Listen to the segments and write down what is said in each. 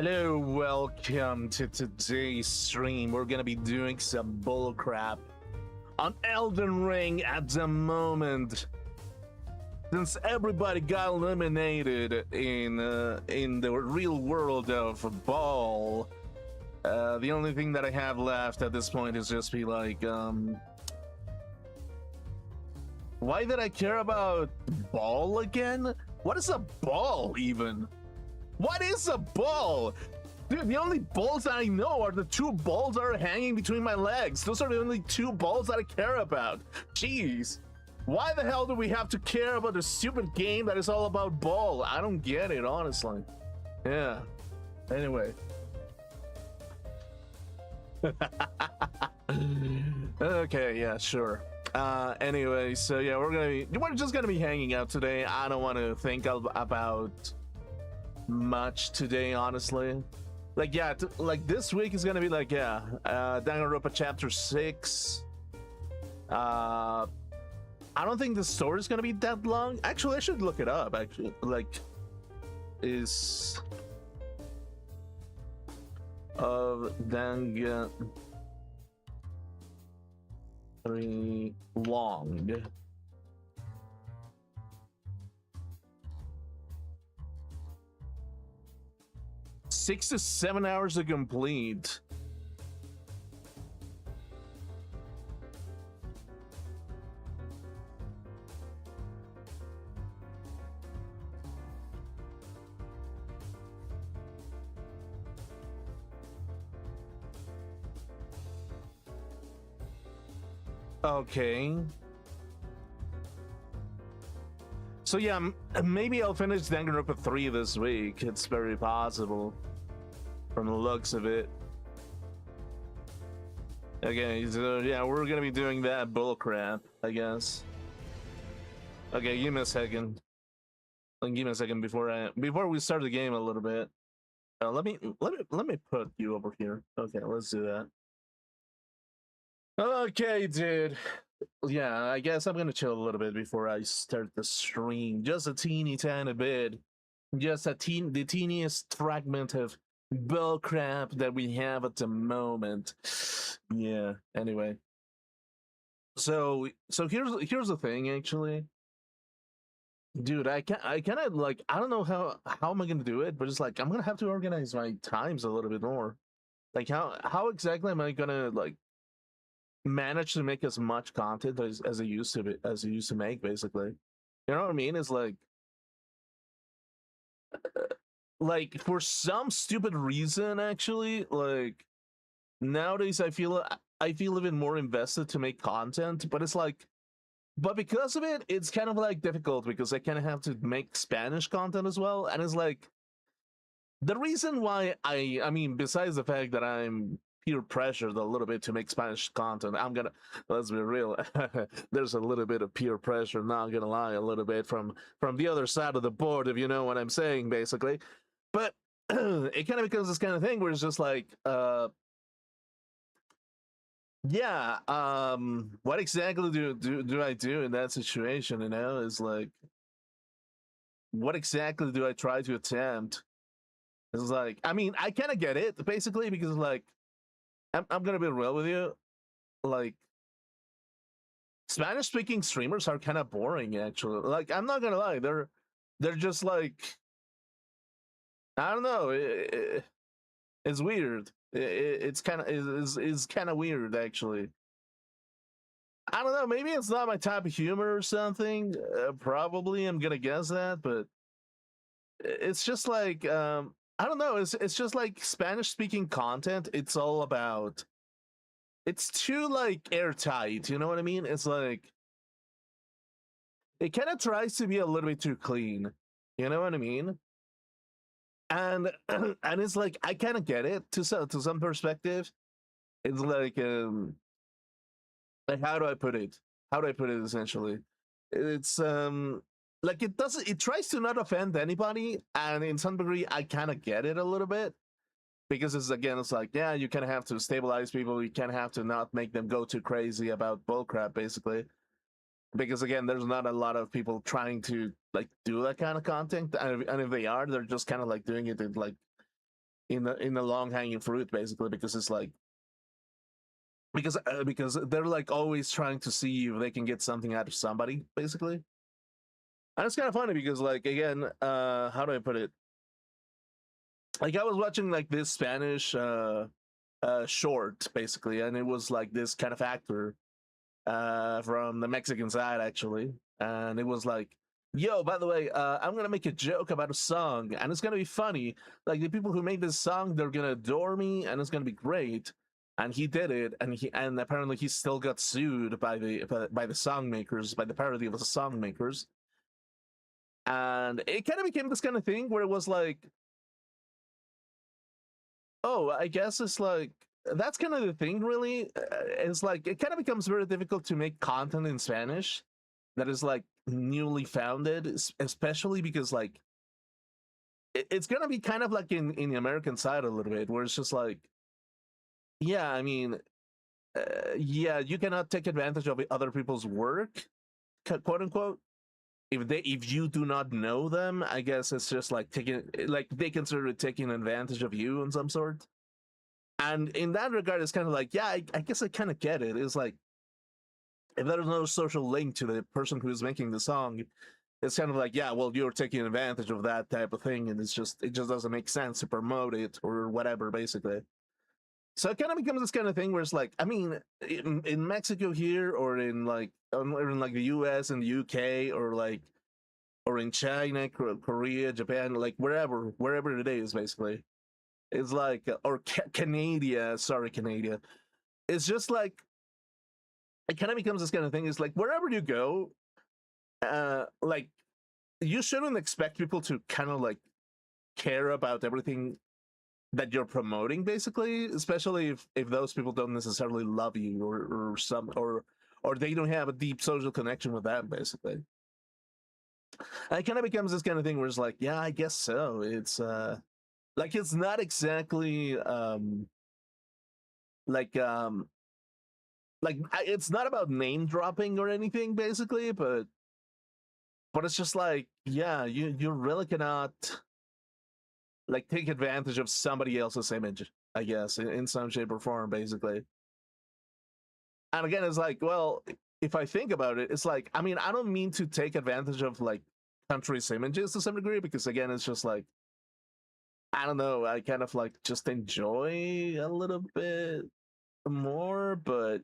Hello, welcome to today's stream. We're gonna be doing some bullcrap on Elden Ring at the moment. Since everybody got eliminated in the real world of Ball, the only thing that I have left at this point is just be like, why did I care about Ball again? What is a ball even? What is a ball? Dude, the only balls that I know are the two balls that are hanging between my legs. Those are the only two balls that I care about. Jeez. Why the hell do we have to care about a stupid game that is all about ball? I don't get it, honestly. Yeah. Anyway. Okay, yeah, sure. Anyway, so yeah, we're just gonna be hanging out today. I don't want to think about much today, honestly. Like, yeah, like this week is gonna be like, yeah, Danganronpa chapter 6. I don't think the story is gonna be that long. Actually, I should look it up. Actually, like, is of Danganronpa long? 6 to 7 hours to complete. Okay. So yeah, maybe I'll finish Danganronpa 3 this week. It's very possible from the looks of it. Okay, so yeah, we're gonna be doing that bullcrap, I guess. Okay, give me a second. Give me a second before we start the game a little bit. Let me put you over here. Okay, let's do that. Okay, dude. Yeah, I guess I'm gonna chill a little bit before I start the stream. Just a teeny tiny bit. Just the teeniest fragment of bullcrap that we have at the moment. Yeah, anyway. So here's the thing, actually. Dude, I kind of like, I don't know how am I gonna do it, but it's like I'm gonna have to organize my times a little bit more. Like how exactly am I gonna like manage to make as much content as I used to make, basically? You know what I mean? It's like for some stupid reason, actually, like nowadays I feel even more invested to make content, but it's like, but because of it, it's kind of like difficult because I kind of have to make Spanish content as well, and it's like the reason why I mean, besides the fact that I'm peer pressured a little bit to make Spanish content, let's be real, there's a little bit of peer pressure, not gonna lie, a little bit from the other side of the board, if you know what I'm saying, basically. But it kind of becomes this kind of thing where it's just like, yeah, what exactly do I do in that situation? You know, is like, what exactly do I try to attempt? It's like, I mean, I kind of get it basically because like, I'm gonna be real with you, like, Spanish speaking streamers are kind of boring, actually. Like, I'm not gonna lie, they're just like, I don't know, it's weird. It's kind of is kind of weird, actually. I don't know, maybe it's not my type of humor or something. Probably, I'm gonna guess that, but it's just like, I don't know. It's just like Spanish speaking content. It's all about. It's too like airtight. You know what I mean? It's like it kind of tries to be a little bit too clean. You know what I mean? And and it's like I kind of get it to some perspective. It's like how do I put it? How do I put it? Essentially, it's like it tries to not offend anybody, and in some degree, I kind of get it a little bit because it's like, yeah, you kind of have to stabilize people. You kind of have to not make them go too crazy about bullcrap, basically. Because again, there's not a lot of people trying to like do that kind of content, and if they are, they're just kind of like doing it in like in the long hanging fruit, basically, because it's like because they're like always trying to see if they can get something out of somebody, basically. And it's kind of funny because, like, again, how do I put it? Like, I was watching like this Spanish short, basically, and it was like this kind of actor from the Mexican side, actually, and it was like, "Yo, by the way, I'm gonna make a joke about a song, and it's gonna be funny. Like, the people who made this song, they're gonna adore me, and it's gonna be great." And he did it, and apparently he still got sued by the song makers, by the parody of the song makers, and it kind of became this kind of thing where it was like, oh, I guess it's like that's kind of the thing, really. It's like it kind of becomes very difficult to make content in Spanish that is like newly founded, especially because like it's gonna be kind of like in the American side a little bit, where it's just like, yeah, I mean, yeah, you cannot take advantage of other people's work, quote unquote. If you do not know them, I guess it's just like taking like they consider it taking advantage of you in some sort. And in that regard, it's kind of like, yeah, I guess I kind of get it. It's like if there's no social link to the person who's making the song, it's kind of like, yeah, well, you're taking advantage of that type of thing, and it just doesn't make sense to promote it or whatever, basically. So it kind of becomes this kind of thing where it's like, I mean, in Mexico here, or in like the U.S. and the U.K. or in China, Korea, Japan, like wherever it is, basically, it's like or Canada, sorry, Canada. It's just like it kind of becomes this kind of thing. It's like wherever you go, like you shouldn't expect people to kind of like care about everything that you're promoting, basically, especially if those people don't necessarily love you or they don't have a deep social connection with that, basically. And it kind of becomes this kind of thing where it's like, yeah, I guess so. It's like it's not exactly like it's not about name dropping or anything, basically, but it's just like, yeah, you really cannot like take advantage of somebody else's image, I guess, in some shape or form, basically. And again, it's like, well, if I think about it, it's like, I mean, I don't mean to take advantage of like countries' images to some degree, because again, it's just like, I don't know, I kind of like just enjoy a little bit more, but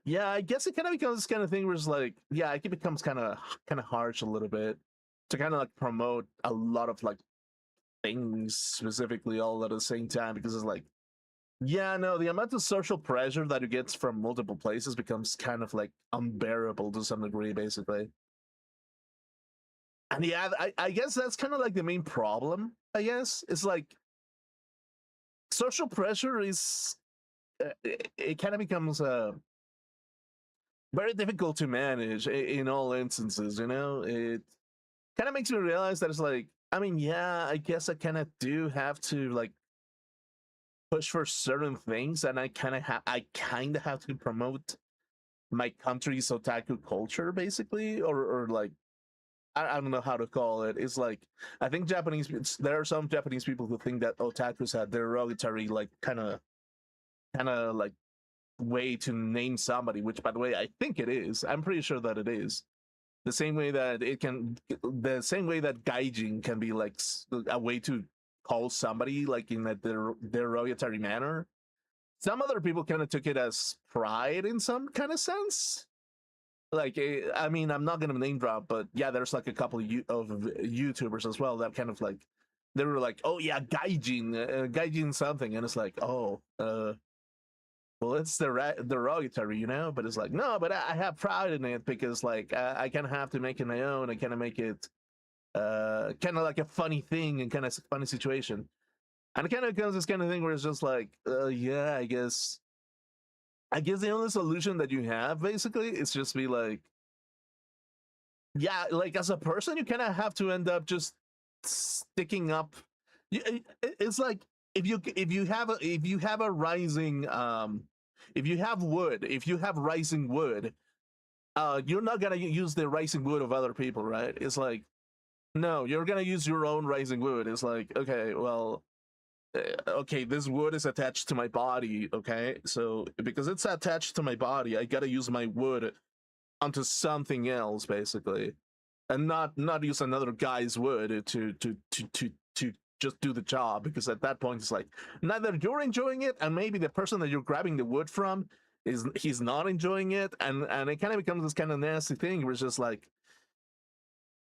yeah, I guess it kind of becomes this kind of thing where it's like, yeah, it becomes kind of harsh a little bit to kind of like promote a lot of like things specifically all at the same time, because it's like, yeah, no, the amount of social pressure that it gets from multiple places becomes kind of like unbearable to some degree, basically. And yeah, I guess that's kind of like the main problem. I guess it's like social pressure is it kind of becomes very difficult to manage in all instances. You know, it kind of makes me realize that it's like, I mean, yeah, I guess I kind of do have to like push for certain things, and I kind of have to promote my country's otaku culture, basically, or like I don't know how to call it. It's like I think there are some Japanese people who think that otakus had derogatory like kind of like way to name somebody, which by the way I think it is. I'm pretty sure that it is. The same way that gaijin can be like a way to call somebody like in a derogatory manner. Some other people kind of took it as pride in some kind of sense. Like, I mean, I'm not gonna name drop, but yeah, there's like a couple of YouTubers as well that kind of like they were like, oh yeah, gaijin something, and it's like, oh, well, it's derogatory, you know. But it's like, no, but I have pride in it because like I kind of have to make it my own. I kind of make it kind of like a funny thing and kind of funny situation, and it kind of becomes this kind of thing where it's just like, yeah, I guess the only solution that you have basically is just be like, yeah, like as a person, you kind of have to end up just sticking up. It's like if you have a rising if you have rising wood, you're not gonna use the rising wood of other people, right? It's like no, you're gonna use your own rising wood. It's like okay, well, okay, this wood is attached to my body, okay? So because it's attached to my body, I gotta use my wood onto something else, basically, and not use another guy's wood to just do the job, because at that point it's like neither you're enjoying it, and maybe the person that you're grabbing the wood from he's not enjoying it, and it kind of becomes this kind of nasty thing where it's just like,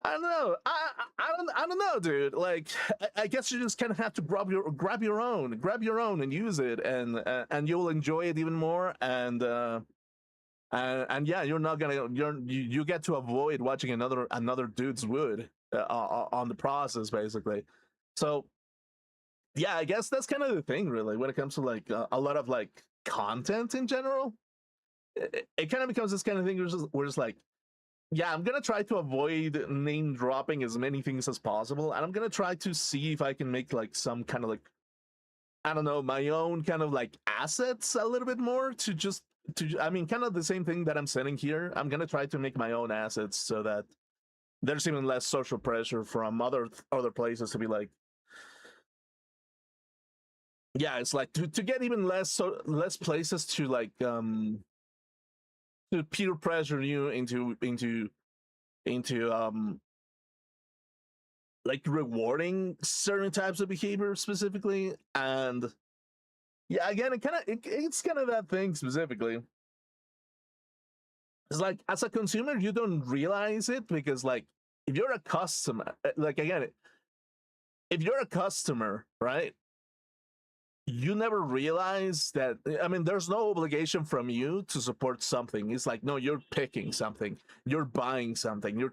I don't know. I don't know, dude. Like, I guess you just kind of have to grab your own, and use it, and you'll enjoy it even more. And yeah, you're not gonna you get to avoid watching another dude's wood on the process, basically. So yeah, I guess that's kind of the thing, really, when it comes to like a lot of like content in general. It kind of becomes this kind of thing where it's like, yeah, I'm gonna try to avoid name dropping as many things as possible, and I'm gonna try to see if I can make like some kind of like, I don't know, my own kind of like assets a little bit more to just I mean, kind of the same thing that I'm setting here. I'm gonna try to make my own assets so that there's even less social pressure from other places to be like, yeah, it's like to get even less places to like to peer pressure you into like rewarding certain types of behavior specifically. And yeah, again, it's kind of that thing specifically. It's like, as a consumer you don't realize it, because like if you're a customer, like again, if you're a customer, right, you never realize that, I mean, there's no obligation from you to support something. It's like, no, you're picking something, you're buying something,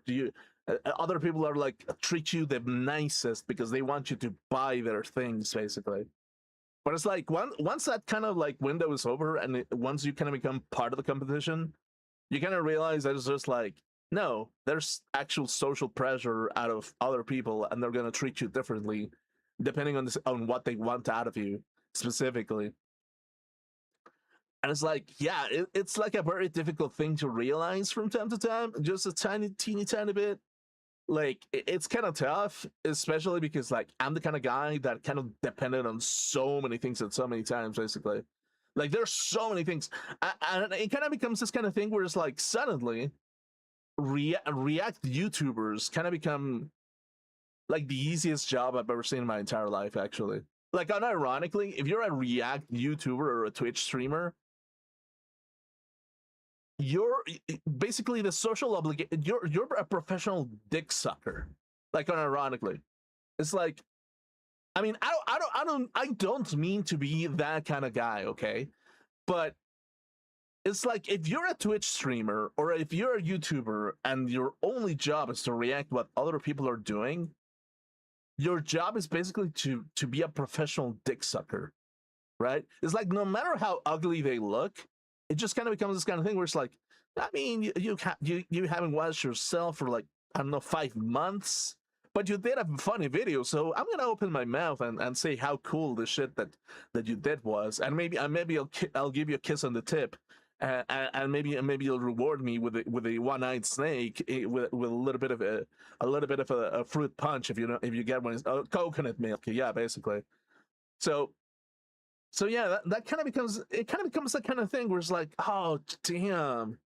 other people are like treat you the nicest because they want you to buy their things, basically. But it's like once that kind of like window is over, and once you kind of become part of the competition, you kind of realize that it's just like, no, there's actual social pressure out of other people, and they're gonna treat you differently depending on what they want out of you specifically. And it's like, yeah, it's like a very difficult thing to realize from time to time, just a teeny tiny bit. Like it's kind of tough, especially because like I'm the kind of guy that kind of depended on so many things at so many times, basically. Like there's so many things, and it kind of becomes this kind of thing where it's like suddenly react YouTubers kind of become like the easiest job I've ever seen in my entire life, actually. Like, unironically, if you're a React YouTuber or a Twitch streamer, you're basically the social obligation. You're a professional dick sucker. Like, unironically, it's like, I mean, I don't mean to be that kind of guy, okay? But it's like, if you're a Twitch streamer or if you're a YouTuber and your only job is to react what other people are doing, your job is basically to be a professional dick sucker, right? It's like, no matter how ugly they look, it just kind of becomes this kind of thing where it's like, I mean, you haven't watched yourself for like, I don't know, 5 months, but you did a funny video, so I'm gonna open my mouth and say how cool the shit that you did was, and maybe I'll give you a kiss on the tip. And maybe you'll reward me with a one-eyed snake, with a little bit of a fruit punch, if you get one, coconut milk, yeah, basically. So yeah, that kind of becomes that kind of thing where it's like, oh damn,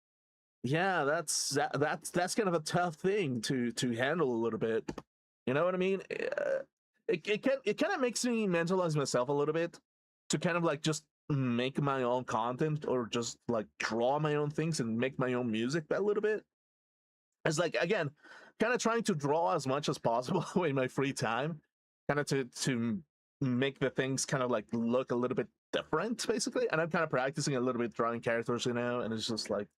yeah, that's kind of a tough thing to handle a little bit. You know what I mean? It kind of makes me mentalize myself a little bit to kind of like just make my own content, or just like draw my own things and make my own music a little bit. It's like, again, kind of trying to draw as much as possible in my free time, kind of to make the things kind of like look a little bit different, basically. And I'm kind of practicing a little bit drawing characters, and it's just like,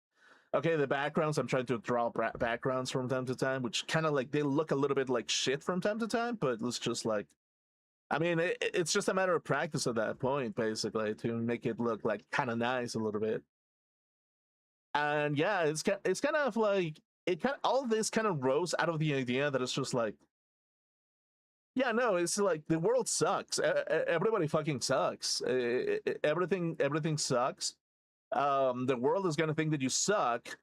okay, the backgrounds, I'm trying to draw backgrounds from time to time, which kind of like, they look a little bit like shit from time to time, but it's just like, I mean, it's just a matter of practice at that point, basically, to make it look like kind of nice a little bit. And yeah, it's kind of like, all this kind of rose out of the idea that it's just like, yeah, no, it's like the world sucks. Everybody fucking sucks. Everything sucks. The world is gonna think that you suck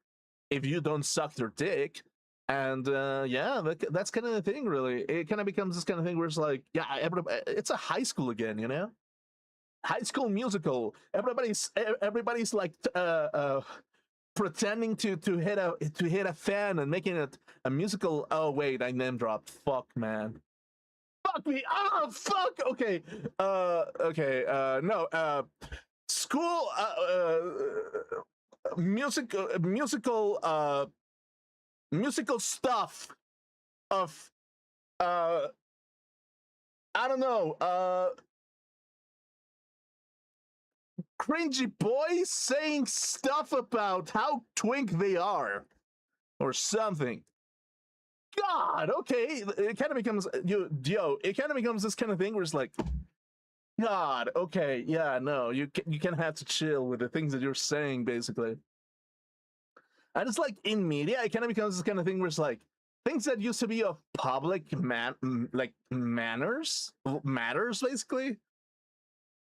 if you don't suck their dick, And yeah, that's kind of the thing. Really, it kind of becomes this kind of thing where it's like, yeah, it's a high school again, you know, High School Musical. Everybody's like pretending to hit a fan and making it a musical. Oh wait, I name dropped. Fuck, man. Fuck me. Oh fuck. Okay. Okay. No. School. Musical stuff of uh I don't know, cringy boys saying stuff about how twink they are or something. God, okay, it kind of becomes it kind of becomes this kind of thing where it's like, God, okay, yeah, no, you kind of have to chill with the things that you're saying, basically. And it's like in media, it kind of becomes this kind of thing where it's like things that used to be of public like matters, basically.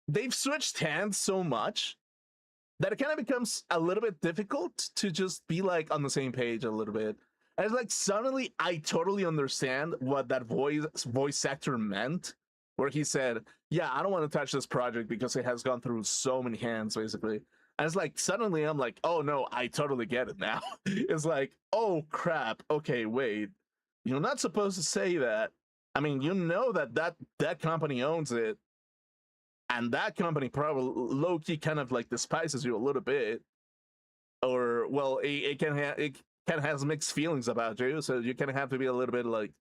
They've switched hands so much that it kind of becomes a little bit difficult to just be like on the same page a little bit. And it's like suddenly I totally understand what that voice actor meant, where he said, "Yeah, I don't want to touch this project because it has gone through so many hands, basically." And it's like suddenly I'm like, "Oh no, I totally get it now." It's like, "Oh crap, okay, wait, you're not supposed to say that." I mean, you know that company owns it, and that company probably low key kind of like despises you a little bit, or well, it can it kind of has mixed feelings about you, so you kind of have to be a little bit like,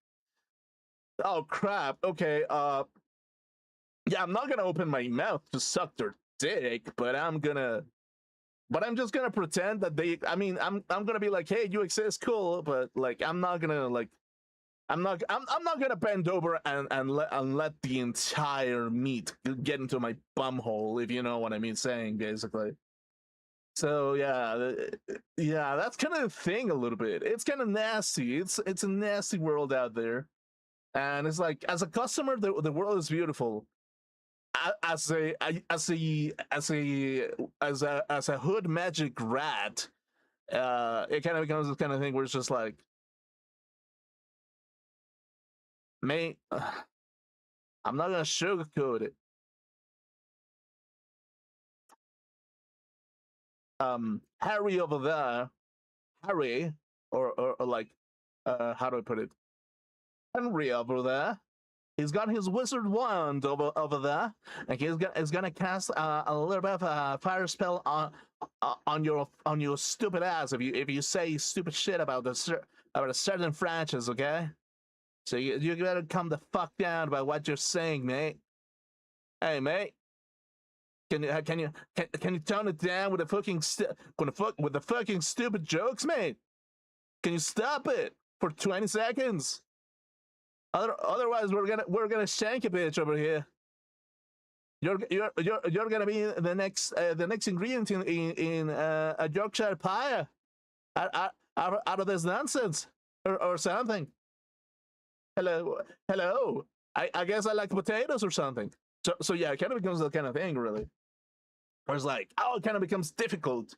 oh crap, okay, yeah, I'm not gonna open my mouth to suck their dick, but I'm just gonna pretend that they. I mean, I'm gonna be like, hey, you exist, cool, but like, I'm not gonna like. I'm not gonna bend over and let the entire meat get into my bum hole, if you know what I mean saying, basically. So yeah, yeah, that's kind of the thing a little bit. It's kind of nasty. It's a nasty world out there, and it's like as a customer, the world is beautiful. As a hood magic rat, it kind of becomes this kind of thing where it's just like, mate, I'm not gonna sugarcoat it. Harry over there, Harry, or like, how do I put it? Henry over there. He's got his wizard wand over there, and he's gonna cast a little bit of a fire spell on your stupid ass if you say stupid shit about about a certain franchise, okay? So you better come the fuck down about what you're saying, mate. Hey, mate. Can you tone it down with the with the fucking stupid jokes, mate? Can you stop it for 20 seconds? Otherwise, we're gonna shank a bitch over here. You're gonna be the next ingredient in a Yorkshire pie out of this nonsense or something. Hello. I guess I like potatoes or something. So yeah, it kind of becomes that kind of thing, really. Where it's like, oh, it kind of becomes difficult.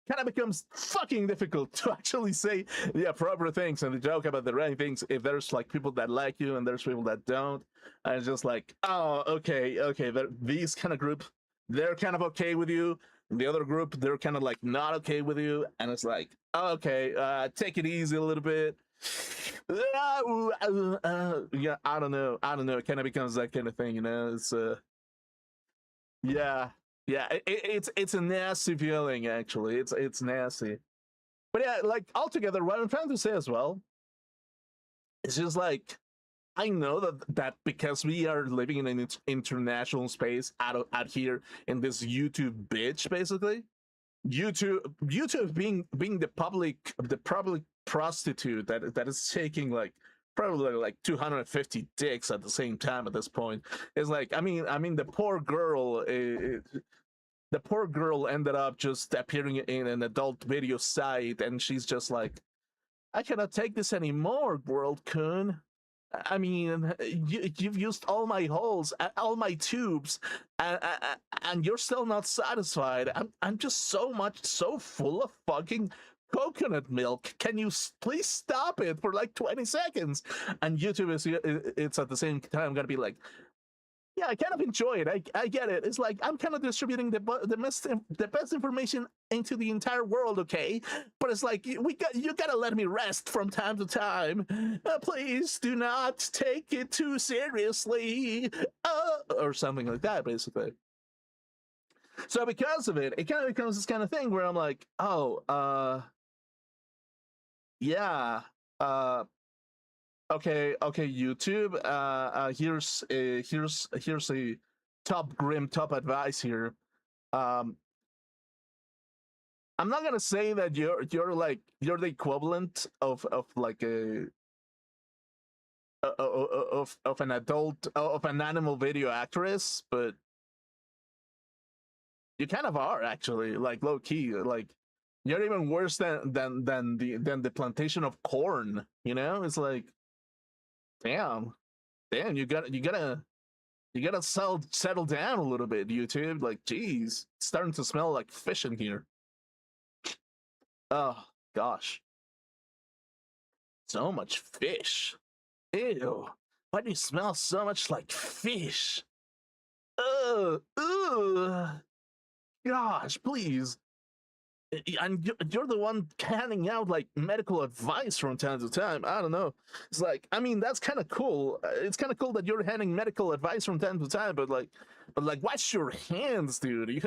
Kind of becomes fucking difficult to actually say the appropriate things and to joke about the right things if there's like people that like you and there's people that don't. And it's just like, oh, okay, these kind of group, they're kind of okay with you. The other group, they're kind of like not okay with you. And it's like, oh, okay, take it easy a little bit. Yeah, I don't know. It kind of becomes that kind of thing, you know. It's yeah, yeah. It's a nasty feeling, actually. It's nasty. But yeah, like altogether, what I'm trying to say as well, it's just like I know that because we are living in an international space out here in this YouTube bitch, basically. YouTube being the public prostitute that is taking like probably like 250 dicks at the same time at this point. It's like I mean the poor girl ended up just appearing in an adult video site, and she's just like, I cannot take this anymore, World Coon. I mean, you've used all my holes, all my tubes, and you're still not satisfied. I'm just so full of fucking coconut milk. Can you please stop it for like 20 seconds? And YouTube is it's at the same time gonna be like, yeah, I kind of enjoy it. I get it. It's like I'm kind of distributing the best information into the entire world, okay? But it's like you gotta let me rest from time to time. Please do not take it too seriously, or something like that, basically. So because of it, it kind of becomes this kind of thing where I'm like, oh, yeah, uh, okay, YouTube. Here's a top advice here. Um, I'm not gonna say that you're the equivalent of like of an adult of an animal video actress, but you kind of are actually, like, low key. Like, you're even worse than the plantation of corn. You know, it's like, damn, you gotta settle down a little bit, YouTube. Like, geez, it's starting to smell like fish in here. Oh gosh, so much fish. Ew. Why do you smell so much like fish? Ugh. Gosh, please. And you're the one handing out like medical advice from time to time. I don't know. It's like, I mean, that's kind of cool. It's kind of cool that you're handing medical advice from time to time, but wash your hands, dude.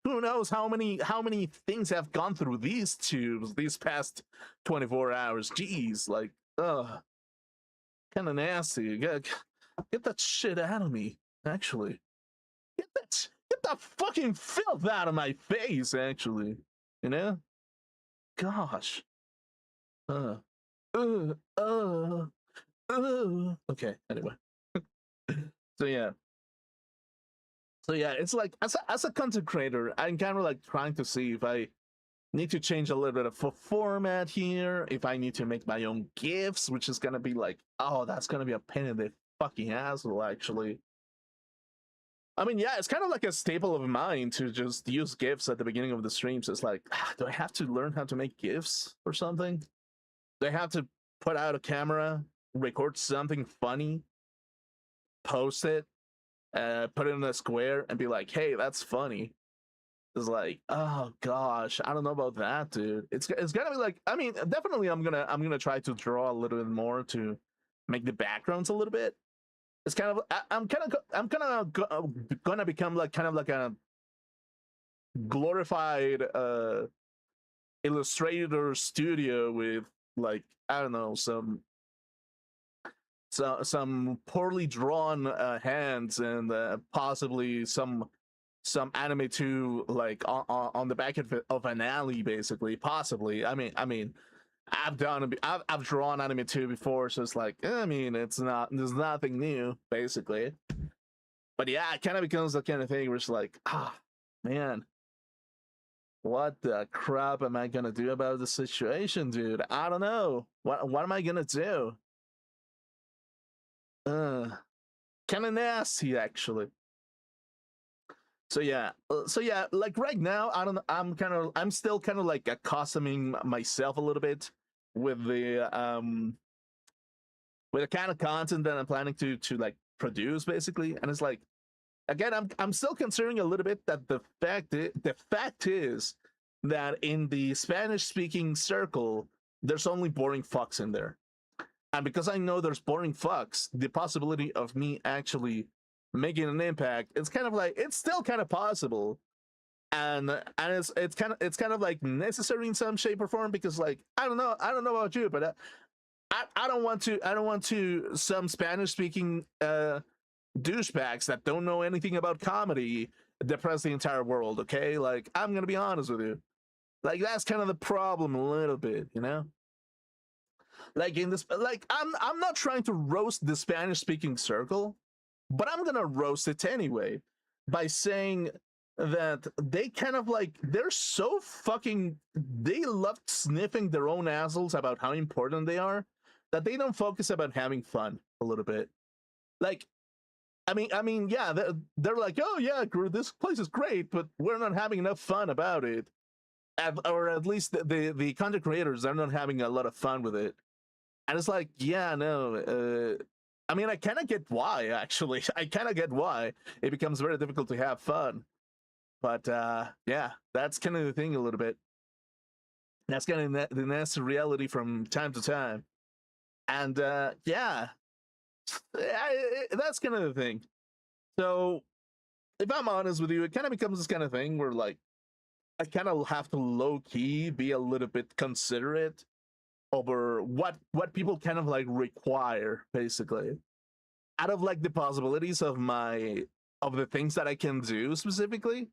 Who knows how many things have gone through these tubes these past 24 hours? Jeez, like, kind of nasty. Get that shit out of me. Actually, get that fucking filth out of my face. Actually. You know? Gosh. Uh. Uh. Uh. Okay, anyway. So yeah. So yeah, it's like as a content creator, I'm kind of like trying to see if I need to change a little bit of a format here, if I need to make my own GIFs, which is gonna be like, oh, that's gonna be a pain in the fucking asshole, actually. I mean, yeah, it's kind of like a staple of mine to just use GIFs at the beginning of the streams. It's like, do I have to learn how to make GIFs or something? Do I have to put out a camera, record something funny, post it, put it in a square, and be like, hey, that's funny? It's like, oh gosh, I don't know about that, dude. It's gonna be like, I mean, definitely, I'm gonna try to draw a little bit more to make the backgrounds a little bit. It's kind of I'm kind of gonna become like kind of like a glorified illustrator studio with, like, I don't know, some poorly drawn hands, and possibly some anime too, like on the back of an alley, basically. Possibly. I mean, I've drawn anime too before, so it's like, I mean, there's nothing new, basically. But yeah, it kind of becomes the kind of thing where it's like, man, what the crap am I gonna do about the situation, dude? I don't know. What am I gonna do? Kind of nasty, actually. So yeah, like right now, I don't know, I'm still kind of like accustoming myself a little bit with the kind of content that I'm planning to like produce, basically. And it's like, again, I'm still considering a little bit that the fact is that in the Spanish speaking circle, there's only boring fucks in there. And because I know there's boring fucks, the possibility of me actually making an impact, it's kind of like, it's still kind of possible. And it's kind of like necessary in some shape or form, because, like, I don't know about you, but I don't want to some Spanish speaking douchebags that don't know anything about comedy depress the entire world. Okay, like, I'm gonna be honest with you, like, that's kind of the problem a little bit, you know. Like, in this, like, I'm not trying to roast the Spanish speaking circle, but I'm gonna roast it anyway by saying that they kind of like, they're so fucking, they love sniffing their own assholes about how important they are, that they don't focus about having fun a little bit. Like, I mean, yeah, they're like, oh yeah, this place is great, but we're not having enough fun about it. or at least the content creators are not having a lot of fun with it. And it's like, yeah, no. I mean, I kind of get why. Actually, I kind of get why it becomes very difficult to have fun. But yeah, that's kind of the thing a little bit. That's kind of the nasty reality from time to time. And yeah, that's kind of the thing. So if I'm honest with you, it kind of becomes this kind of thing where like I kind of have to low key be a little bit considerate over what people kind of like require, basically, out of like the possibilities of the things that I can do specifically.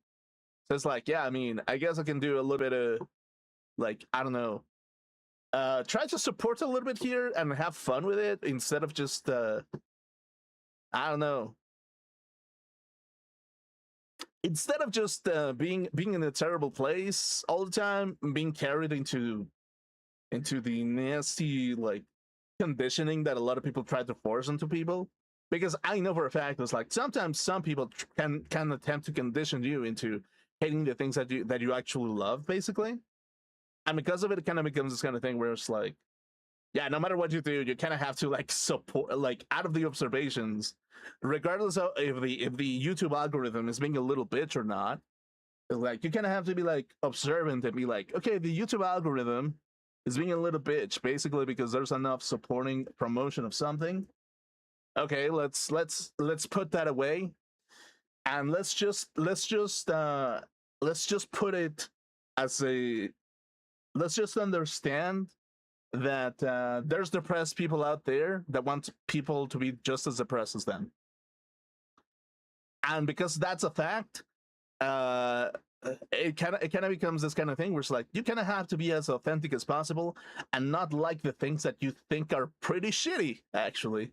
So it's like, yeah, I mean, I guess I can do a little bit of like, I don't know, try to support a little bit here and have fun with it instead of just I don't know, instead of just being in a terrible place all the time, being carried into the nasty like conditioning that a lot of people try to force into people. Because I know for a fact it's like sometimes some people can attempt to condition you into hating the things that you actually love, basically. And because of it, it kind of becomes this kind of thing where it's like, yeah, no matter what you do, you kind of have to like support, like, out of the observations, regardless of if the YouTube algorithm is being a little bitch or not. Like, you kind of have to be like observant and be like, okay, the YouTube algorithm is being a little bitch, basically because there's enough supporting promotion of something. Okay, let's put that away, and let's just put it as a let's just understand that there's depressed people out there that want people to be just as depressed as them. And because that's a fact, uh, it kind of becomes this kind of thing where it's like you kind of have to be as authentic as possible and not like the things that you think are pretty shitty, actually.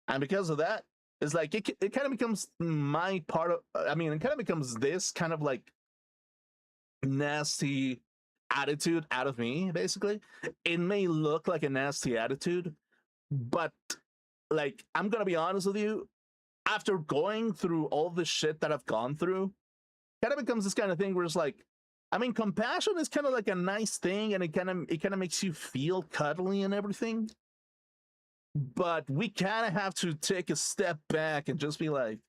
And because of that, it's like it kind of becomes my part of. I mean, it kind of becomes this kind of like nasty attitude out of me, basically. It may look like a nasty attitude, but like, I'm gonna be honest with you, after going through all the shit that I've gone through, kind of becomes this kind of thing where it's like, I mean, compassion is kind of like a nice thing, and it kind of makes you feel cuddly and everything. But we kind of have to take a step back and just be like,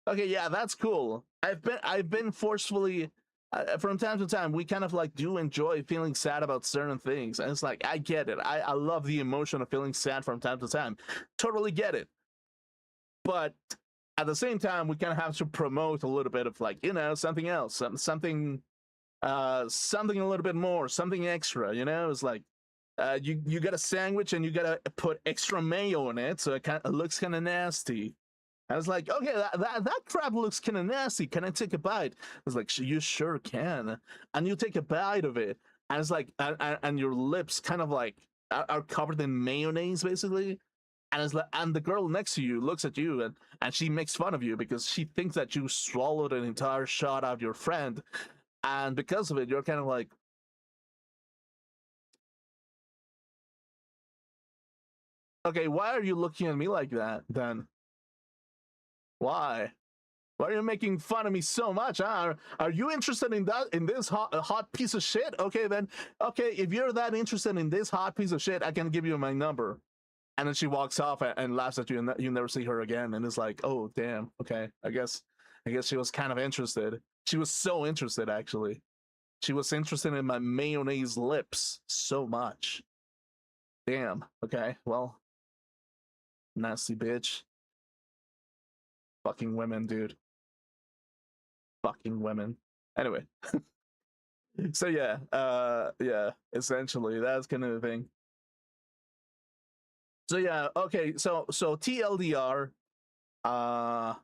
okay, yeah, that's cool. I've been forcefully from time to time, we kind of like do enjoy feeling sad about certain things, and it's like, I get it. I love the emotion of feeling sad from time to time. Totally get it. But at the same time, we kind of have to promote a little bit of like, something else, something a little bit more, something extra. It's like, you got a sandwich and you gotta put extra mayo on it, so it looks kind of nasty. I was like, okay, that crap looks kind of nasty. Can I take a bite? I was like, you sure can. And you take a bite of it, and it's like, and your lips kind of like are covered in mayonnaise, basically. And it's like, and the girl next to you looks at you, and she makes fun of you because she thinks that you swallowed an entire shot out of your friend, and because of it, you're kind of like, okay, why are you looking at me like that then? Why? Why are you making fun of me so much? Huh? Are you interested in that, in this hot piece of shit? Okay, then. Okay, if you're that interested in this hot piece of shit, I can give you my number. And then she walks off and laughs at you, and you never see her again. And it's like, oh damn. Okay, I guess she was kind of interested. She was so interested, actually. She was interested in my mayonnaise lips so much. Damn. Okay. Well, nasty bitch. Fucking women, dude. Fucking women. Anyway. So yeah, yeah, essentially that's kind of the thing. So yeah, okay, so TLDR, uh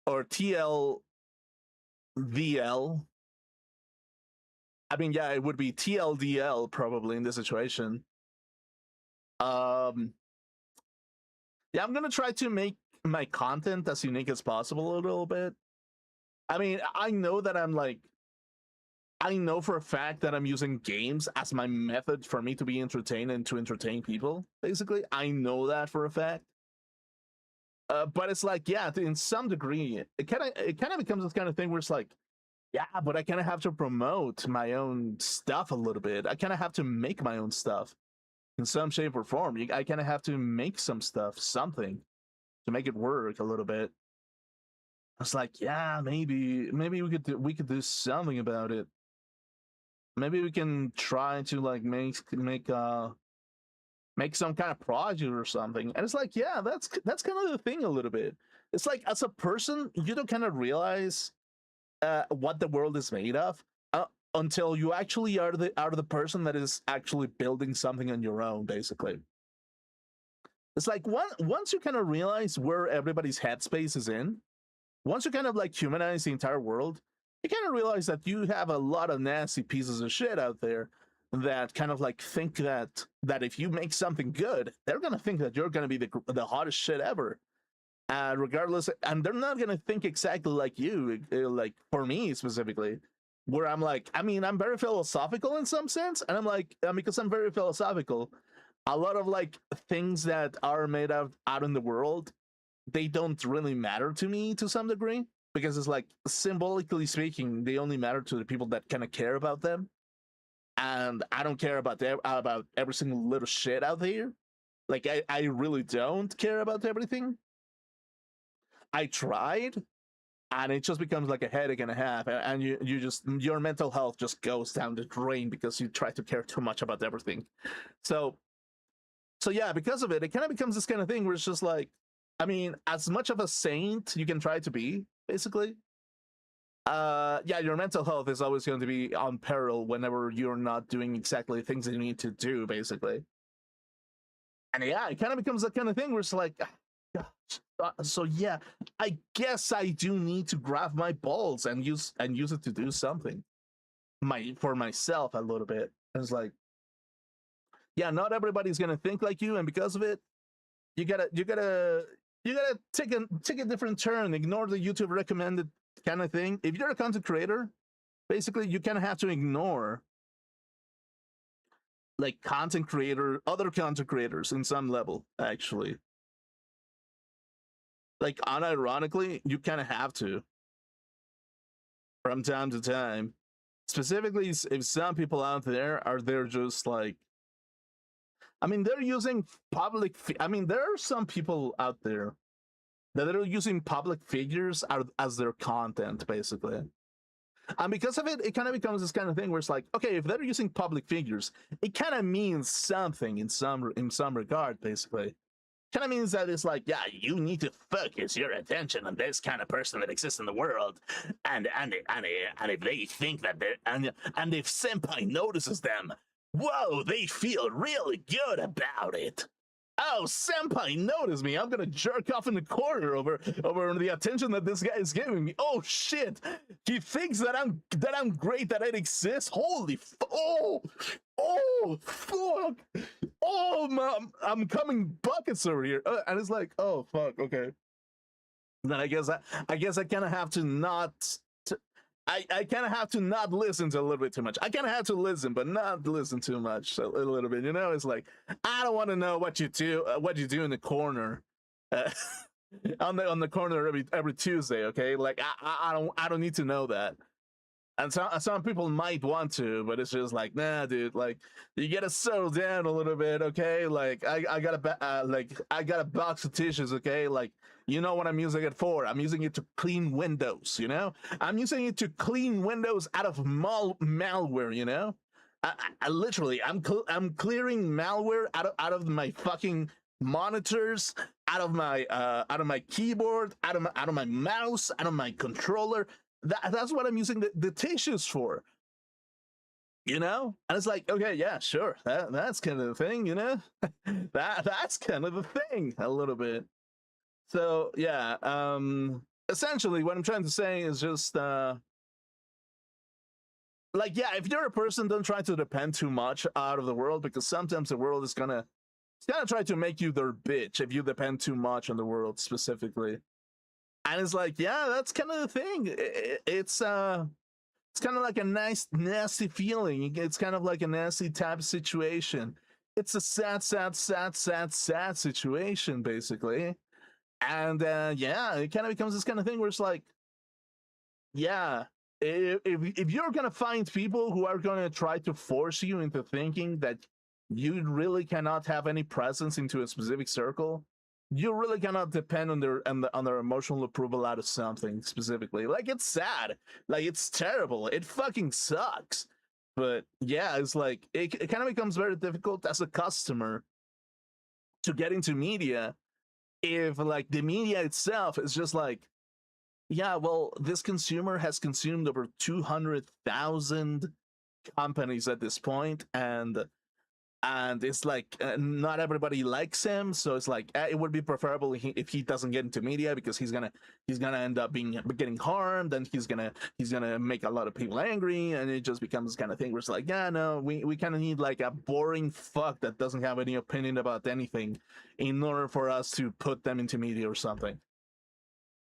or TLVL. I mean, yeah, it would be TLDL probably in this situation. Um yeah, I'm gonna try to make my content as unique as possible a little bit. I mean, I know for a fact that I'm using games as my method for me to be entertained and to entertain people. Basically, I know that for a fact. But it's like, yeah, in some degree, it kind of becomes this kind of thing where it's like, Yeah, but I kind of have to promote my own stuff a little bit. I kind of have to make my own stuff in some shape or form. I kind of have to make some stuff, something to make it work a little bit. I was like, yeah, maybe we could do something about it. Maybe we can try to like make some kind of project or something. And it's like, yeah, that's kind of the thing a little bit. It's like as a person, you don't kind of realize what the world is made of until you actually are the person that is actually building something on your own. Basically, it's like once you kind of realize where everybody's headspace is in, once you kind of like humanize the entire world, you kind of realize that you have a lot of nasty pieces of shit out there that kind of like think that if you make something good, they're gonna think that you're gonna be the hottest shit ever, regardless, and they're not gonna think exactly like you. Like for me specifically, where I'm like, I mean, I'm very philosophical in some sense, and I'm like, because I'm very philosophical, a lot of like things that are made out in the world, they don't really matter to me to some degree, because it's like symbolically speaking, they only matter to the people that kind of care about them, and I don't care about every single little shit out there. Like I really don't care about everything. I tried, and it just becomes like a headache and a half, and you just your mental health just goes down the drain because you try to care too much about everything. So yeah, because of it, it kind of becomes this kind of thing where it's just like, I mean, as much of a saint you can try to be, basically. Yeah, your mental health is always going to be on peril whenever you're not doing exactly the things that you need to do, basically. And yeah, it kind of becomes that kind of thing where it's like, so yeah, I guess I do need to grab my balls and use it to do something for myself a little bit. And it's like, yeah, not everybody's gonna think like you, and because of it, you gotta take a different turn, ignore the YouTube recommended kind of thing. If you're a content creator, basically you kind of have to ignore like other content creators in some level, actually. Like unironically, you kind of have to from time to time. Specifically, if some people out there are there just like, I mean, they're using I mean, there are some people out there that are using public figures as their content, basically. And because of it, it kind of becomes this kind of thing where it's like, okay, if they're using public figures, it kind of means something in some regard, basically. Kind of means that it's like, yeah, you need to focus your attention on this kind of person that exists in the world, and if they think that they and if senpai notices them, whoa, they feel really good about it. Oh, senpai noticed me. I'm gonna jerk off in the corner over the attention that this guy is giving me. Oh shit, he thinks that I'm great, that I exist. Holy oh fuck, I'm coming buckets over here, and it's like, oh fuck, okay. Then I guess I kind of have to not. I kind of have to not listen to a little bit too much. I kind of have to listen, but not listen too much. So a little bit, it's like, I don't want to know what you do in the corner, uh, on the corner every Tuesday. Okay, like I don't need to know that. And some people might want to, but it's just like, nah, dude. Like, you gotta settle down a little bit, okay? Like, I got I got a box of tissues, okay? Like, you know what I'm using it for? I'm using it to clean windows, you know? I'm using it to clean windows out of malware, you know? I literally, I'm clearing malware out of my fucking monitors, out of my keyboard, out of my mouse, out of my controller. That's what I'm using the tissues for, you know. And it's like, okay, yeah, sure, that's kind of the thing, you know. That's kind of the thing a little bit. So yeah, essentially what I'm trying to say is just like, yeah, if you're a person, don't try to depend too much out of the world, because sometimes the world is gonna try to make you their bitch if you depend too much on the world specifically. And it's like, yeah, that's kind of the thing. It's kind of like a nice nasty feeling. It's kind of like a nasty type situation. It's a sad situation, basically. And yeah, it kind of becomes this kind of thing where it's like, yeah, if you're gonna find people who are gonna try to force you into thinking that you really cannot have any presence into a specific circle, you really cannot depend on their emotional approval out of something specifically. Like, it's sad, like, it's terrible, it fucking sucks. But yeah, it's like it kind of becomes very difficult as a customer to get into media if like the media itself is just like, yeah, well, this consumer has consumed over 200,000 companies at this point, and it's like not everybody likes him, so it's like it would be preferable if he doesn't get into media, because he's gonna end up getting harmed, and he's gonna make a lot of people angry, and it just becomes this kind of thing where it's like, yeah, no, we kind of need like a boring fuck that doesn't have any opinion about anything in order for us to put them into media or something.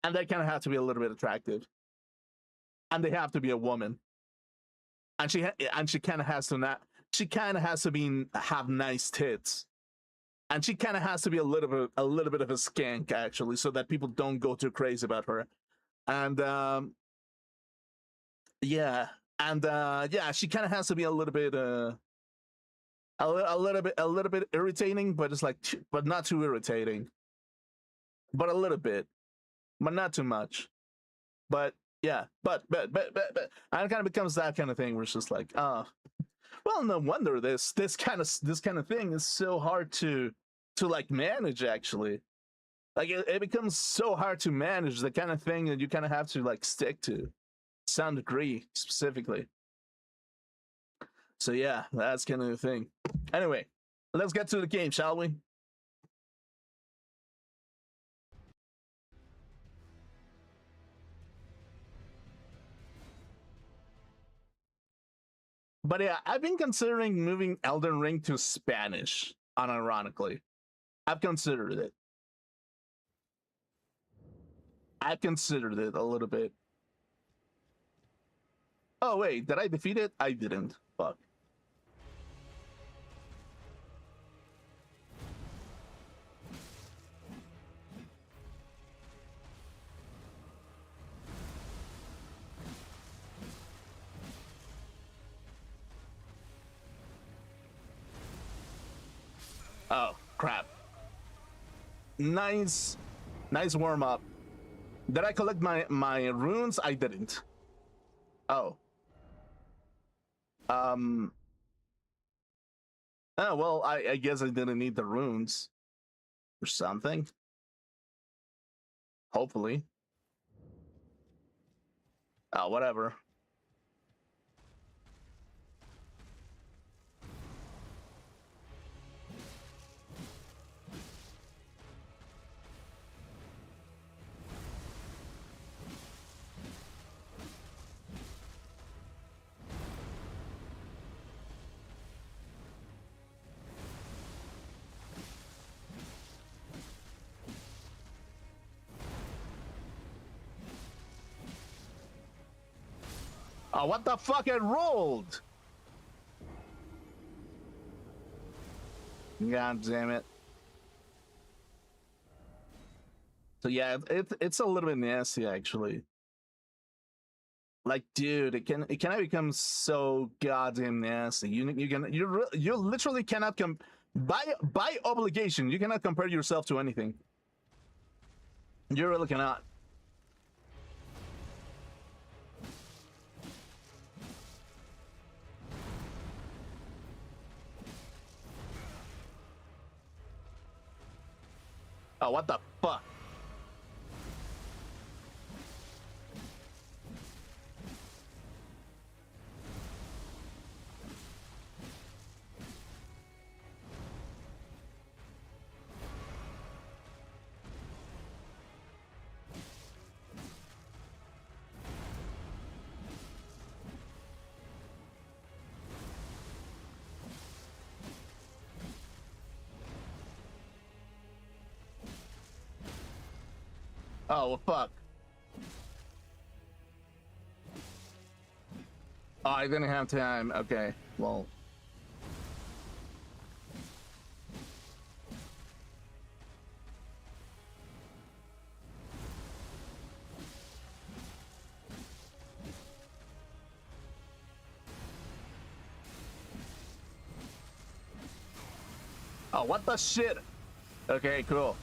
And they kind of have to be a little bit attractive, and they have to be a woman, and she kind of has to not. She kind of has to have nice tits, and she kind of has to be a little bit of a skank, actually, so that people don't go too crazy about her. And yeah, and yeah, she kind of has to be a little bit a little bit irritating, but it's like, but not too irritating, but a little bit, but not too much. But yeah, but and it kind of becomes that kind of thing where it's just like, well, no wonder this kind of thing is so hard to like manage. Actually, like it becomes so hard to manage, the kind of thing that you kind of have to like stick to some degree specifically. So yeah, that's kind of the thing. Anyway, let's get to the game, shall we? But yeah, I've been considering moving Elden Ring to Spanish, unironically. I've considered it. I've considered it a little bit. Oh wait, did I defeat it? I didn't. Fuck. Oh, crap. Nice warm up. Did I collect my runes? I didn't. Oh. Oh, well, I guess I didn't need the runes or something. Hopefully. Oh, whatever. Oh, what the fuck? It rolled! God damn it. So yeah, it's a little bit nasty, actually. Like, dude, it can become so goddamn nasty. You literally cannot by obligation, you cannot compare yourself to anything. You really cannot. Oh, what the fuck? Oh, well, fuck. Oh, I didn't have time. Okay, well. Oh, what the shit? Okay, cool.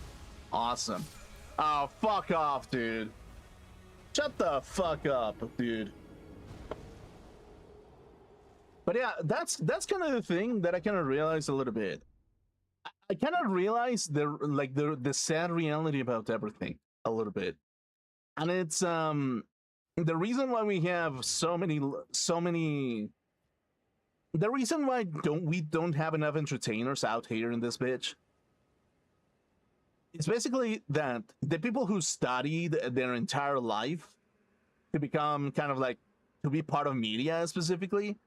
Awesome. Oh, fuck off, dude. Shut the fuck up, dude. But yeah, that's kind of the thing that I kind of realized a little bit. I kind of realized the sad reality about everything a little bit, and it's the reason why we have so many. The reason why we don't have enough entertainers out here in this bitch. It's basically that the people who studied their entire life to become kind of like to be part of media specifically,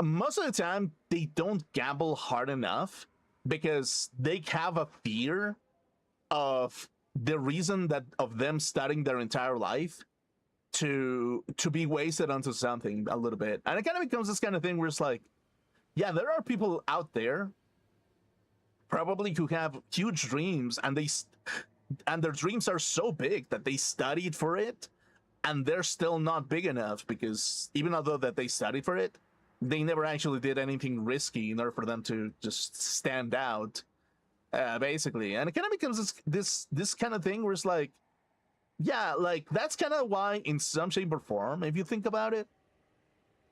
most of the time they don't gamble hard enough because they have a fear of the reason that of them studying their entire life to be wasted onto something a little bit. And it kind of becomes this kind of thing where it's like, yeah, there are people out there probably who have huge dreams and their dreams are so big that they studied for it and they're still not big enough because even although that they studied for it, they never actually did anything risky in order for them to just stand out, basically. And it kind of becomes this kind of thing where it's like, yeah, like that's kind of why in some shape or form, if you think about it,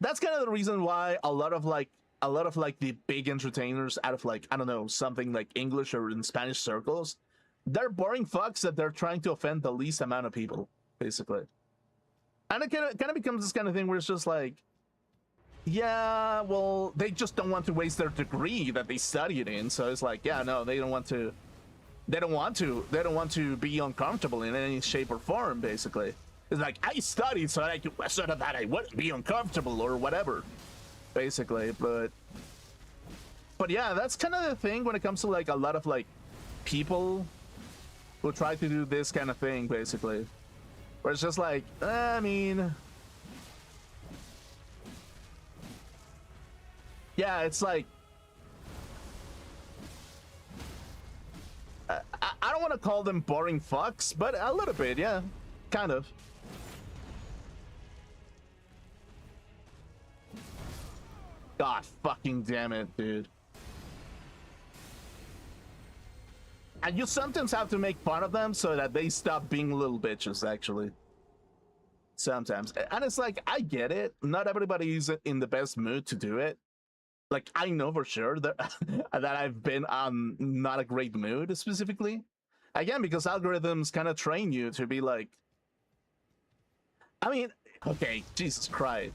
that's kind of the reason why a lot of the big entertainers out of like, I don't know, something like English or in Spanish circles, they're boring fucks that they're trying to offend the least amount of people, basically. And it kind of becomes this kind of thing where it's just like, yeah, well, they just don't want to waste their degree that they studied in. So it's like, yeah, no, they don't want to be uncomfortable in any shape or form, basically. It's like, I studied so that I wouldn't be uncomfortable or whatever, basically. But yeah, that's kind of the thing when it comes to like a lot of like people who try to do this kind of thing, basically, where it's just like, I mean, yeah, it's like, I don't want to call them boring fucks, but a little bit, yeah, kind of. God fucking damn it, dude. And you sometimes have to make fun of them so that they stop being little bitches, actually. Sometimes. And it's like, I get it. Not everybody is in the best mood to do it. Like, I know for sure that, that I've been on not a great mood, specifically. Again, because algorithms kind of train you to be like... I mean, okay, Jesus Christ.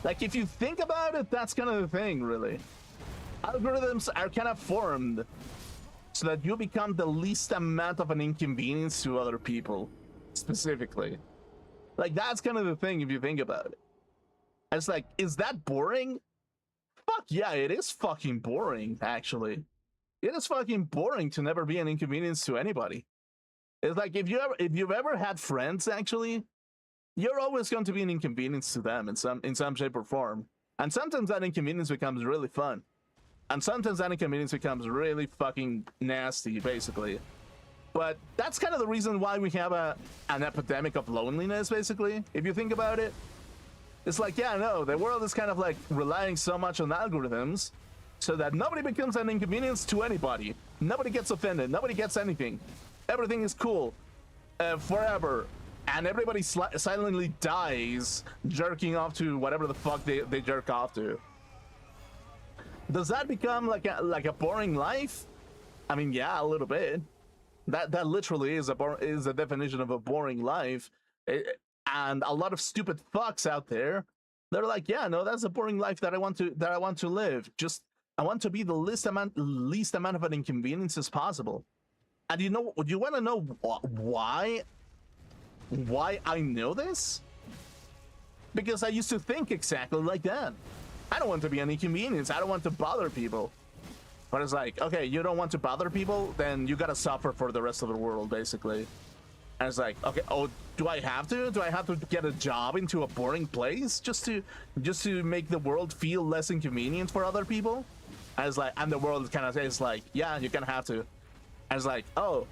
Like, if you think about it, that's kind of the thing, really. Algorithms are kind of formed so that you become the least amount of an inconvenience to other people, specifically. Like, that's kind of the thing if you think about it. And it's like, is that boring? Fuck yeah, it is fucking boring, actually. It is fucking boring to never be an inconvenience to anybody. It's like, if you've ever had friends, actually, you're always going to be an inconvenience to them in some shape or form. And sometimes that inconvenience becomes really fun. And sometimes that inconvenience becomes really fucking nasty, basically. But that's kind of the reason why we have an epidemic of loneliness, basically, if you think about it. It's like, yeah, no, the world is kind of like relying so much on algorithms so that nobody becomes an inconvenience to anybody. Nobody gets offended. Nobody gets anything. Everything is cool forever. And everybody silently dies jerking off to whatever the fuck they jerk off to. Does that become like a boring life? I mean, yeah, a little bit. That literally is a definition of a boring life. And a lot of stupid fucks out there, they're like, yeah, no, that's a boring life that I want to live. Just I want to be the least amount of an inconvenience as possible. And you want to know why I know this? Because I used to think exactly like that. I don't want to be an inconvenience. I don't want to bother people. But it's like, okay, you don't want to bother people, then you gotta suffer for the rest of the world, basically. And it's like, okay, oh, do I have to? Do I have to get a job into a boring place just to make the world feel less inconvenient for other people? And it's like, and the world kind of says like, yeah, you're gonna have to. And it's like, oh,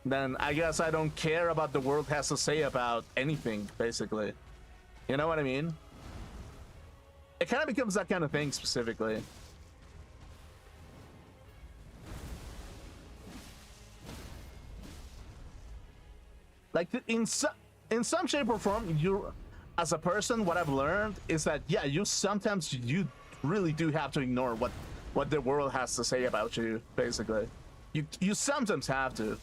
then I guess I don't care about the world has to say about anything, basically. You know what I mean? It kind of becomes that kind of thing specifically. Like in some shape or form, you, as a person, what I've learned is that yeah, you sometimes you really do have to ignore what the world has to say about you. Basically, you sometimes have to.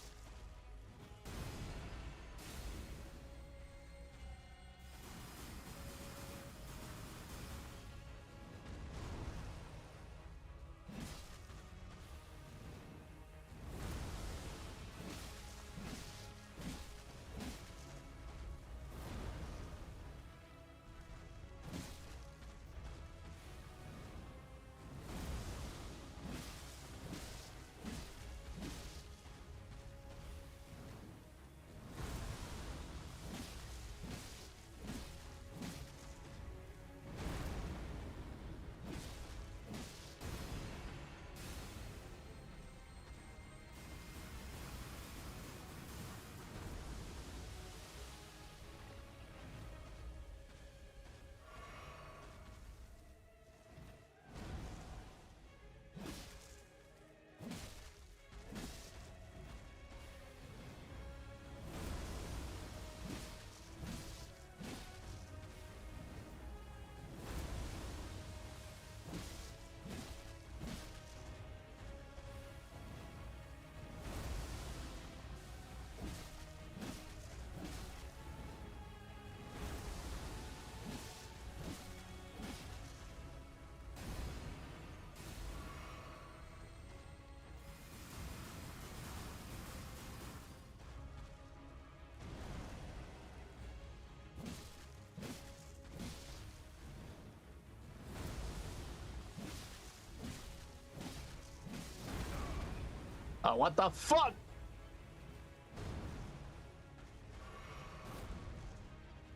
Oh, what the fuck?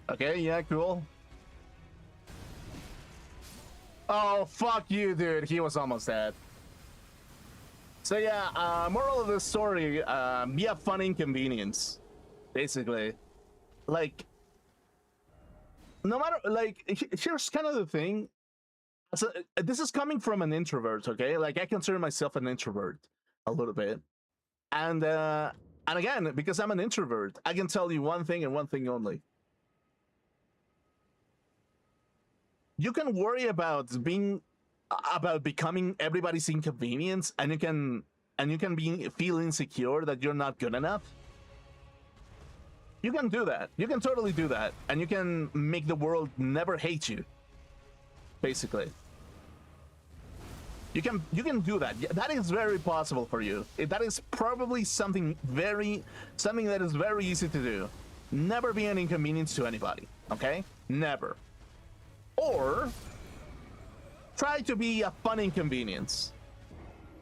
Okay, yeah, cool. Oh, fuck you, dude. He was almost dead. So yeah, moral of the story, be a fun inconvenience. Basically. Like, no matter, like, here's kind of the thing. So, this is coming from an introvert, okay? Like, I consider myself an introvert a little bit. And again, because I'm an introvert, I can tell you one thing and one thing only. You can worry about becoming everybody's inconvenience, and you can feel insecure that you're not good enough. You can do that. You can totally do that, and you can make the world never hate you. Basically, you can do that. That is very possible for you. That is probably something that is very easy to do. Never be an inconvenience to anybody. Okay, never. Or try to be a fun inconvenience.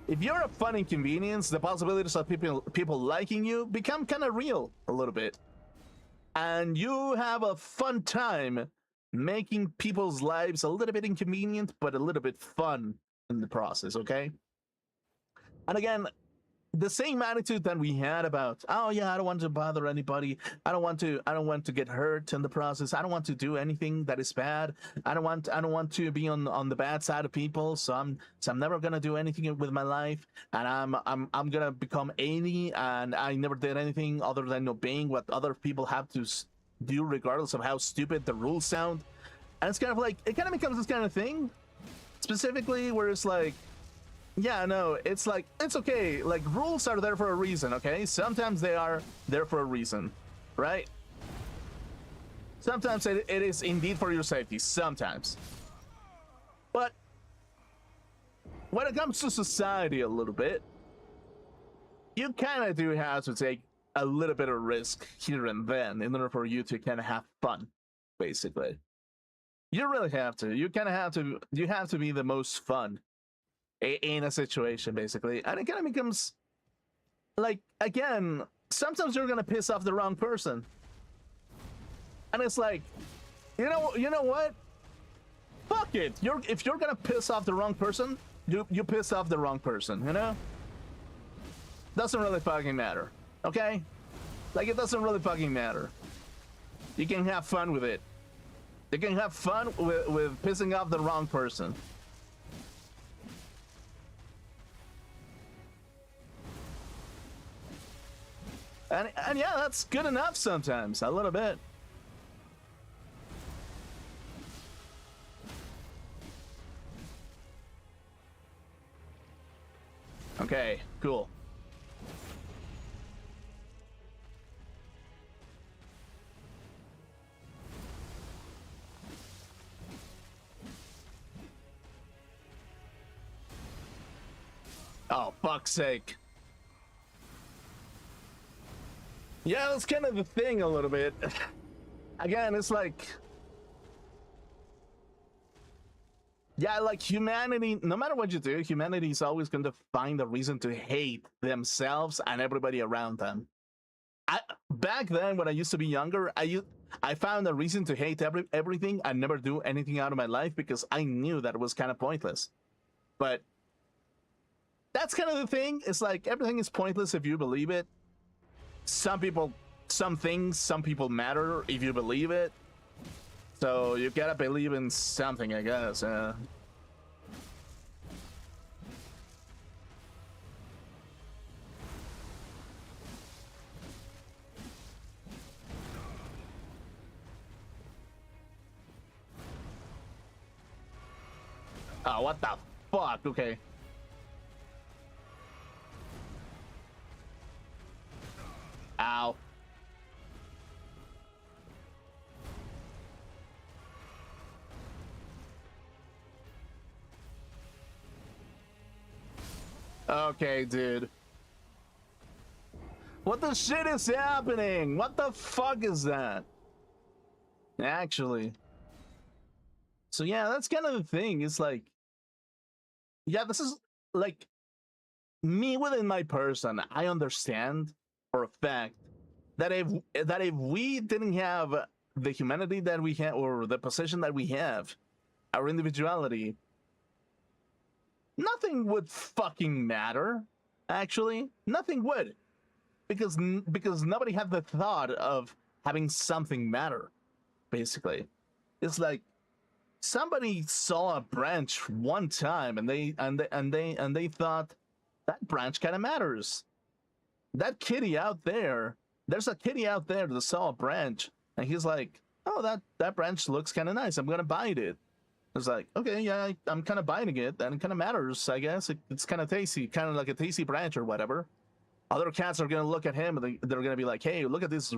If you're a fun inconvenience, the possibilities of people liking you become kind of real a little bit. And you have a fun time making people's lives a little bit inconvenient, but a little bit fun in the process, okay? And again, the same attitude that we had about, oh yeah, I don't want to bother anybody. I don't want to get hurt in the process. I don't want to do anything that is bad. I don't want to be on the bad side of people. So I'm never gonna do anything with my life. And I'm gonna become 80, and I never did anything other than obeying what other people have to do, regardless of how stupid the rules sound. And it's kind of like, it kind of becomes this kind of thing, specifically where it's like, yeah, no, it's like, it's okay. Like, rules are there for a reason, okay? Sometimes they are there for a reason, right? Sometimes it is indeed for your safety, sometimes. But when it comes to society a little bit, you kind of do have to take a little bit of risk here and then in order for you to kind of have fun, basically. You really have to. You kind of have to. You have to be the most fun in a situation, basically. And it kind of becomes like, again, sometimes you're gonna piss off the wrong person, and it's like, you know what, fuck it. If you're gonna piss off the wrong person, you piss off the wrong person, you know? Doesn't really fucking matter, okay? Like, it doesn't really fucking matter. You can have fun with it. They can have fun with pissing off the wrong person. And yeah, that's good enough sometimes, a little bit. Okay, cool. Oh, fuck's sake. Yeah, that's kind of the thing a little bit. Again, it's like... Yeah, like humanity, no matter what you do, humanity is always going to find a reason to hate themselves and everybody around them. Back then, when I used to be younger, I found a reason to hate everything and never do anything out of my life because I knew that it was kind of pointless. But that's kind of the thing. It's like everything is pointless if you believe it. Some people matter if you believe it. So you gotta believe in something, I guess. Oh, what the fuck? Okay. Ow. Okay, dude. What the shit is happening? What the fuck is that? Actually. So yeah, that's kind of the thing. It's like, yeah, this is like me within my person. I understand for a fact that if we didn't have the humanity that we have or the position that we have, our individuality, nothing would fucking matter. Actually, nothing would, because nobody had the thought of having something matter. Basically, it's like somebody saw a branch one time and they thought that branch kind of matters. That kitty out there, there's a kitty out there that saw a branch and he's like, oh, that branch looks kind of nice, I'm gonna bite it. It's like, okay, yeah, I'm kind of biting it, and it kind of matters, I guess. It's kind of tasty, kind of like a tasty branch or whatever. Other cats are gonna look at him and they're gonna be like, hey, look at this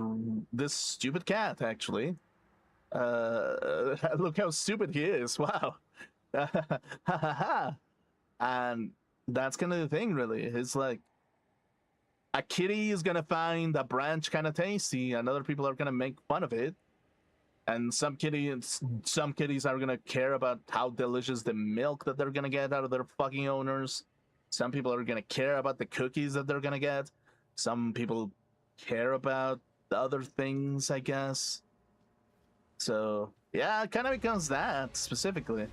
stupid cat, actually. Look how stupid he is. Wow. And that's kind of the thing, really. It's like a kitty is gonna find a branch kind of tasty, and other people are gonna make fun of it. And some kitties are gonna care about how delicious the milk that they're gonna get out of their fucking owners. Some people are gonna care about the cookies that they're gonna get. Some people care about the other things, I guess. So yeah, it kind of becomes that specifically.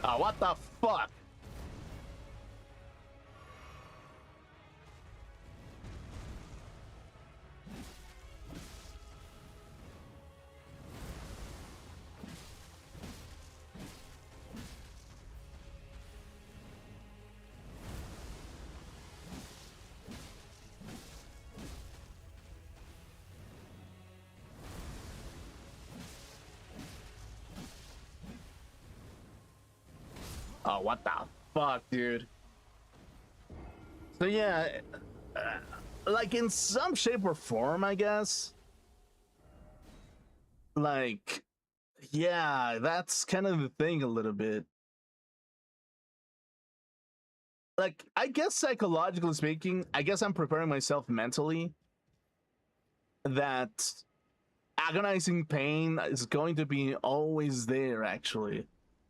Oh, what the fuck? Oh, what the fuck, dude? So yeah, like in some shape or form, I guess. Like, yeah, that's kind of the thing a little bit. Like, I guess psychologically speaking, I guess I'm preparing myself mentally that agonizing pain is going to be always there, actually.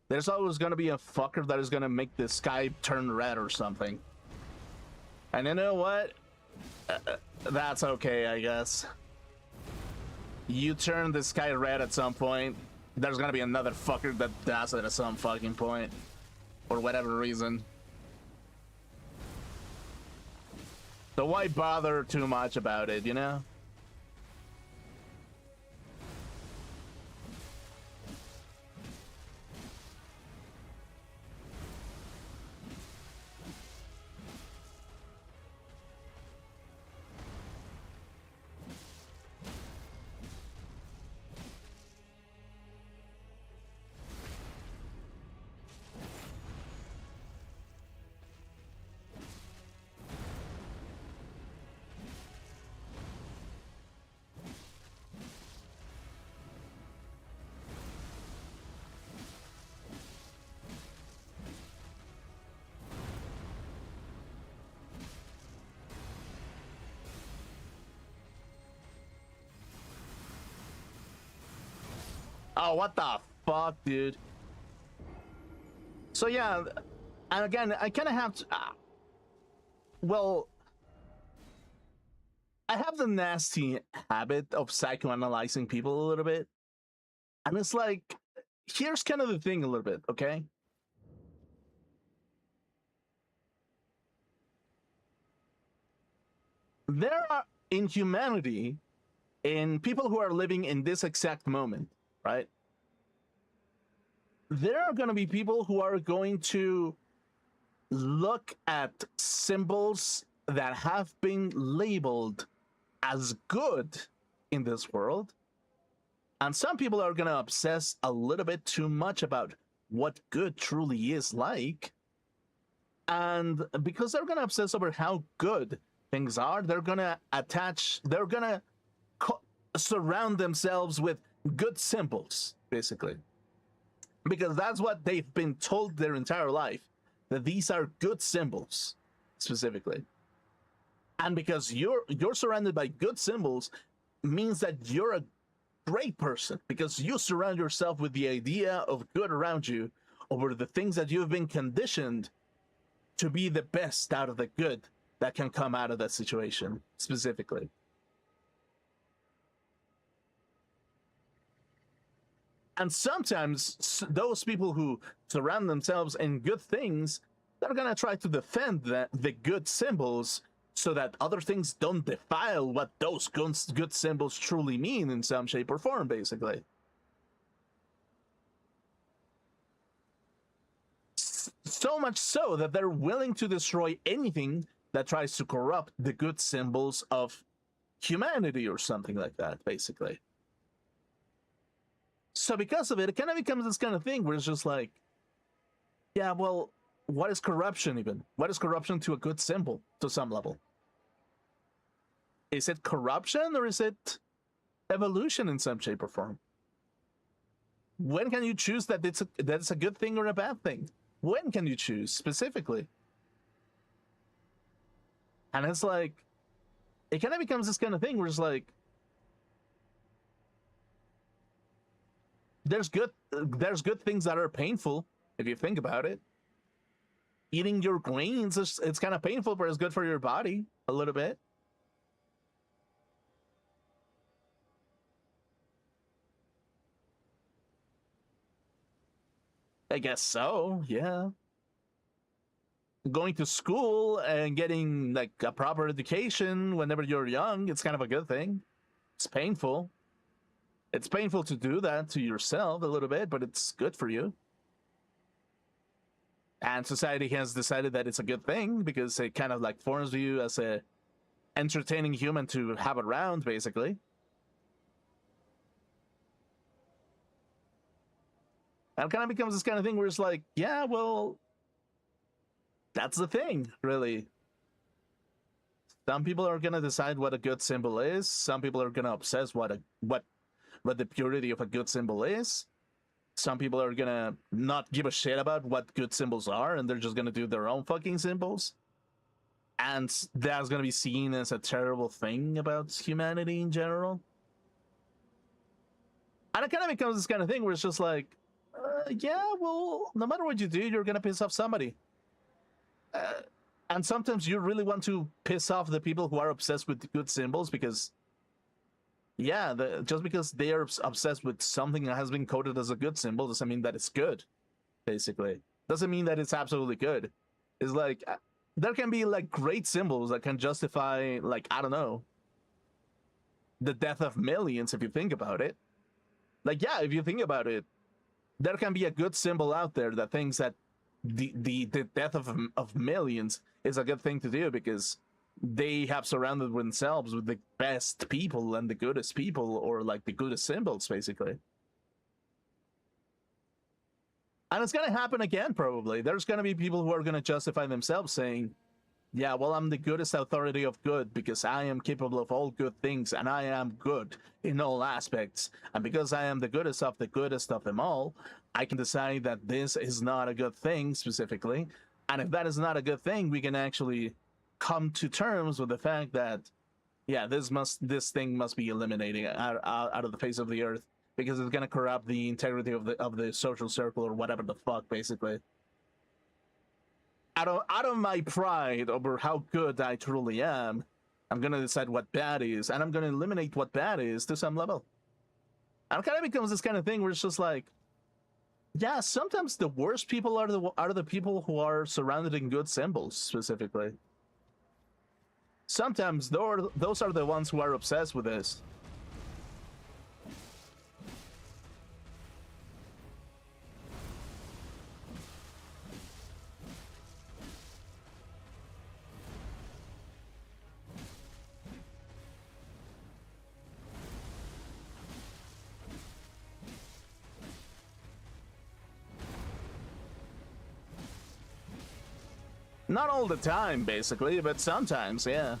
There's always going to be a fucker that is going to make the sky turn red or something. And you know what? That's okay, I guess. You turn the sky red at some point, there's gonna be another fucker that does it at some fucking point. For whatever reason. So why bother too much about it, you know? Oh, what the fuck, dude? So yeah, and again, I kind of have to... well, I have the nasty habit of psychoanalyzing people a little bit. And it's like, here's kind of the thing a little bit, okay? There are, in humanity, in people who are living in this exact moment, right? There are going to be people who are going to look at symbols that have been labeled as good in this world, and some people are going to obsess a little bit too much about what good truly is like, and because they're going to obsess over how good things are, they're going to surround themselves with good symbols, basically, because that's what they've been told their entire life, that these are good symbols, specifically. And because you're surrounded by good symbols means that you're a great person, because you surround yourself with the idea of good around you over the things that you've been conditioned to be the best out of the good that can come out of that situation, specifically. And sometimes those people who surround themselves in good things, they're going to try to defend the good symbols so that other things don't defile what those good symbols truly mean in some shape or form, basically. So much so that they're willing to destroy anything that tries to corrupt the good symbols of humanity or something like that, basically. So because of it, it kind of becomes this kind of thing where it's just like, yeah, well, what is corruption even? What is corruption to a good symbol to some level? Is it corruption or is it evolution in some shape or form? When can you choose that it's a good thing or a bad thing? When can you choose specifically? And it's like, it kind of becomes this kind of thing where it's like, there's good things that are painful if you think about it. Eating your grains, it's kind of painful, but it's good for your body a little bit. I guess so, yeah. Going to school and getting like a proper education whenever you're young, it's kind of a good thing. It's painful. It's painful to do that to yourself a little bit, but it's good for you. And society has decided that it's a good thing because it kind of like forms you as a entertaining human to have around, basically. And it kind of becomes this kind of thing where it's like, yeah, well, that's the thing, really. Some people are gonna decide what a good symbol is. Some people are gonna obsess what the purity of a good symbol is. Some people are gonna not give a shit about what good symbols are, and they're just gonna do their own fucking symbols. And that's gonna be seen as a terrible thing about humanity in general. And it kind of becomes this kind of thing where it's just like, yeah, well, no matter what you do, you're gonna piss off somebody. And sometimes you really want to piss off the people who are obsessed with good symbols because, yeah, just because they are obsessed with something that has been coded as a good symbol doesn't mean that it's good, basically. Doesn't mean that it's absolutely good. It's like, there can be like great symbols that can justify, like, I don't know, the death of millions if you think about it. Like, yeah, if you think about it, there can be a good symbol out there that thinks that the death of millions is a good thing to do because they have surrounded themselves with the best people and the goodest people, or like the goodest symbols, basically. And it's gonna happen again, probably. There's gonna be people who are gonna justify themselves saying, yeah, well, I'm the goodest authority of good because I am capable of all good things and I am good in all aspects. And because I am the goodest of them all, I can decide that this is not a good thing specifically. And if that is not a good thing, we can actually come to terms with the fact that, yeah, this thing must be eliminated out of the face of the earth because it's going to corrupt the integrity of the social circle or whatever the fuck, basically. Out of my pride over how good I truly am, I'm gonna decide what bad is, and I'm gonna eliminate what bad is to some level. And it kind of becomes this kind of thing where it's just like, yeah, sometimes the worst people are the people who are surrounded in good symbols, specifically. Sometimes those are the ones who are obsessed with this. Not all the time, basically, but sometimes, yeah.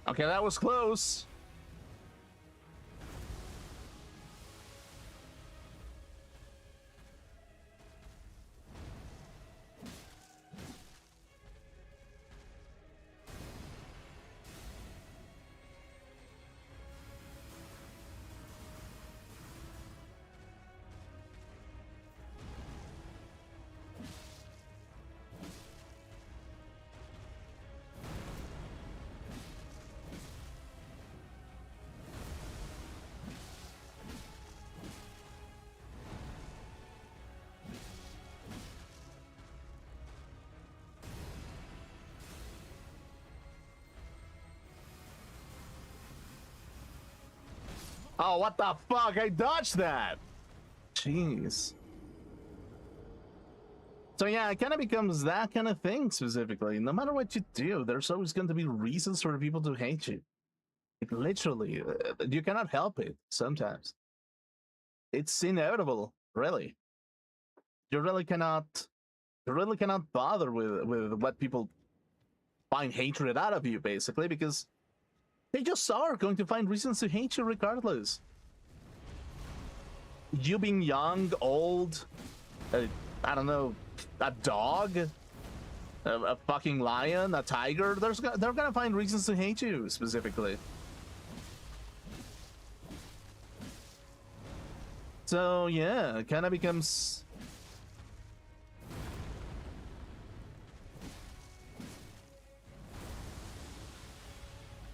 Okay, that was close. Oh, what the fuck? I dodged that. Jeez. So yeah, it kind of becomes that kind of thing specifically. No matter what you do, there's always going to be reasons for people to hate you. Like, literally, you cannot help it sometimes. It's inevitable, really. You really cannot. You really cannot bother with what people find hatred out of you, basically, because they just are going to find reasons to hate you regardless. You being young, old, I don't know, a dog, a fucking lion, a tiger, they're gonna find reasons to hate you, specifically. So, yeah, it kind of becomes...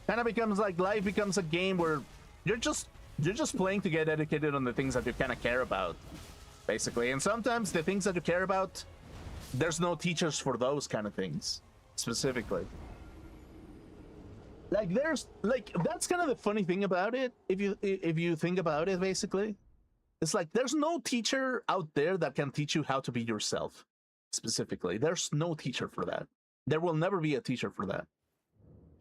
Kind of becomes like life becomes a game where you're just playing to get educated on the things that you kind of care about. basically. And sometimes the things that you care about, there's no teachers for those kind of things specifically. Like there's like that's kind of the funny thing about it. If you think about it, basically, it's like there's no teacher out there that can teach you how to be yourself. Specifically, there's no teacher for that. There will never be a teacher for that.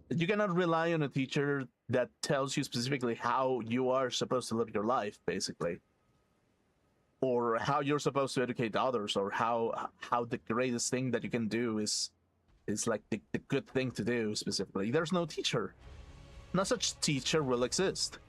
You cannot rely on a teacher that tells you specifically how you are supposed to live your life, basically, or how you're supposed to educate others, or how the greatest thing that you can do is like the good thing to do specifically. There's no teacher. No such teacher will exist.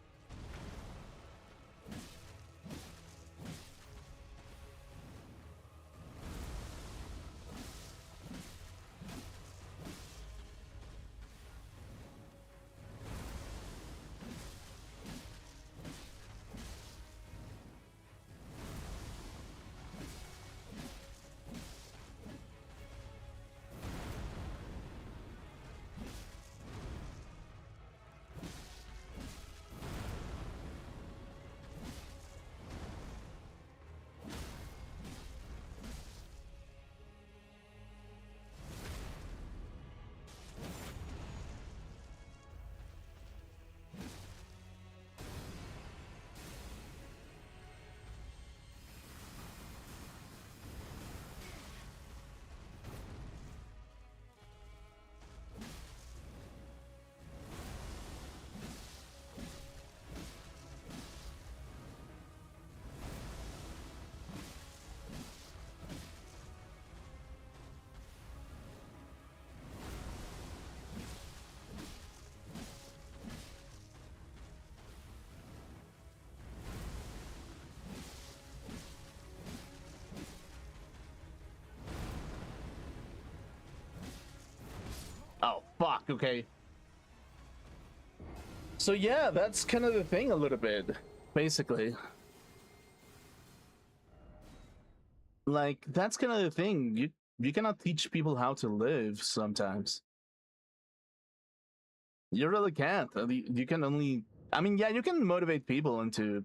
Oh, fuck, okay. So yeah, that's kind of the thing a little bit, basically. Like, that's kind of the thing. You cannot teach people how to live sometimes. You really can't. You can only... I mean, yeah, you can motivate people into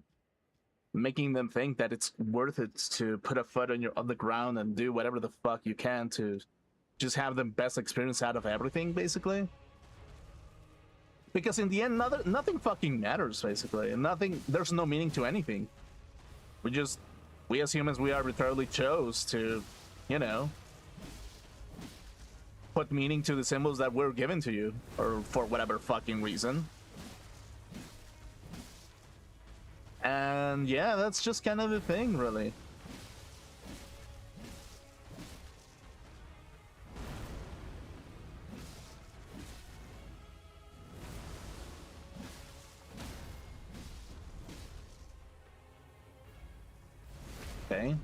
making them think that it's worth it to put a foot on the ground and do whatever the fuck you can to just have the best experience out of everything, basically. Because in the end, nothing fucking matters, basically, and there's no meaning to anything. We as humans, we arbitrarily chose to, you know, put meaning to the symbols that were given to you, or for whatever fucking reason. And yeah, that's just kind of the thing, really. Okay.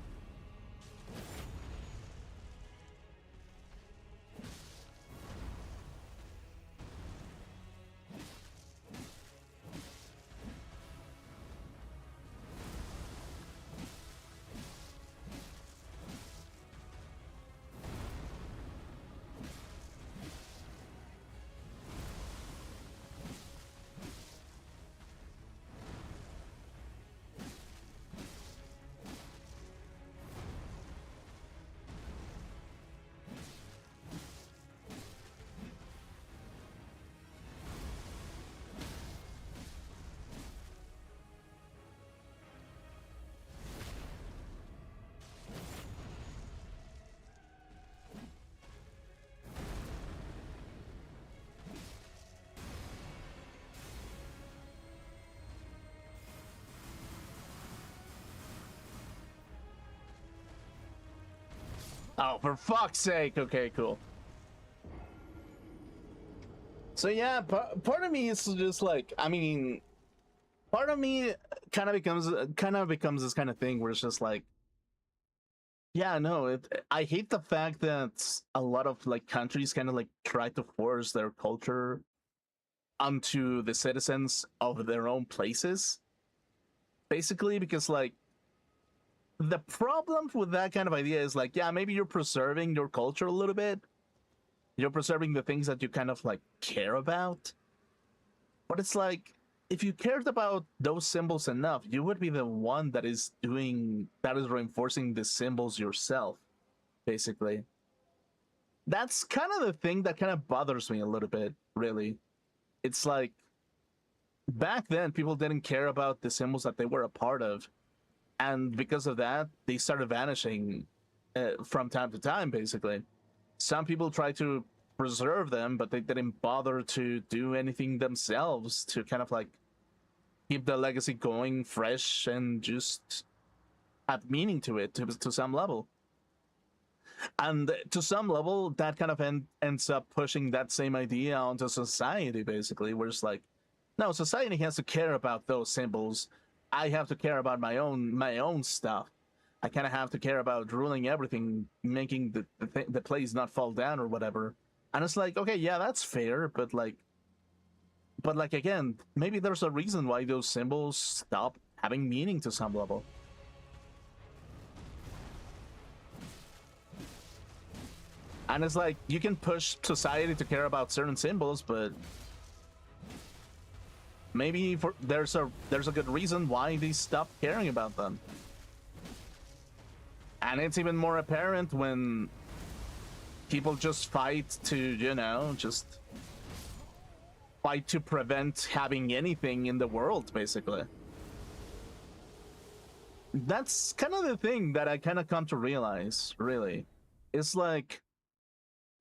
Oh, for fuck's sake. Okay, cool. So yeah, part of me is just like, I mean, part of me kind of becomes this kind of thing where it's just like, yeah, no, I hate the fact that a lot of like countries kind of like try to force their culture onto the citizens of their own places, basically, because like the problem with that kind of idea is like, yeah, maybe you're preserving your culture a little bit, you're preserving the things that you kind of like care about, but it's like if you cared about those symbols enough, you would be the one that is reinforcing the symbols yourself, basically. That's kind of the thing that kind of bothers me a little bit, really. It's like back then people didn't care about the symbols that they were a part of, and because of that they started vanishing from time to time, basically. Some people tried to preserve them, but they didn't bother to do anything themselves to kind of like keep the legacy going fresh and just have meaning to it to some level. And to some level that kind of ends up pushing that same idea onto society, basically, where it's like, no, society has to care about those symbols. I have to care about my own stuff. I kind of have to care about ruling everything, making the place not fall down or whatever. And it's like, okay, yeah, that's fair, but like again, maybe there's a reason why those symbols stop having meaning to some level. And it's like, you can push society to care about certain symbols, but maybe there's a good reason why they stop caring about them. And it's even more apparent when people just fight to, you know, just fight to prevent having anything in the world, basically. That's kind of the thing that I kind of come to realize, really. It's like,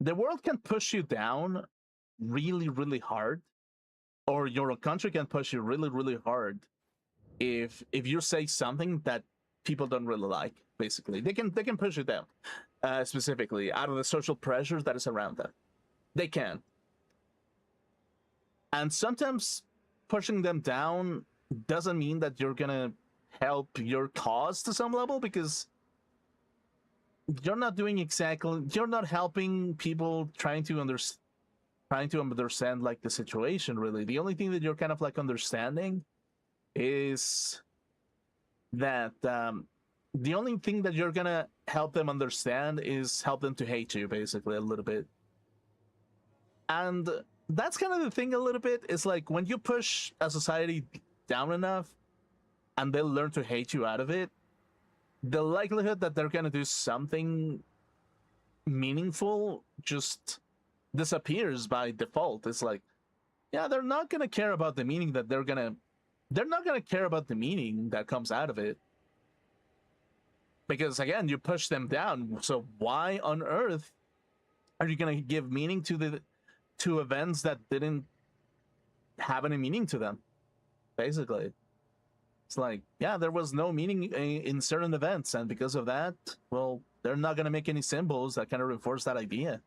the world can push you down really, really hard, or your country can push you really, really hard if you say something that people don't really like. Basically, they can push you down, specifically out of the social pressures that is around them. They can, and sometimes pushing them down doesn't mean that you're gonna help your cause to some level, because you're not helping people trying to understand like the situation, really. The only thing that you're kind of like understanding is that the only thing that you're gonna help them understand is help them to hate you, basically, a little bit. And that's kind of the thing a little bit. It's like, when you push a society down enough and they'll learn to hate you out of it, the likelihood that they're gonna do something meaningful just disappears by default. It's like, yeah, they're not gonna care about the meaning that they're not gonna care about the meaning that comes out of it, because again, you push them down. So why on earth are you gonna give meaning to events that didn't have any meaning to them, basically? It's like, yeah, there was no meaning in certain events, and because of that, well, they're not gonna make any symbols that kind of reinforce that idea,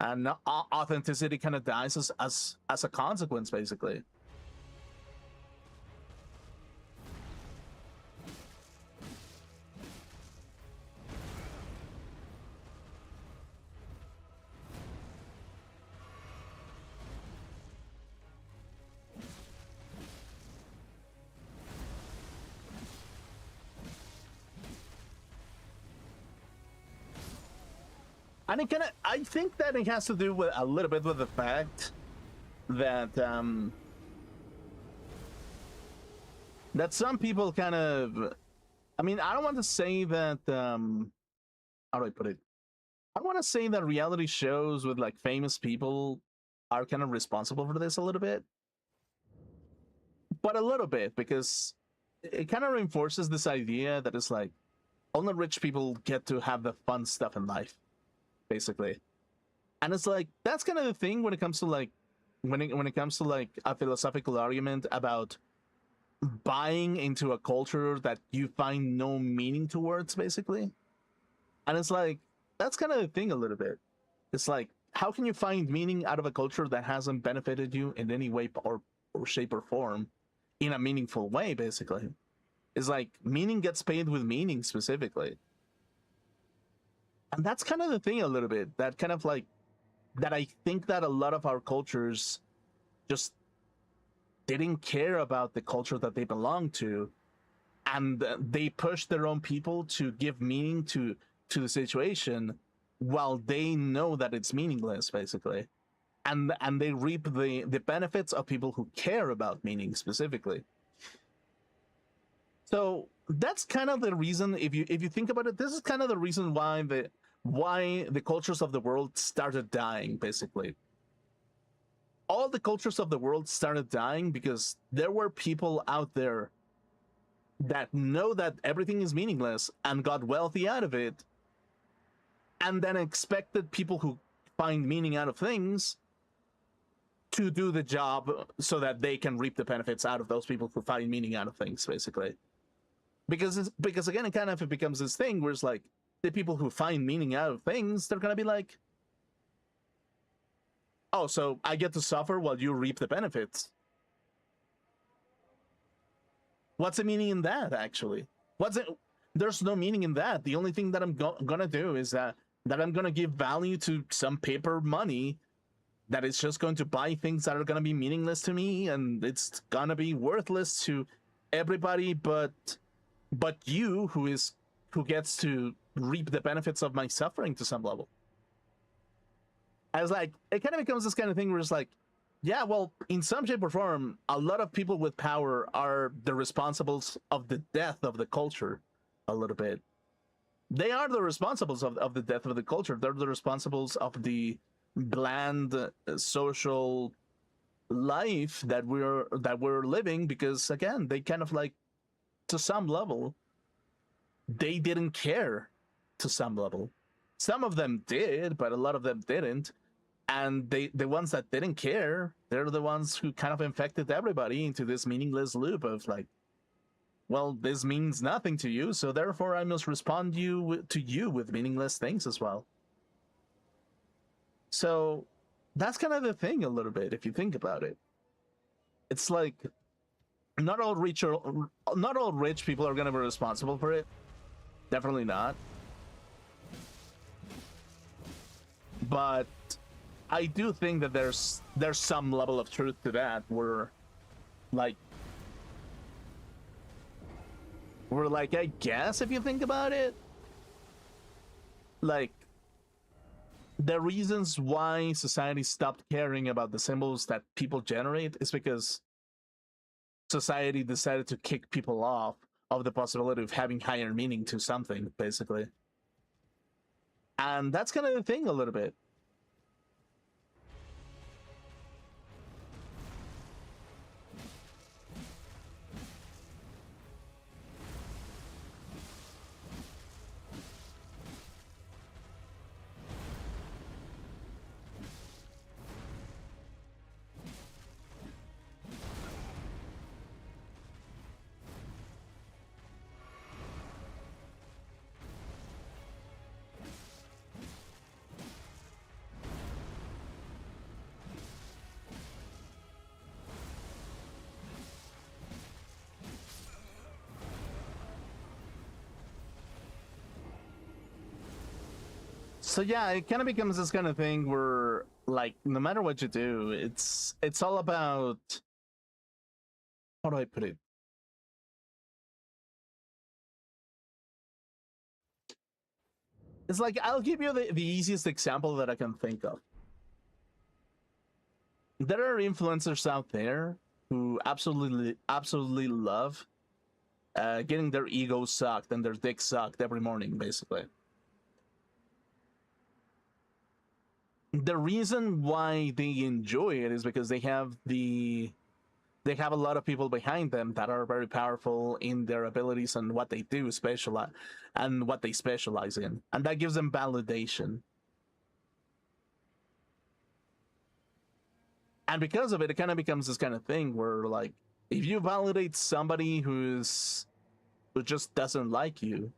and authenticity kind of dies as a consequence, basically. And I think that it has to do with a little bit with the fact that that some people kind of, I mean, I don't want to say that how do I put it? I want to say that reality shows with like famous people are kind of responsible for this a little bit, but a little bit, because it kind of reinforces this idea that it's like, only rich people get to have the fun stuff in life, basically. And it's like, that's kind of the thing when it comes to like, when it comes to like a philosophical argument about buying into a culture that you find no meaning towards, basically. And it's like, that's kind of the thing a little bit. It's like, how can you find meaning out of a culture that hasn't benefited you in any way or shape or form in a meaningful way, basically? It's like, meaning gets paid with meaning, specifically. And that's kind of the thing a little bit, that kind of like, that I think that a lot of our cultures just didn't care about the culture that they belong to, and they push their own people to give meaning to the situation while they know that it's meaningless, basically. and they reap the benefits of people who care about meaning specifically. So that's kind of the reason, if you think about it, this is kind of the reason why the cultures of the world started dying, basically. All the cultures of the world started dying because there were people out there that know that everything is meaningless and got wealthy out of it, and then expected people who find meaning out of things to do the job so that they can reap the benefits out of those people who find meaning out of things, basically. Because again, it kind of becomes this thing where it's like, the people who find meaning out of things, they're gonna be like, oh, so I get to suffer while you reap the benefits. What's the meaning in that, actually? There's no meaning in that. The only thing that I'm gonna do is that I'm gonna give value to some paper money that is just going to buy things that are gonna be meaningless to me, and it's gonna be worthless to everybody but you, who gets to reap the benefits of my suffering to some level. As like, it kind of becomes this kind of thing where it's like, yeah, well, in some shape or form, a lot of people with power are the responsibles of the death of the culture, a little bit. They are the responsibles of the death of the culture. They're the responsibles of the bland social life that we're living, because again, they kind of like, to some level, they didn't care. To some level, some of them did, but a lot of them didn't. And the ones that didn't care, they're the ones who kind of infected everybody into this meaningless loop of like, well, this means nothing to you, so therefore I must respond to you with meaningless things as well. So that's kind of the thing a little bit, if you think about it. It's like, not all rich people are going to be responsible for it. Definitely not. But I do think that there's some level of truth to that, where like, I guess if you think about it, like, the reasons why society stopped caring about the symbols that people generate is because society decided to kick people off of the possibility of having higher meaning to something, basically. And that's kind of the thing a little bit. So yeah, it kind of becomes this kind of thing where, like, no matter what you do, it's all about, how do I put it? It's like, I'll give you the easiest example that I can think of. There are influencers out there who absolutely love getting their ego sucked and their dick sucked every morning, basically. The reason why they enjoy it is because they have a lot of people behind them that are very powerful in their abilities and what they do what they specialize in, and that gives them validation. And because of it, it kind of becomes this kind of thing where, like, if you validate somebody who just doesn't like you,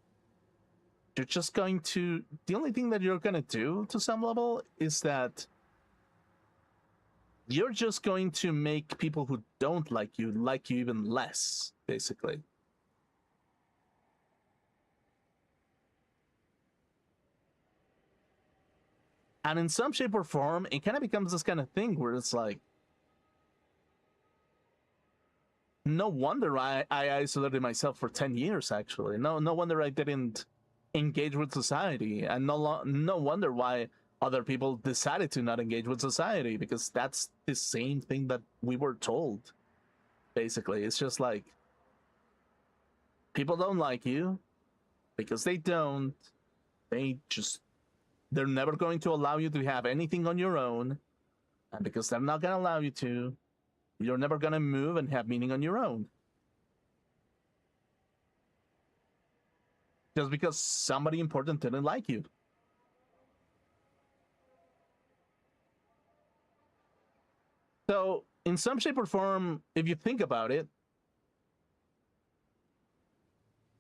you're just going to, the only thing that you're going to do to some level is that you're just going to make people who don't like you even less, basically. And in some shape or form, it kind of becomes this kind of thing where it's like, no wonder I isolated myself for 10 years, actually. No wonder I didn't engage with society, and no wonder why other people decided to not engage with society because that's the same thing that we were told. Basically, it's just like people don't like you because they don't. They just they're never going to allow you to have anything on your own, and because they're not going to allow you to, you're never going to move and have meaning on your own. Just because somebody important didn't like you. So, in some shape or form, if you think about it,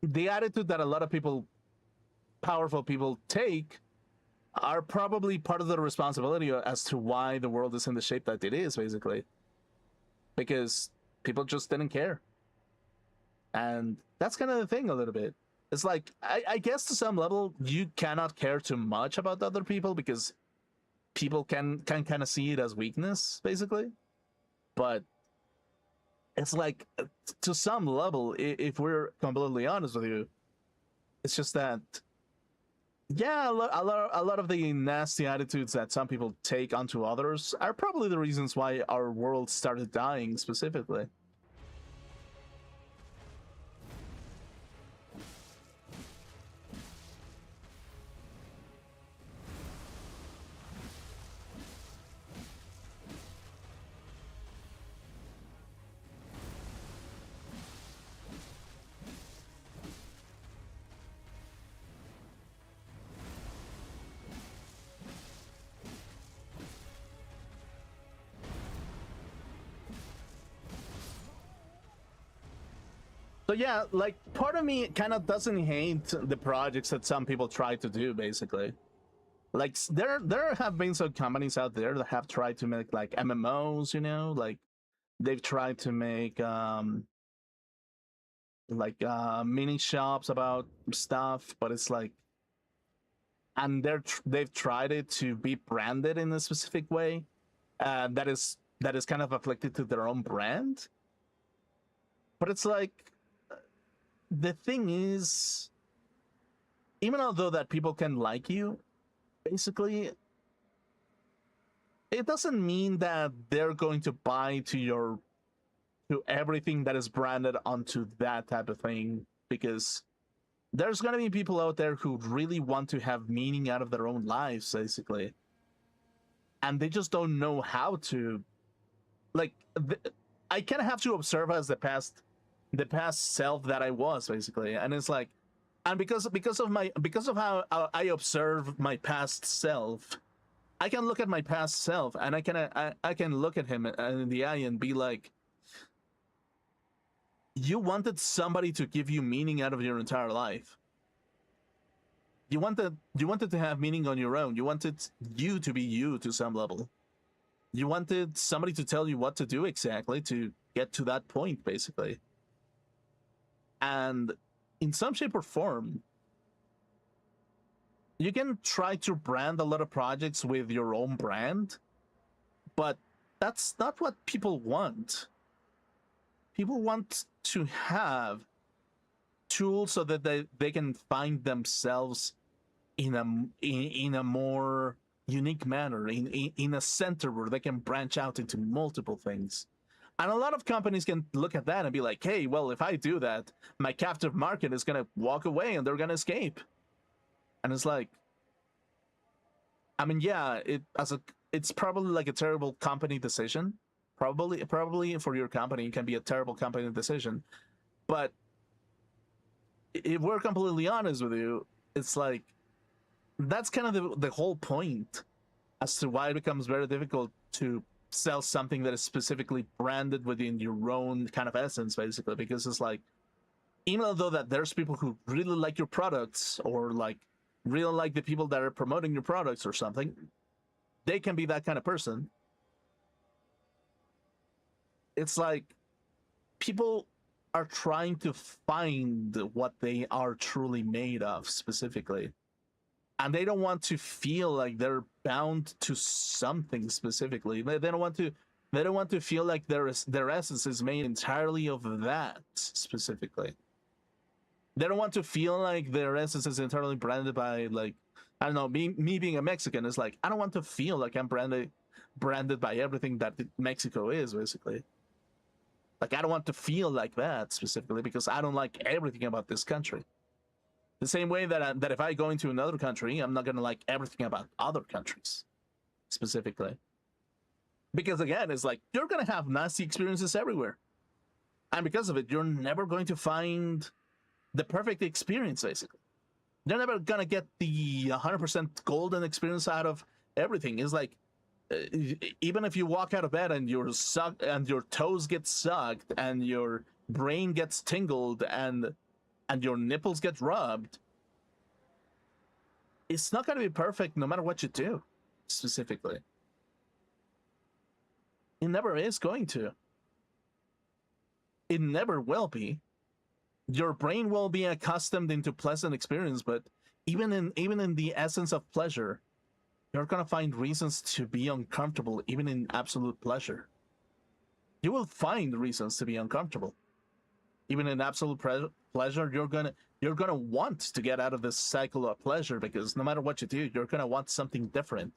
the attitude that a lot of people, powerful people, take are probably part of the responsibility as to why the world is in the shape that it is, basically. Because people just didn't care. And that's kind of the thing a little bit. It's like, I guess to some level, you cannot care too much about other people because people can kind of see it as weakness, basically. But it's like, to some level, if we're completely honest with you, it's just that, yeah, a lot of the nasty attitudes that some people take onto others are probably the reasons why our world started dying specifically. So yeah, like part of me kind of doesn't hate the projects that some people try to do, basically. Like there have been some companies out there that have tried to make like MMOs, you know, like they've tried to make mini shops about stuff, but it's like, and they've tried it to be branded in a specific way that is kind of afflicted to their own brand. But it's like, the thing is, even although that people can like you, basically, it doesn't mean that they're going to buy to everything that is branded onto that type of thing, because there's going to be people out there who really want to have meaning out of their own lives, basically, and they just don't know how to. Like, I kind of have to observe as the past self that I was, basically, and it's like, and because of how I observe my past self, I can look at my past self and I can look at him in the eye and be like, you wanted somebody to give you meaning out of your entire life. You wanted to have meaning on your own. You wanted you to be you to some level. You wanted somebody to tell you what to do exactly to get to that point, basically. And in some shape or form, you can try to brand a lot of projects with your own brand, but that's not what people want. People want to have tools so that they can find themselves in a more unique manner, in a center where they can branch out into multiple things. And a lot of companies can look at that and be like, hey, well, if I do that, my captive market is going to walk away and they're going to escape. And it's like, I mean, yeah, it's probably like a terrible company decision. Probably for your company, it can be a terrible company decision. But if we're completely honest with you, it's like, that's kind of the whole point as to why it becomes very difficult to sell something that is specifically branded within your own kind of essence, basically, because it's like, even though that there's people who really like your products or like really like the people that are promoting your products or something, they can be that kind of person. It's like people are trying to find what they are truly made of specifically, and they don't want to feel like they're bound to something specifically. They don't want to feel like their essence is made entirely of that specifically. They don't want to feel like their essence is entirely branded by like I don't know, me being a Mexican is like, I don't want to feel like I'm branded by everything that Mexico is, basically. Like, I don't want to feel like that specifically because I don't like everything about this country. The same way that that if I go into another country, I'm not gonna like everything about other countries specifically. Because again, it's like you're gonna have nasty experiences everywhere, and because of it, you're never going to find the perfect experience. Basically, you're never gonna get the 100% golden experience out of everything. It's like even if you walk out of bed and you're sucked and your toes get sucked and your brain gets tingled and your nipples get rubbed, it's not going to be perfect no matter what you do specifically. It never is going to. It never will be. Your brain will be accustomed into pleasant experience, but even in the essence of pleasure, you're going to find reasons to be uncomfortable even in absolute pleasure. You will find reasons to be uncomfortable. Even in absolute pleasure, you're gonna want to get out of this cycle of pleasure because no matter what you do, you're gonna want something different.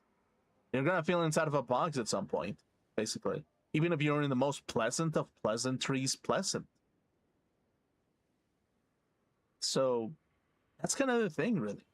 You're gonna feel inside of a box at some point, basically. Even if you're in the most pleasant of pleasantries, pleasant. So that's kind of the thing, really.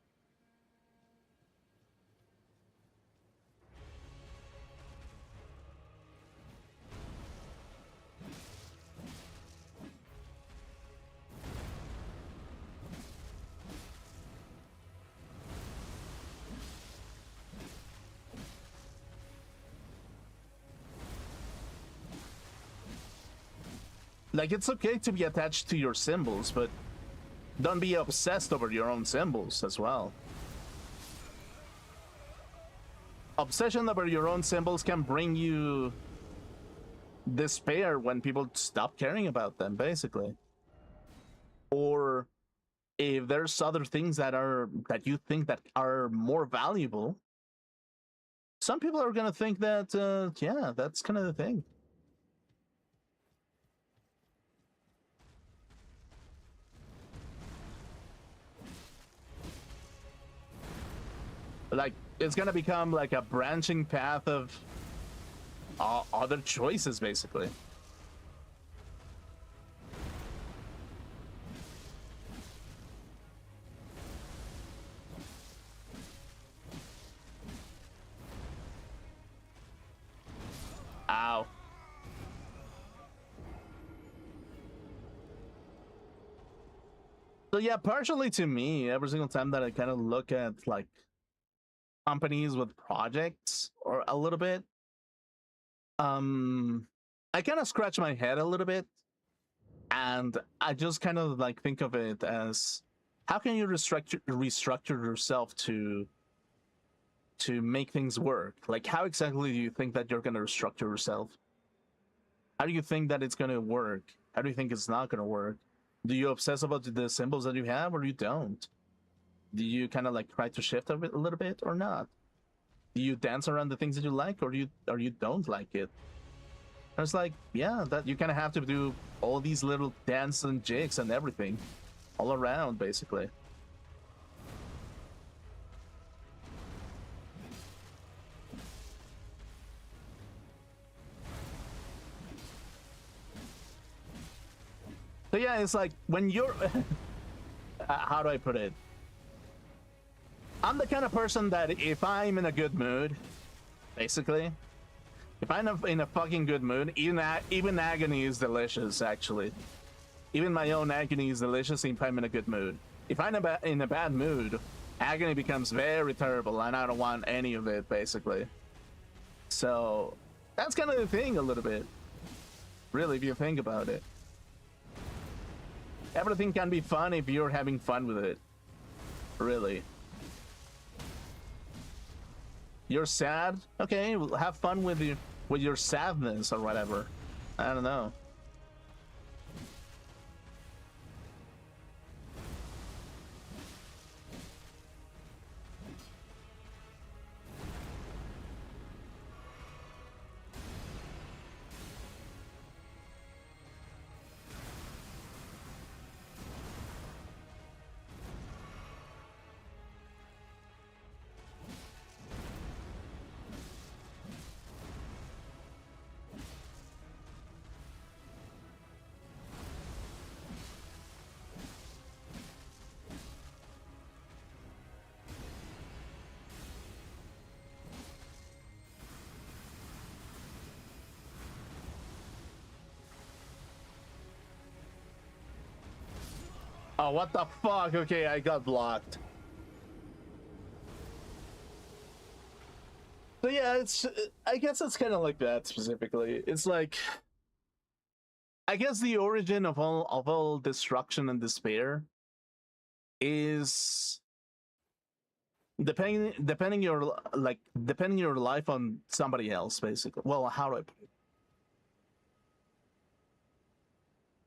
Like, it's okay to be attached to your symbols, but don't be obsessed over your own symbols as well. Obsession over your own symbols can bring you despair when people stop caring about them, basically. Or if there's other things that you think that are more valuable, some people are gonna think that yeah, that's kind of the thing. Like, it's gonna become like a branching path of other choices, basically. Ow. So yeah, partially to me, every single time that I kind of look at like companies with projects or a little bit, I kind of scratch my head a little bit, and I just kind of like think of it as how can you restructure yourself to make things work? Like, how exactly do you think that you're going to restructure yourself? How do you think that it's going to work? How do you think it's not going to work? Do you obsess about the symbols that you have, or you don't? Do you kind of like try to shift a little bit or not? Do you dance around the things that you like, or you don't like it? And it's like, yeah, that you kind of have to do all these little dance and jigs and everything all around, basically. So yeah, it's like when you're how do I put it? I'm the kind of person that if I'm in a good mood, basically, if I'm in a fucking good mood, even agony is delicious, actually. Even my own agony is delicious if I'm in a good mood. If I'm in a bad mood, agony becomes very terrible, and I don't want any of it, basically. So that's kind of the thing, a little bit. Really, if you think about it. Everything can be fun if you're having fun with it. Really. You're sad? Okay, well, have fun with your sadness or whatever. I don't know. Oh, what the fuck? Okay, I got blocked. So yeah, it's, I guess it's kind of like that specifically. It's like, I guess the origin of all destruction and despair is depending your life on somebody else, basically. Well, how do I put it?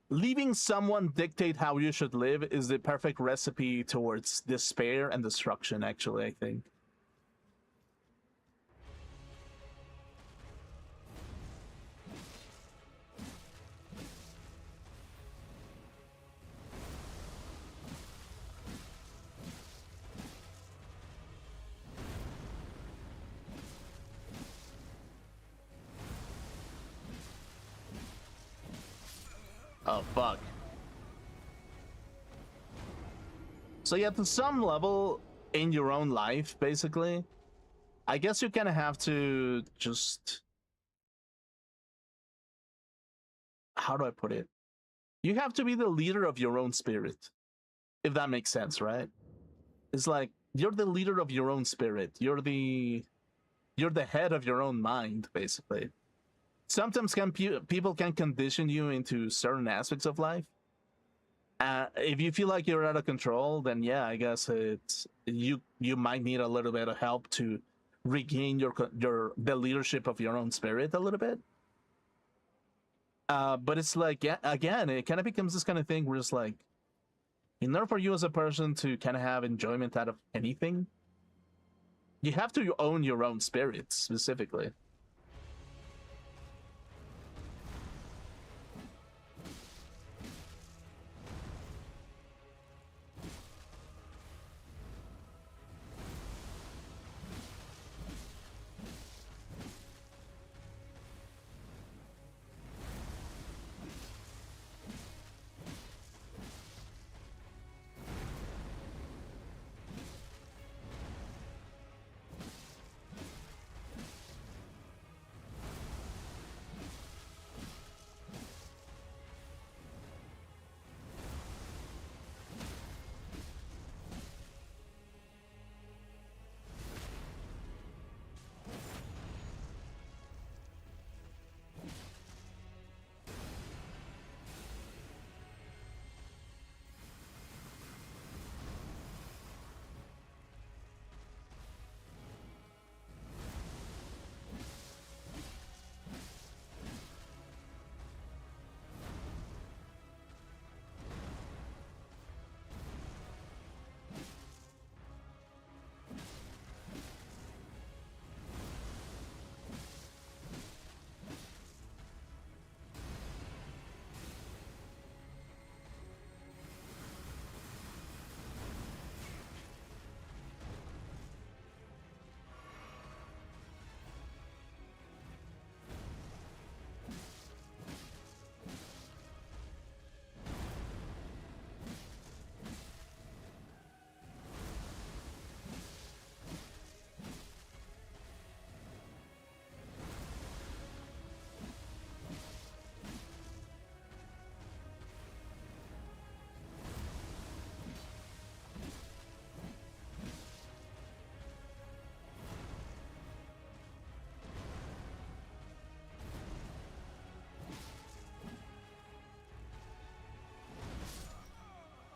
Leaving someone dictate how you should live is the perfect recipe towards despair and destruction, actually, I think. Oh, fuck. So yeah, to some level in your own life, basically, I guess you kind of have to just... How do I put it? You have to be the leader of your own spirit, if that makes sense, right? It's like, you're the leader of your own spirit. You're the head of your own mind, basically. Sometimes people can condition you into certain aspects of life. If you feel like you're out of control, then yeah, I guess you might need a little bit of help to regain the leadership of your own spirit a little bit. But it's like, yeah, again, it kind of becomes this kind of thing where it's like, in order for you as a person to kind of have enjoyment out of anything, you have to own your own spirit specifically.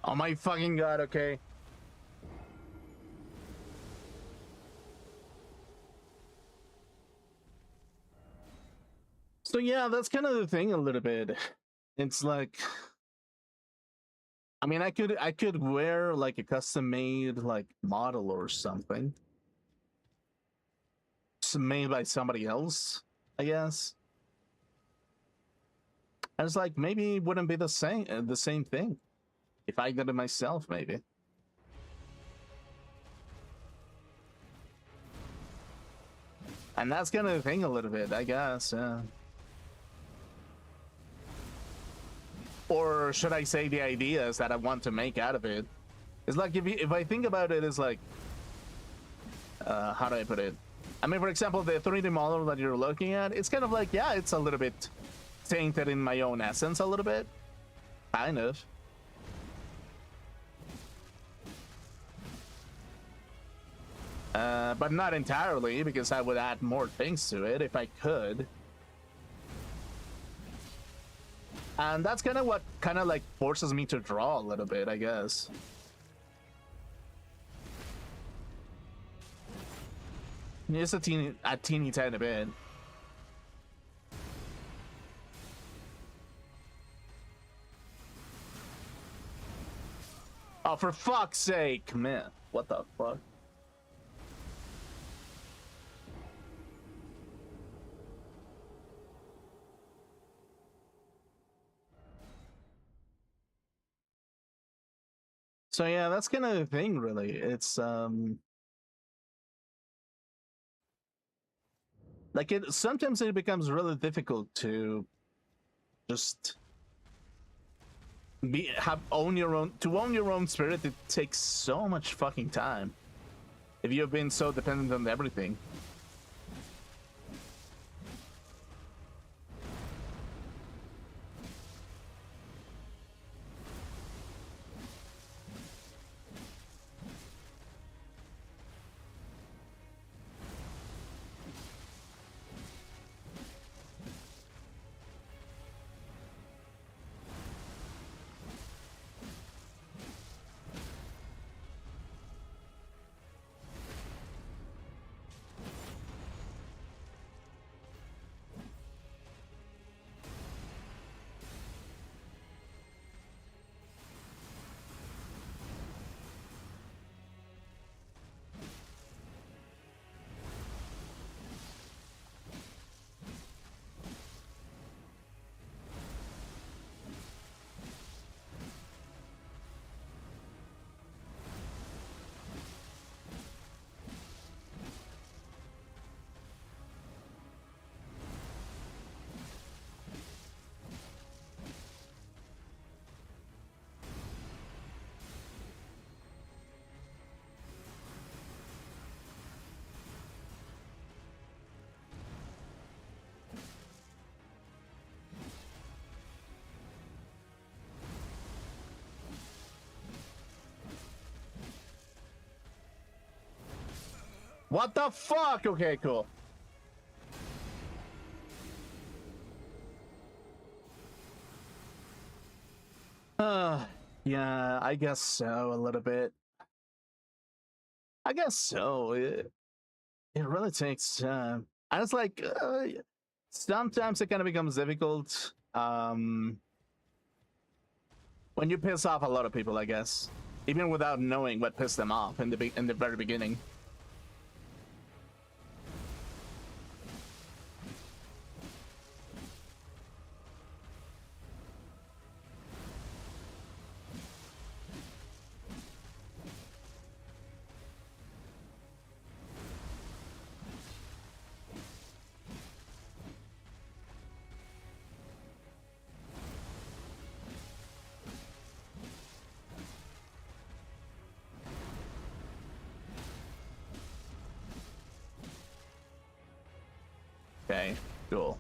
Oh my fucking god, okay. So yeah, that's kind of the thing a little bit. It's like, I mean, I could wear like a custom made like model or something. Made by somebody else, I guess. And it's like, maybe it wouldn't be the same thing if I did it myself, maybe. And that's kind of the thing a little bit, I guess, yeah. Or should I say the ideas that I want to make out of it? It's like, if I think about it, it's like, how do I put it? I mean, for example, the 3D model that you're looking at, it's kind of like, yeah, it's a little bit tainted in my own essence a little bit. Kind of. But not entirely, because I would add more things to it if I could. And that's kind of what like forces me to draw a little bit, I guess. Just a teeny tiny bit. Oh, for fuck's sake, man. What the fuck? So yeah, that's kind of the thing, really. It's like sometimes it becomes really difficult to just own your own spirit. It takes so much fucking time if you've been so dependent on everything. What the fuck? Okay, cool. Yeah, I guess so, a little bit. I guess so. It really takes time. And it's like, sometimes it kind of becomes difficult when you piss off a lot of people, I guess. Even without knowing what pissed them off in the very beginning. Okay, cool.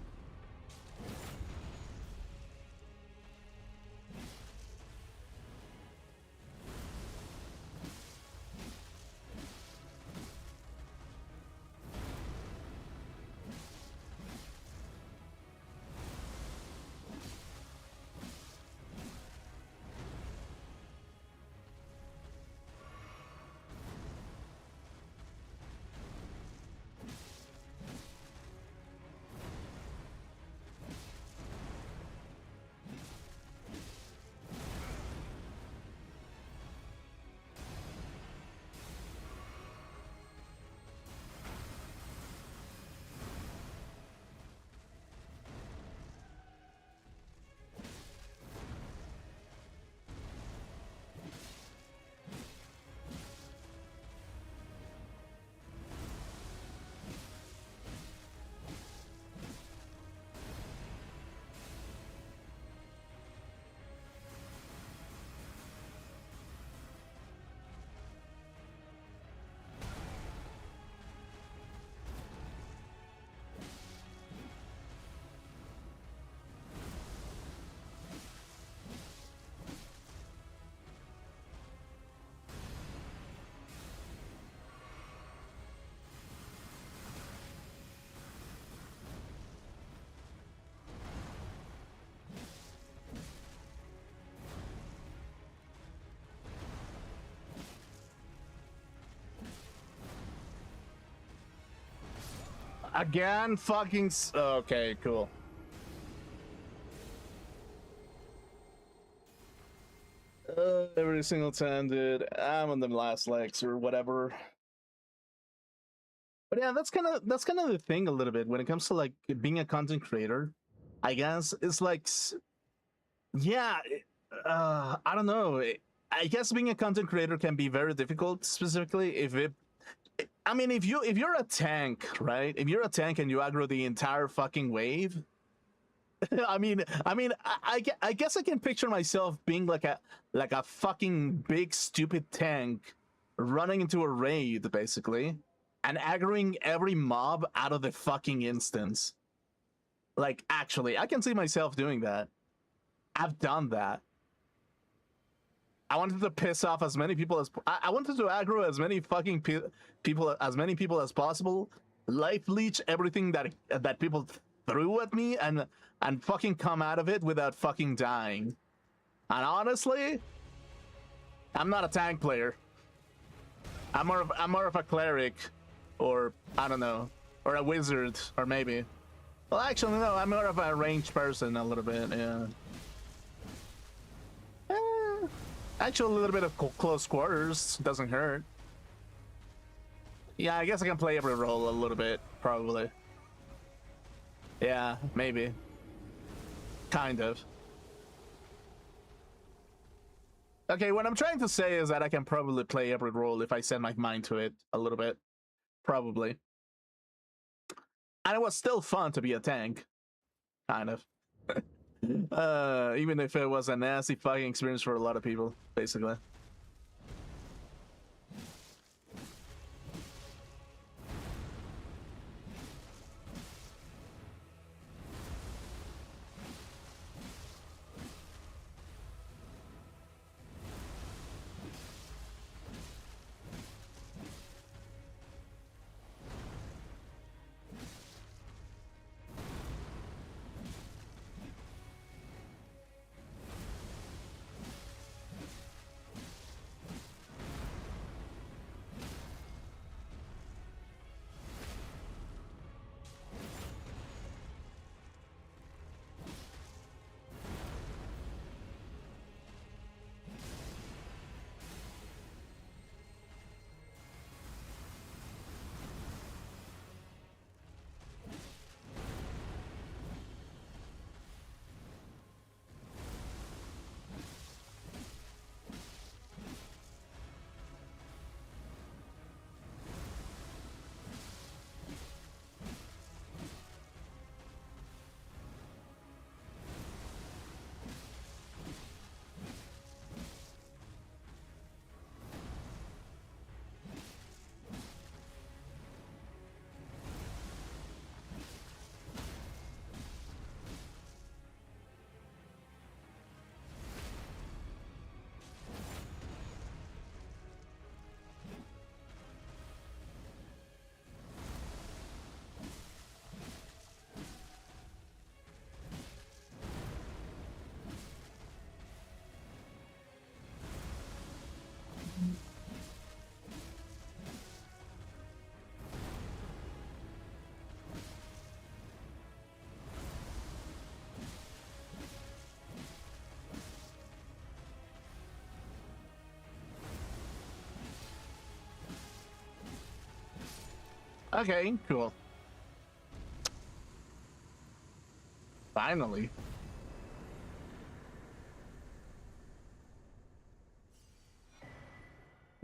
Again, fucking. Okay, cool. Every single time, dude. I'm on the last legs or whatever. But yeah, that's kind of the thing a little bit when it comes to like being a content creator. I guess it's like, yeah, I don't know. I guess being a content creator can be very difficult, specifically if it. I mean, if you're a tank, right? If you're a tank and you aggro the entire fucking wave, I guess I can picture myself being like a fucking big stupid tank running into a raid basically and aggroing every mob out of the fucking instance. Like actually, I can see myself doing that. I've done that. I wanted to piss off as many people as I wanted to aggro as many fucking people as possible. Life leech everything that people threw at me and fucking come out of it without fucking dying. And honestly, I'm not a tank player. I'm more of a cleric, or I don't know, or a wizard, or maybe. Well, actually, no, I'm more of a ranged person a little bit. Yeah. Actually, a little bit of close quarters doesn't hurt. Yeah, I guess I can play every role a little bit, probably. Yeah, maybe. Kind of. Okay, what I'm trying to say is that I can probably play every role if I set my mind to it a little bit. Probably. And it was still fun to be a tank. Kind of. Even if it was a nasty fucking experience for a lot of people, basically. Okay, cool. Finally.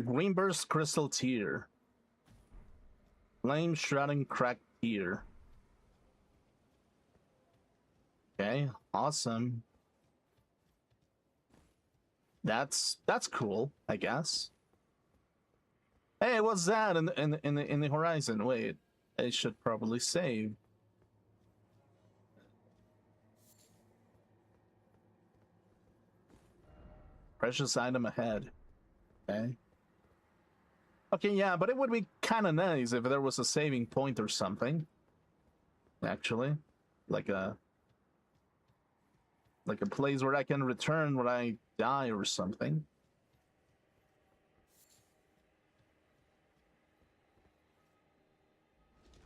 Greenburst Crystal Tier. Flame Shrouding Crack Tier. Okay, awesome. That's cool, I guess. Hey, what's that in the horizon? Wait, I should probably save. Precious item ahead. Okay. Okay, yeah, but it would be kind of nice if there was a saving point or something. Actually, like a place where I can return when I die or something.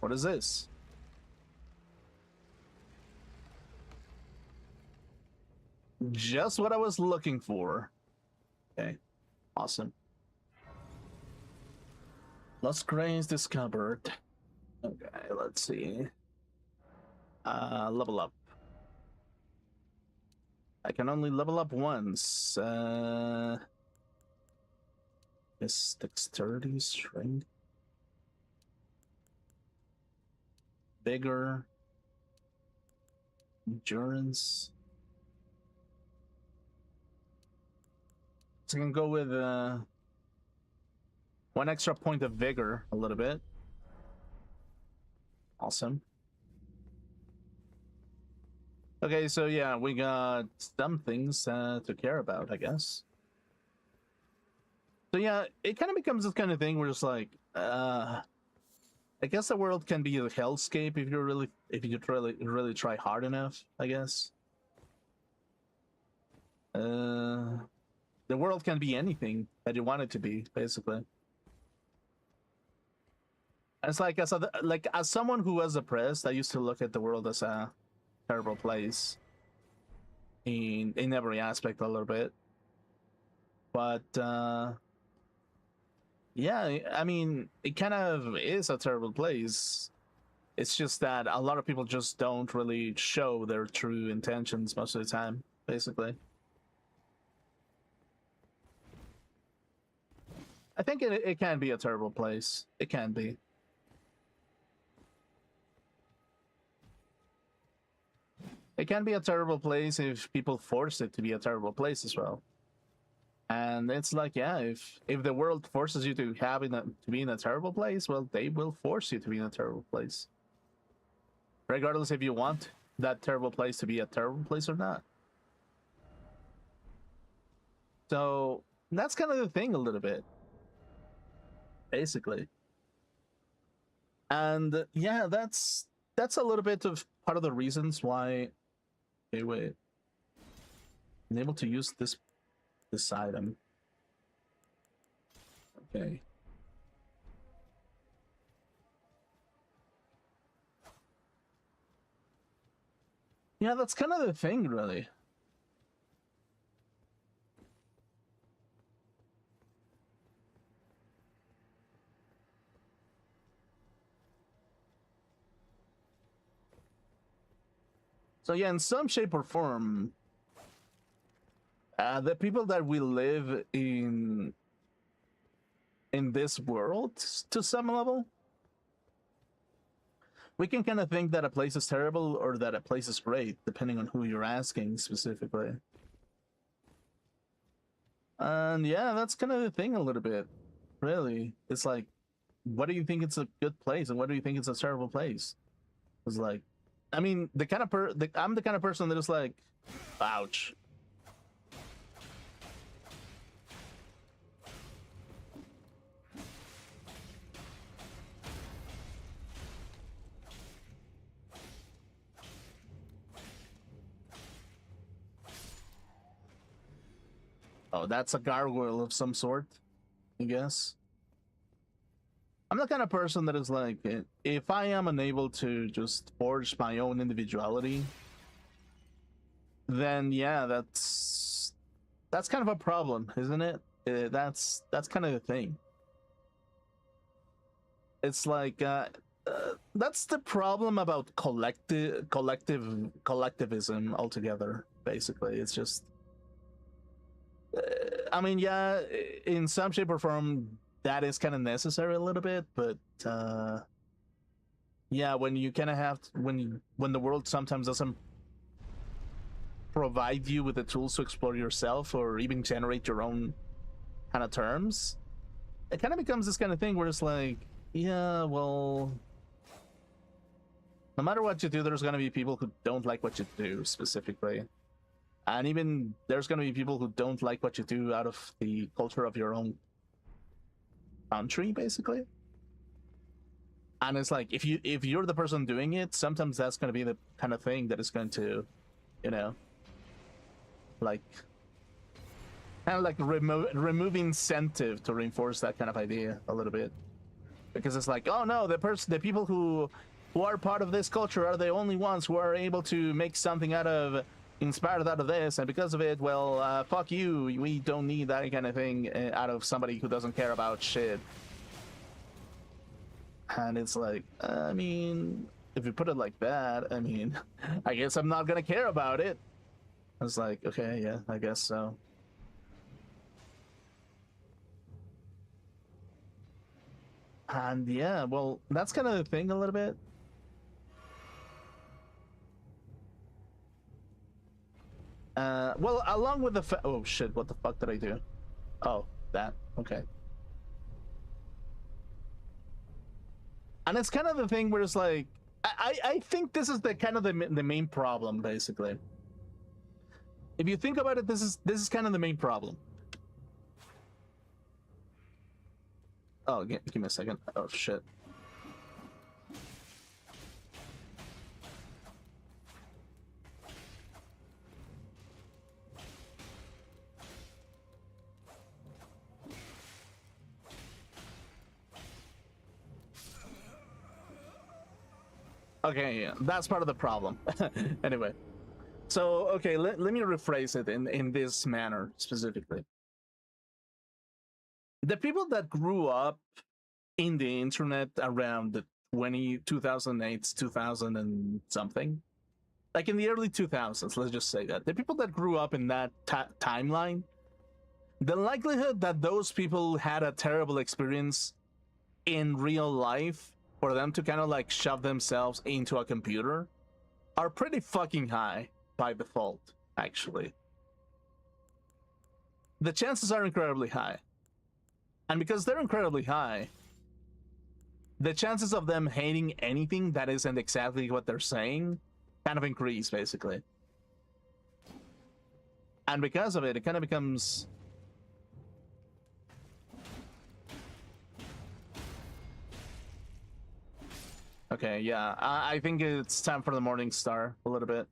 What is this? Just what I was looking for. Okay, awesome. Lost grains discovered. Okay, let's see. Level up. I can only level up once. Is dexterity, strength, vigor, endurance. So I can go with one extra point of vigor a little bit. Awesome. Okay, so yeah, we got some things to care about, I guess. So yeah, it kind of becomes this kind of thing where it's like, I guess the world can be a hellscape if you really try hard enough, I guess. The world can be anything that you want it to be, basically. And it's like as someone who was oppressed, I used to look at the world as a terrible place in every aspect a little bit. But yeah, I mean, it kind of is a terrible place. It's just that a lot of people just don't really show their true intentions most of the time, basically. I think it can be a terrible place. It can be. It can be a terrible place if people force it to be a terrible place as well. And it's like, yeah, if the world forces you to be in a terrible place, well, they will force you to be in a terrible place, regardless if you want that terrible place to be a terrible place or not. So that's kind of the thing a little bit, basically. And yeah, that's a little bit of part of the reasons why. Okay, wait. I'm able to use this item. Okay. Yeah, that's kind of the thing, really. So yeah, in some shape or form, the people that we live in this world, to some level, we can kind of think that a place is terrible or that a place is great, depending on who you're asking specifically. And yeah, that's kind of the thing a little bit, really. It's like, what do you think it's a good place, and what do you think it's a terrible place? It's like, I mean, I'm the kind of person that is like, ouch. Oh, that's a gargoyle of some sort, I guess. I'm the kind of person that is like, if I am unable to just forge my own individuality, then yeah, that's kind of a problem, isn't it? That's kind of the thing. It's like that's the problem about collectivism altogether. Basically, it's just. I mean, yeah, in some shape or form, that is kind of necessary a little bit, but yeah, when you kind of have when the world sometimes doesn't provide you with the tools to explore yourself or even generate your own kind of terms, it kind of becomes this kind of thing where it's like, yeah, well, no matter what you do, there's going to be people who don't like what you do specifically. And even there's going to be people who don't like what you do out of the culture of your own country, basically. And it's like, if you're the person doing it, sometimes that's going to be the kind of thing that is going to, you know, like, kind of like remove incentive to reinforce that kind of idea a little bit, because it's like, oh no, the people who are part of this culture are the only ones who are able to make something out of inspired out of this, and because of it, well, fuck you. We don't need that kind of thing out of somebody who doesn't care about shit. And it's like, I mean, if you put it like that, I mean, I guess I'm not gonna care about it. I was like, okay, yeah, I guess so. And yeah, well, that's kind of the thing a little bit. Well, along with the oh shit, what the fuck did I do? Oh, that, okay. And it's kind of the thing where it's like, I think this is the kind of the main problem, basically. If you think about it, this is kind of the main problem. Oh, give me a second. Oh shit. Okay, yeah, that's part of the problem. Anyway, so okay, let me rephrase it in this manner specifically. The people that grew up in the internet around the 2008, 2000 and something, like in the early 2000s, let's just say that the people that grew up in that timeline, the likelihood that those people had a terrible experience in real life for them to kind of like shove themselves into a computer are pretty fucking high by default, actually. The chances are incredibly high. And because they're incredibly high, the chances of them hating anything that isn't exactly what they're saying kind of increase, basically. And because of it, it kind of becomes... Okay, yeah, I think it's time for the morning star a little bit.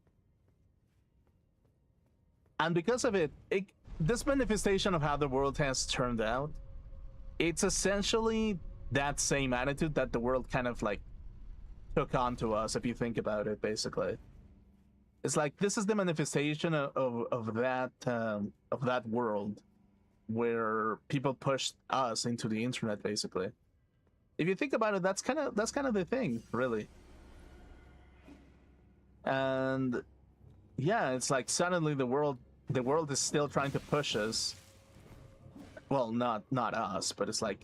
And because of it, this manifestation of how the world has turned out, it's essentially that same attitude that the world kind of like took on to us, if you think about it, basically. It's like, this is the manifestation of that world where people pushed us into the internet, basically. If you think about it, that's kind of the thing, really. And yeah, it's like suddenly the world is still trying to push us. Well, not us, but it's like,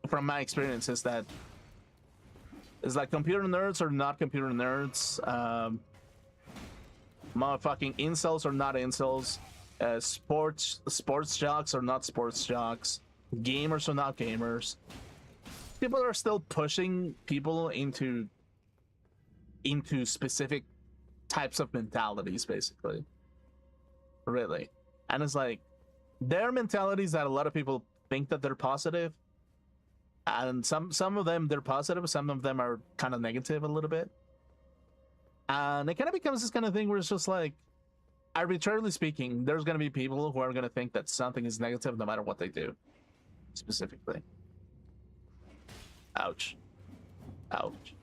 from my experience, is that it's like computer nerds are not computer nerds, motherfucking incels are not incels, sports jocks are not sports jocks, gamers are not gamers. People are still pushing people into specific types of mentalities, basically. Really. And it's like, there are mentalities that a lot of people think that they're positive, and some of them they're positive, some of them are kind of negative a little bit. And it kind of becomes this kind of thing where it's just like, arbitrarily speaking, there's going to be people who are going to think that something is negative no matter what they do, specifically. Ouch. Ouch.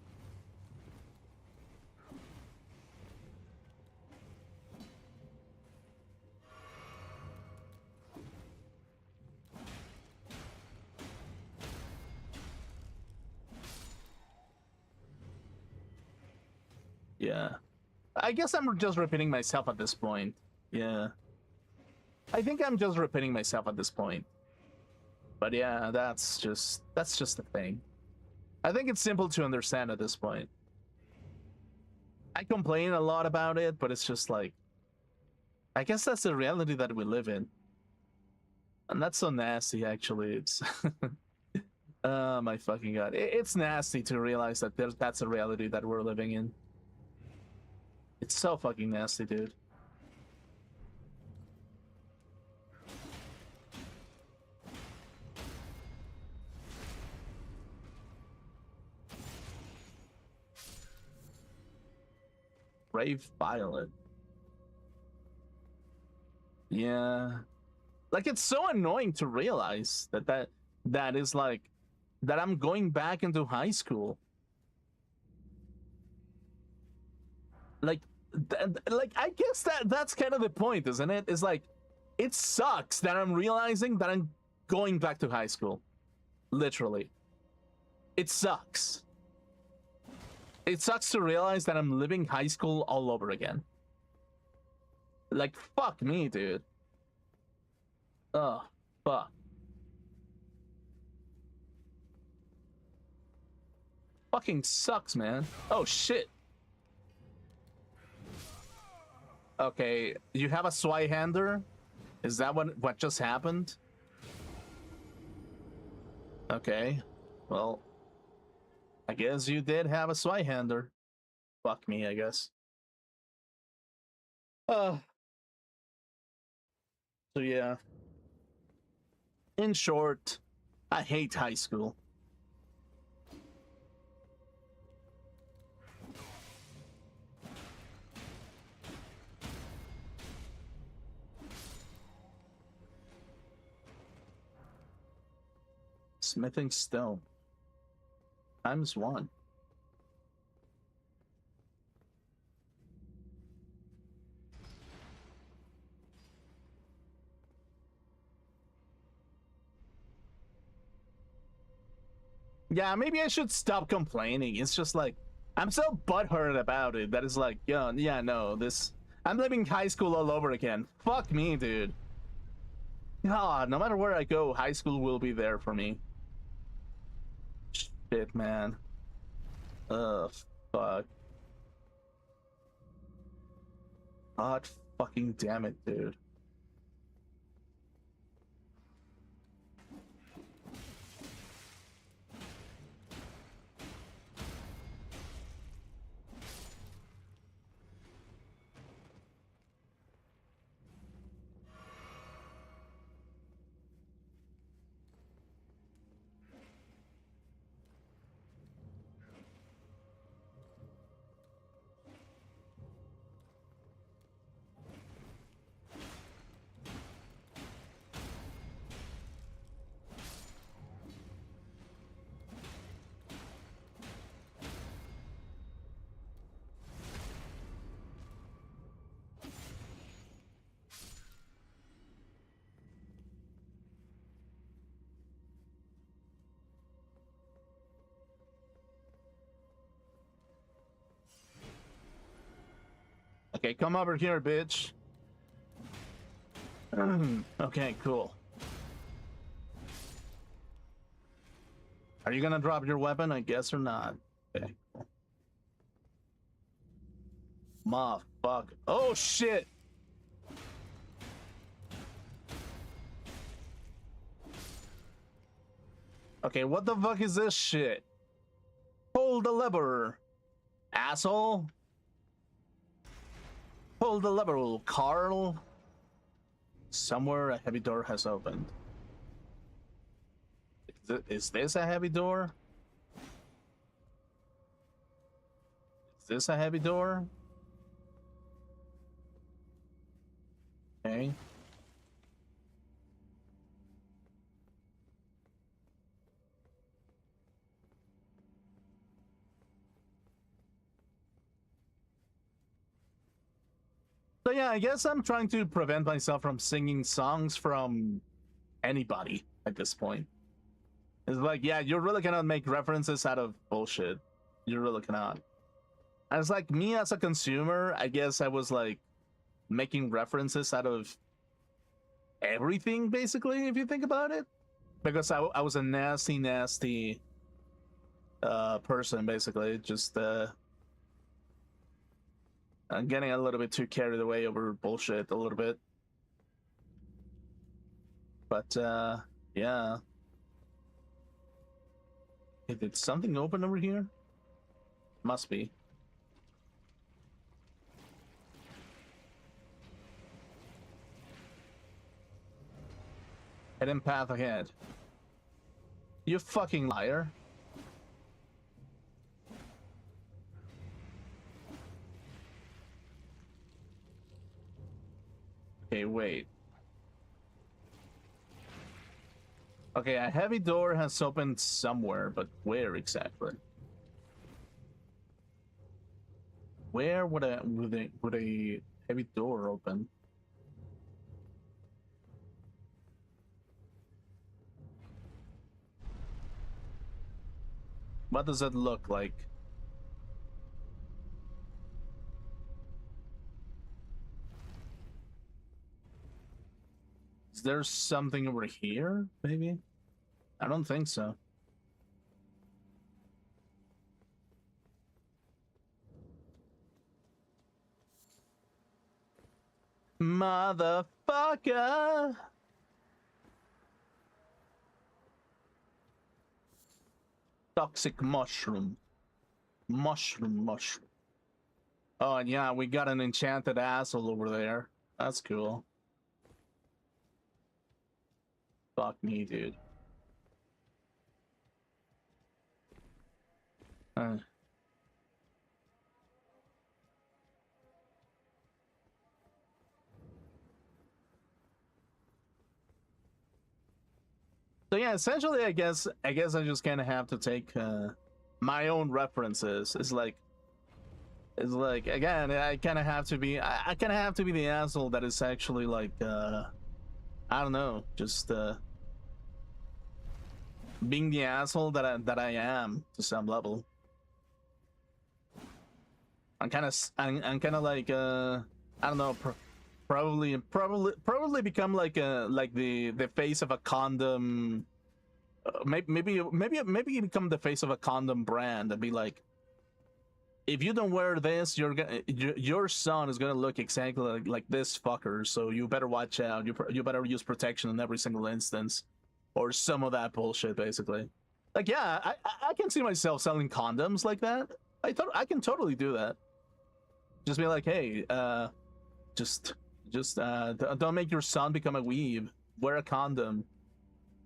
Yeah. I guess I'm just repeating myself at this point. Yeah. I think I'm just repeating myself at this point. But yeah, that's just the thing. I think it's simple to understand at this point. I complain a lot about it, but it's just like, I guess that's the reality that we live in. And that's so nasty, actually. It's oh my fucking god. It's nasty to realize that that's a reality that we're living in. It's so fucking nasty, dude. Brave Violet. Yeah. Like, it's so annoying to realize that is like, that I'm going back into high school. Like, like, I guess that's kind of the point, isn't it? It's like, it sucks that I'm realizing that I'm going back to high school. Literally. It sucks. It sucks to realize that I'm living high school all over again. Like, fuck me, dude. Oh, fuck. Fucking sucks, man. Oh, shit. Okay, you have a Swihander? Is that what just happened? Okay, well, I guess you did have a Swihander. Fuck me, I guess. So yeah. In short, I hate high school. Smithing stone. ×1. Yeah, maybe I should stop complaining. It's just like, I'm so butthurt about it that it's like, yeah, no, I'm living high school all over again. Fuck me, dude. God, no matter where I go, high school will be there for me. Shit, man. Ugh, fuck. God fucking damn it, dude. Okay, come over here, bitch. Okay, cool. Are you gonna drop your weapon, I guess, or not? Okay, cool. Ma, fuck. Oh, shit! Okay, what the fuck is this shit? Pull the lever, asshole. Pull the lever, Carl. Somewhere a heavy door has opened. Is this a heavy door? Is this a heavy door? Okay. So yeah, I guess I'm trying to prevent myself from singing songs from anybody at this point. It's like, yeah, you really cannot make references out of bullshit. You really cannot. And it's like, me as a consumer, I guess I was like making references out of everything, basically, if you think about it. Because I was a nasty person, basically. Just I'm getting a little bit too carried away over bullshit a little bit. But yeah. Hey, did something open over here? Must be. Hidden path ahead. You fucking liar. Okay, wait. Okay, a heavy door has opened somewhere, but where exactly? Where would a heavy door open? What does it look like? Is there something over here, maybe? I don't think so. Motherfucker! Toxic mushroom. Mushroom. Oh, and yeah, we got an enchanted asshole over there. That's cool. Fuck me, dude. So yeah, essentially, I guess I just kind of have to take my own references. It's like again, I kind of have to be I kind of have to be the asshole that is actually like I don't know, just being the asshole that I am to some level. I'm kind of like I don't know, probably become like the face of a condom. Maybe you become the face of a condom brand and be like, if you don't wear this, your son is gonna look exactly like this fucker. So you better watch out. You better use protection in every single instance, or some of that bullshit, basically. Like, yeah, I can see myself selling condoms like that. I can totally do that. Just be like, hey, just don't make your son become a weeb. Wear a condom,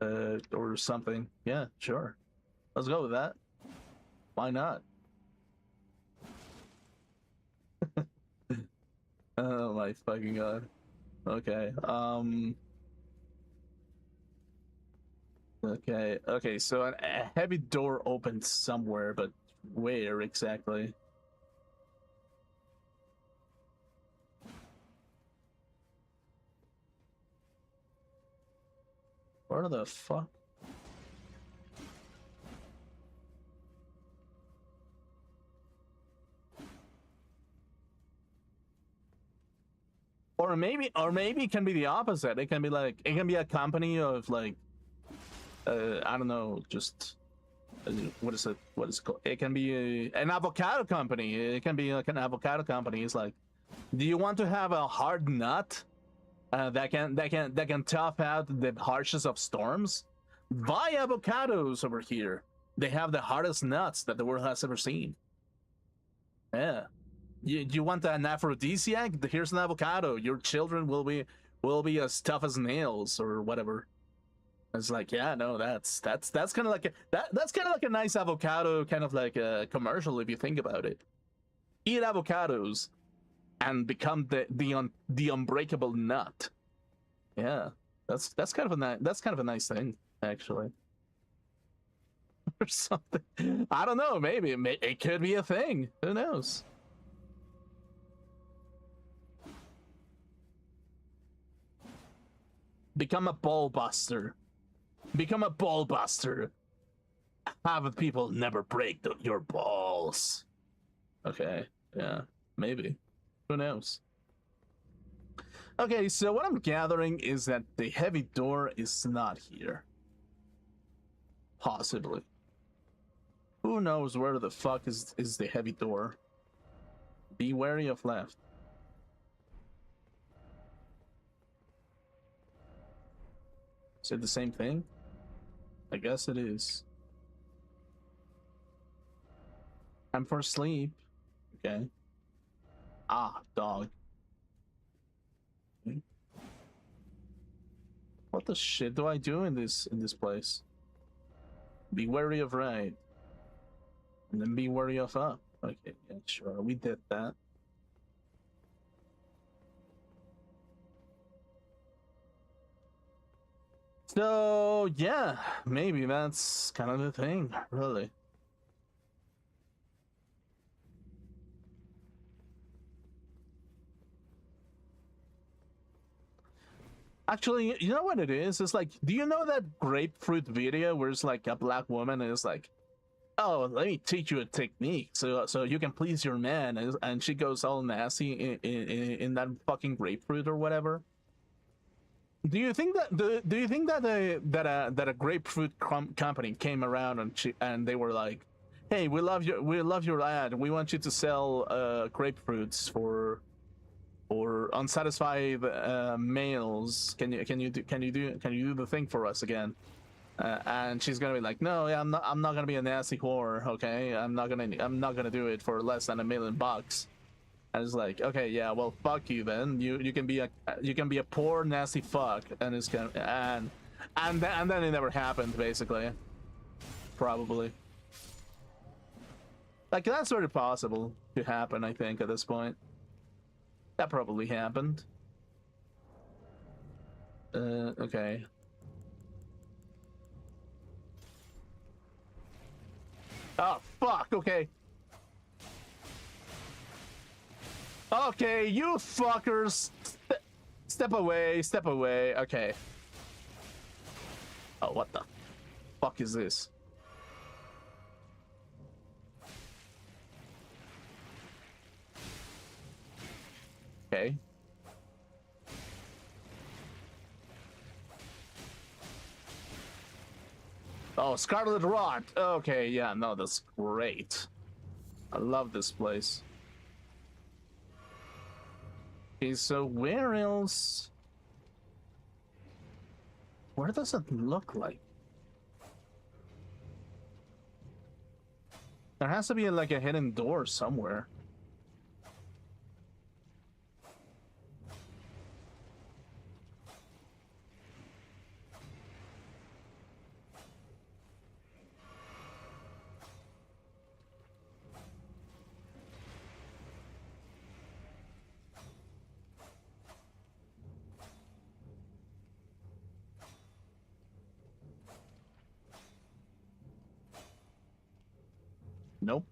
or something. Yeah, sure. Let's go with that. Why not? Oh my fucking god. Okay. Okay. So a heavy door opens somewhere, but where exactly? Where the fuck? Or maybe it can be the opposite. It can be like, it can be a company of like I don't know, just what is it called? It can be an avocado company. It can be like an avocado company. It's like, do you want to have a hard nut that can tough out the harshest of storms? Buy avocados over here. They have the hardest nuts that the world has ever seen. Yeah. You want an aphrodisiac? Here's an avocado. Your children will be as tough as nails or whatever. It's like, yeah, no, that's kind of like that's kind of like a nice avocado kind of like a commercial if you think about it. Eat avocados and become the unbreakable nut. Yeah, that's kind of a nice thing actually. Or something. I don't know. Maybe it could be a thing. Who knows? Become a ball buster. Become a ball buster. Have people never break your balls. Okay, yeah, maybe. Who knows? Okay, so what I'm gathering is that the heavy door is not here. Possibly. Who knows where the fuck is the heavy door? Be wary of left. Is it the same thing? I guess it is. Time for sleep. Okay. Ah, dog. What the shit do I do in this place? Be wary of right. And then be wary of up. Okay, yeah, sure. We did that. So, yeah, maybe that's kind of the thing, really. Actually, you know what it is? It's like, do you know that grapefruit video where it's like a black woman is like, "Oh, let me teach you a technique so you can please your man," and she goes all nasty in that fucking grapefruit or whatever. Do you think that do you think that a grapefruit company came around and they were like, "Hey, we love your ad. We want you to sell grapefruits for unsatisfied males. Can you do the thing for us again?" And she's gonna be like, "No, yeah, I'm not gonna be a nasty whore. Okay, I'm not gonna do it for less than $1,000,000." And it's like, okay, yeah, well, fuck you then. You can be a poor nasty fuck, and it's gonna and then it never happened basically, probably. Like that's very possible to happen. I think at this point, that probably happened. Okay. Oh fuck. Okay. Okay, you fuckers. Step away. Step away. Okay. Oh, what the fuck is this? Okay. Oh, Scarlet Rot. Okay, yeah, no, that's great. I love this place. Okay, so where else? Where does it look like? There has to be like a hidden door somewhere. Nope.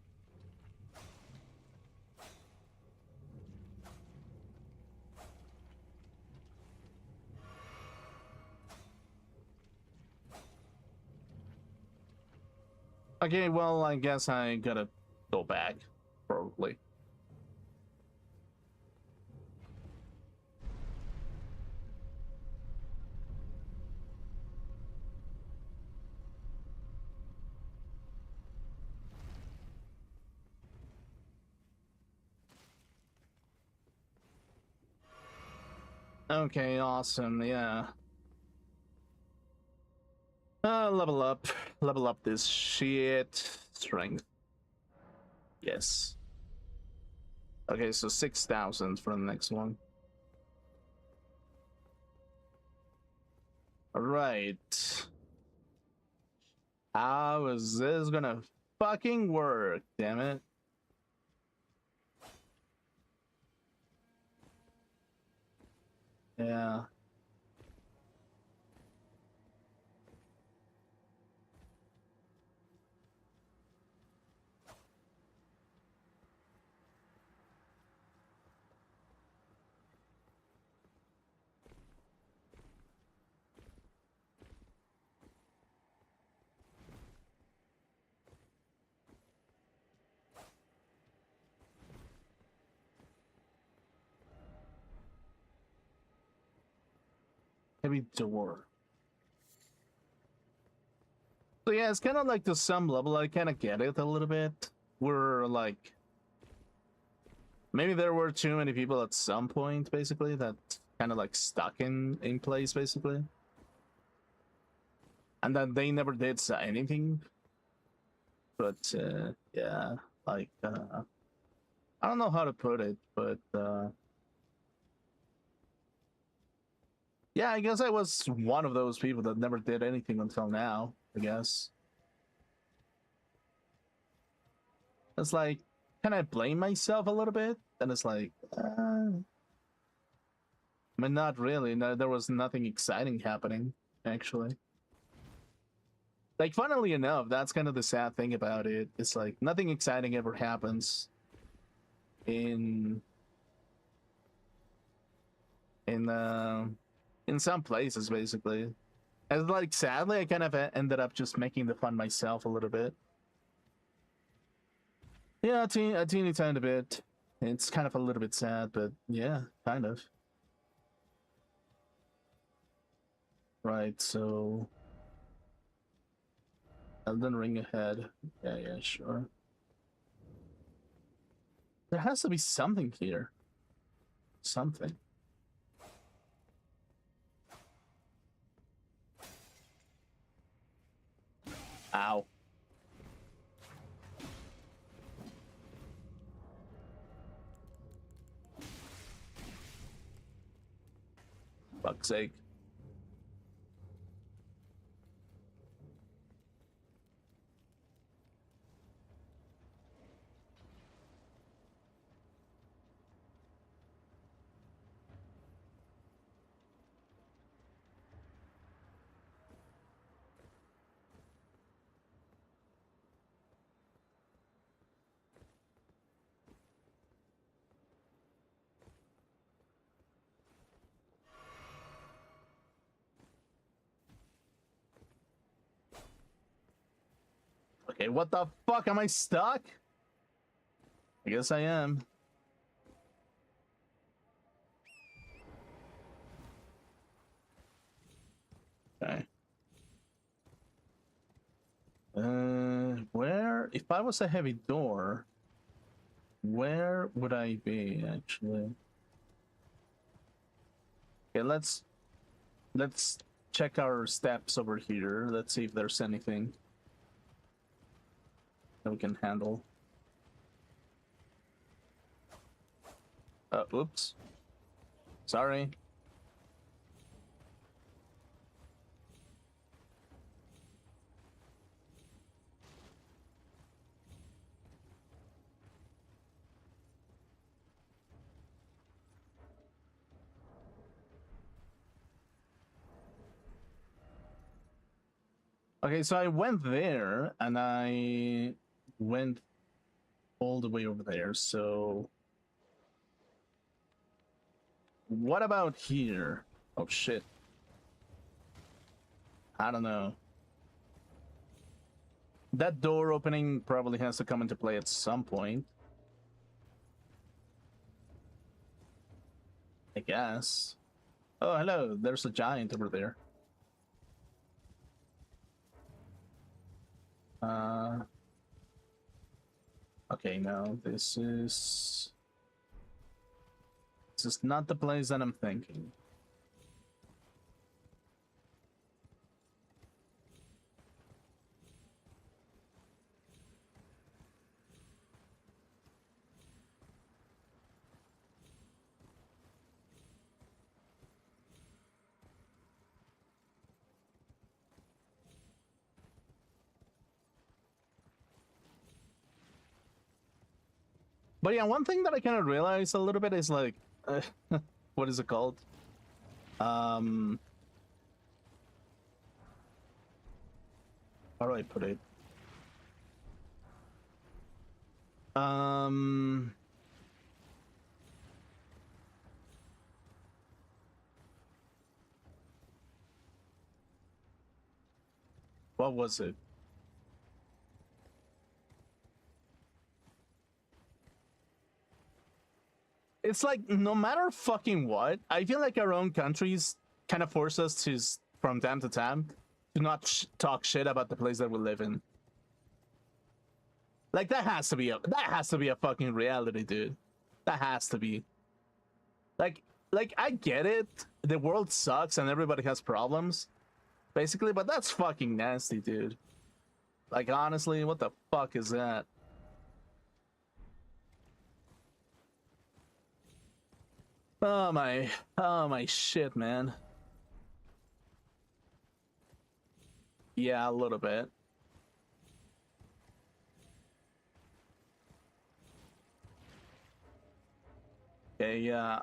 Okay, well, I guess I gotta go back, probably. Okay, awesome, yeah. Level up this shit. Strength. Yes. Okay, so 6,000 for the next one. All right. How is this gonna fucking work? Damn it. Yeah. Heavy door. So yeah, it's kind of like to some level, I kind of get it a little bit. We're like, maybe there were too many people at some point, basically, that kind of like stuck in place, basically, and then they never did anything. But yeah, like I don't know how to put it, but yeah, I guess I was one of those people that never did anything until now, I guess. It's like, can I blame myself a little bit? And it's like, I mean, not really. No, there was nothing exciting happening, actually. Like, funnily enough, that's kind of the sad thing about it. It's like, nothing exciting ever happens in in some places, basically. And like, sadly, I kind of ended up just making the fun myself a little bit. Yeah, a teeny tiny bit. It's kind of a little bit sad, but yeah, kind of. Right, so Elden Ring ahead. Yeah, sure. There has to be something here. Something. Ow. Fuck's sake. Okay, what the fuck? Am I stuck? I guess I am. Okay. Where? If I was a heavy door, where would I be, actually? Okay, let's check our steps over here. Let's see if there's anything that we can handle. Oops. Sorry. Okay, so I went there, and I went all the way over there, so... What about here? Oh, shit. I don't know. That door opening probably has to come into play at some point. I guess. Oh, hello. There's a giant over there. Okay, no, this is not the place that I'm thinking. But yeah, one thing that I kind of realized a little bit is like, what is it called? How do I put it? What was it? It's like, no matter fucking what, I feel like our own countries kind of force us to, from time to time, to not talk shit about the place that we live in. Like, that has to be a fucking reality, dude. That has to be. Like I get it. The world sucks and everybody has problems, basically, but that's fucking nasty, dude. Like, honestly, what the fuck is that? Oh my shit, man. Yeah, a little bit. Okay, yeah,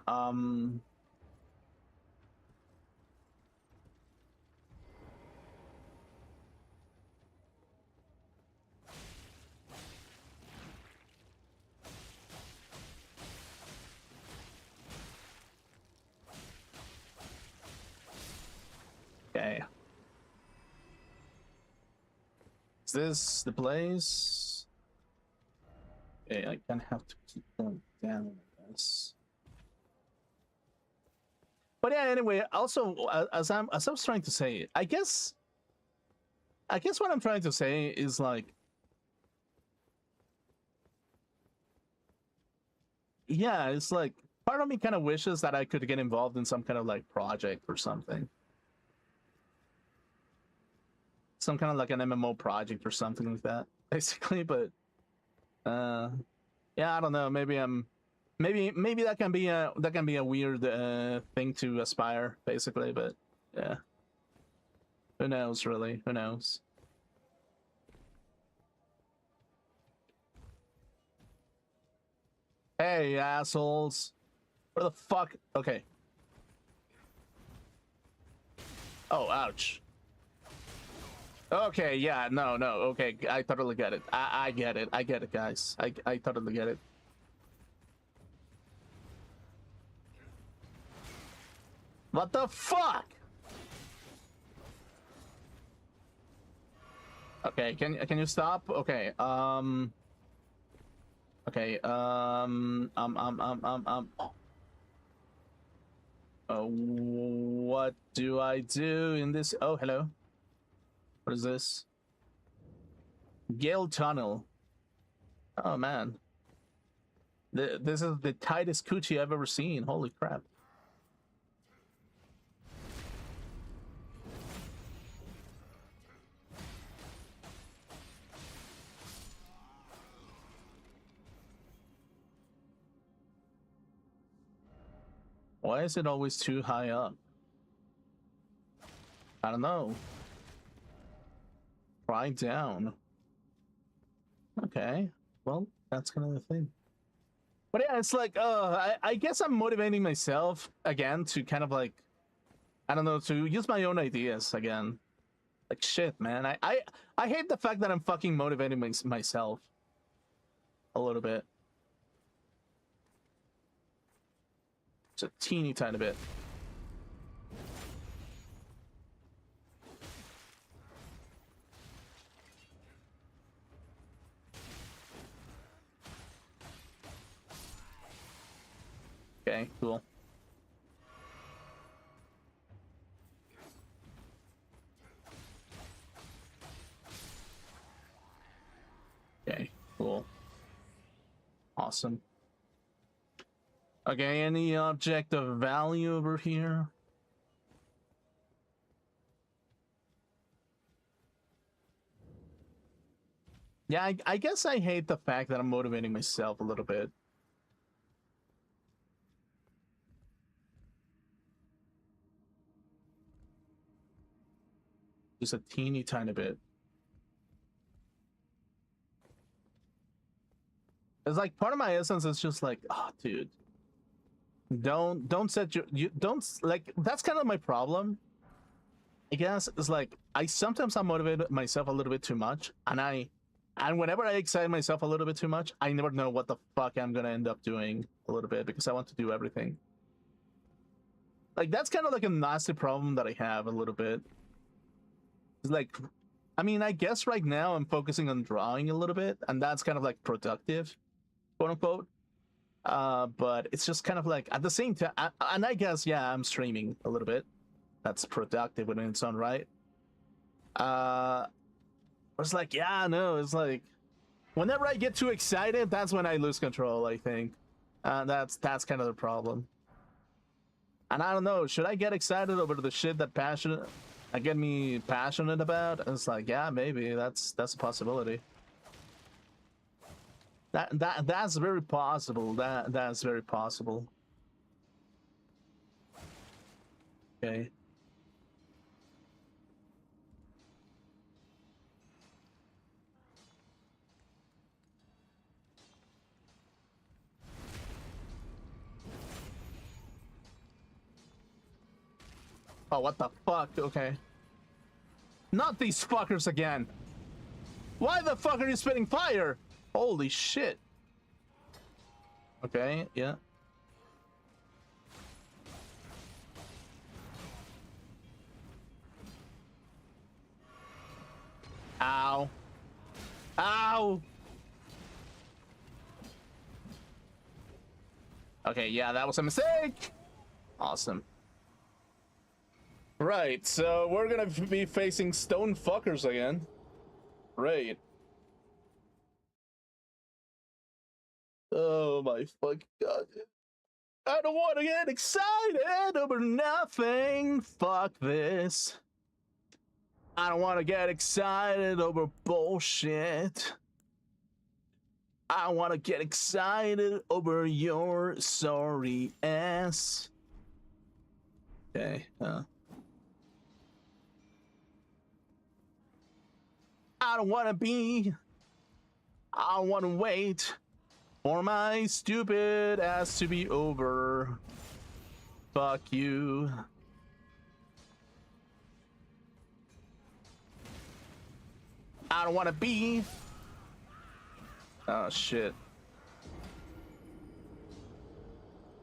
Is this the place? Okay, I kind of have to keep going down, I guess. But yeah, anyway, also as I was trying to say, I guess what I'm trying to say is like, yeah, it's like part of me kind of wishes that I could get involved in some kind of like project or something. Some kind of like an MMO project or something like that, basically. But yeah, I don't know. Maybe maybe that can be a weird thing to aspire, basically. But yeah, who knows? Really, who knows? Hey, assholes! Where the fuck? Okay. Oh, ouch. Okay, yeah, no, okay, I totally get it. I get it. I get it, guys. I totally get it. What the fuck? Okay, can you stop? Okay, okay, what do I do in this? Oh, hello. What is this? Gale Tunnel. Oh man, this is the tightest coochie I've ever seen. Holy crap! Why is it always too high up? I don't know. Try down. Okay, well, that's kind of the thing. But yeah, it's like, I guess I'm motivating myself again to kind of like, I don't know, to use my own ideas again. Like shit, man. I hate the fact that I'm fucking motivating myself a little bit. Just a teeny tiny bit. Okay, cool. Okay, cool. Awesome. Okay, any object of value over here? Yeah, I guess I hate the fact that I'm motivating myself a little bit. Just a teeny tiny bit. It's like part of my essence is just like, oh, dude, don't set you don't like. That's kind of my problem. I guess it's like I sometimes I motivate myself a little bit too much, and whenever I excite myself a little bit too much, I never know what the fuck I'm gonna end up doing a little bit because I want to do everything. Like that's kind of like a nasty problem that I have a little bit. It's like, I mean, I guess right now I'm focusing on drawing a little bit, and that's kind of like productive, quote unquote. But it's just kind of like at the same time, and I guess yeah, I'm streaming a little bit. That's productive in its own right. It's like yeah, no, it's like whenever I get too excited, that's when I lose control. I think, that's kind of the problem. And I don't know, should I get excited over the shit that get me passionate about? And it's like yeah, maybe that's a possibility. That's very possible. That's very possible. Okay. Oh, what the fuck? Okay. Not these fuckers again. Why the fuck are you spitting fire? Holy shit. Okay, yeah. Ow. Ow! Okay, yeah, that was a mistake! Awesome. Right, so we're gonna be facing stone fuckers again. Right. Oh my fucking god. I don't want to get excited over nothing. Fuck this. I don't want to get excited over bullshit. I want to get excited over your sorry ass. Okay, I don't want to be. I want to wait for my stupid ass to be over. Fuck you. I don't want to be. Oh shit.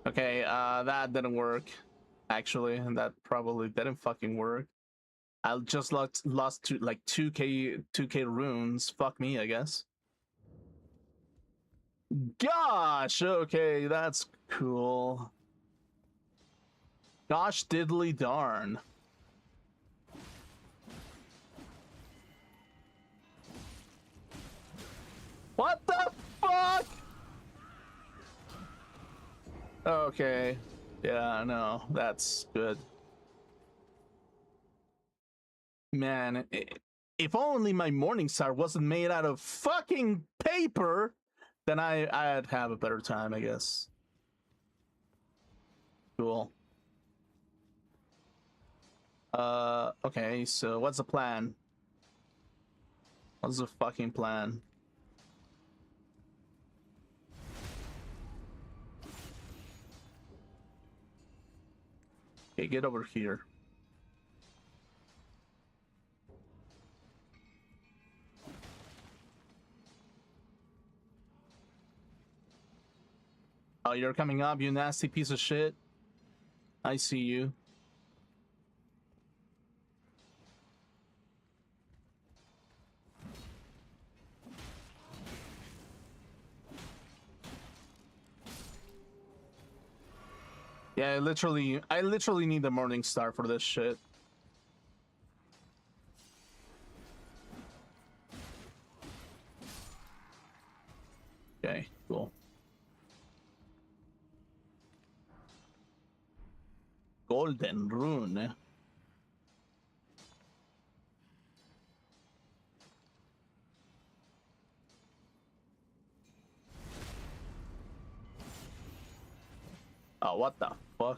Okay, that didn't work. Actually, that probably didn't fucking work. I just lost to like 2k runes. Fuck me, I guess. Gosh, okay, that's cool. Gosh diddly darn. What the fuck? Okay. Yeah, no, that's good. Man, if only my Morningstar wasn't made out of fucking paper, then I'd have a better time, I guess. Cool. Okay, so what's the plan? What's the fucking plan? Okay, get over here. Oh, you're coming up, you nasty piece of shit. I see you. Yeah, I literally need the Morningstar for this shit. Okay, cool. Golden rune. Oh, what the fuck?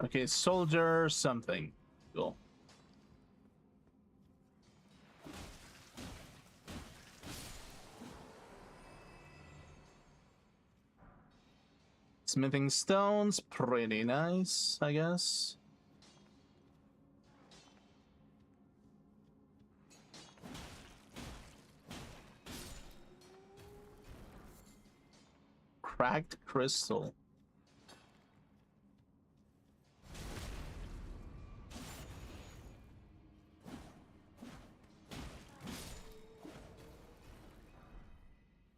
Okay, soldier something. Cool. Smithing stones, pretty nice, I guess. Cracked crystal.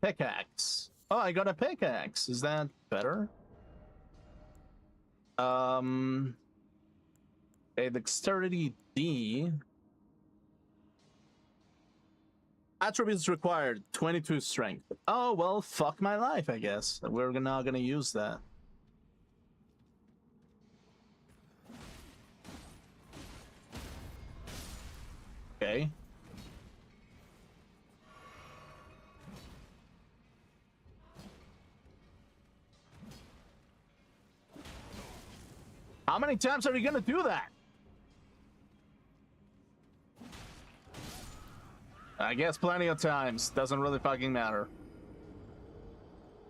Pickaxe. Oh, I got a pickaxe. Is that better? A dexterity D. Attributes required 22 strength. Oh well, fuck my life, I guess. We're not gonna use that. Okay. How many times are you gonna do that? I guess plenty of times. Doesn't really fucking matter.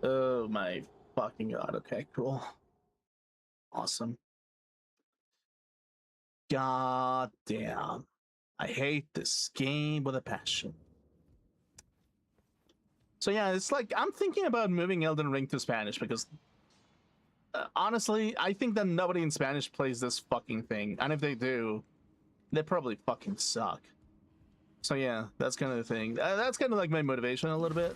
Oh my fucking god. Okay, cool. Awesome. God damn. I hate this game with a passion. So yeah, it's like I'm thinking about moving Elden Ring to Spanish because honestly, I think that nobody in Spanish plays this fucking thing, and if they do, they probably fucking suck. So yeah, that's kind of the thing. That's kind of like my motivation a little bit.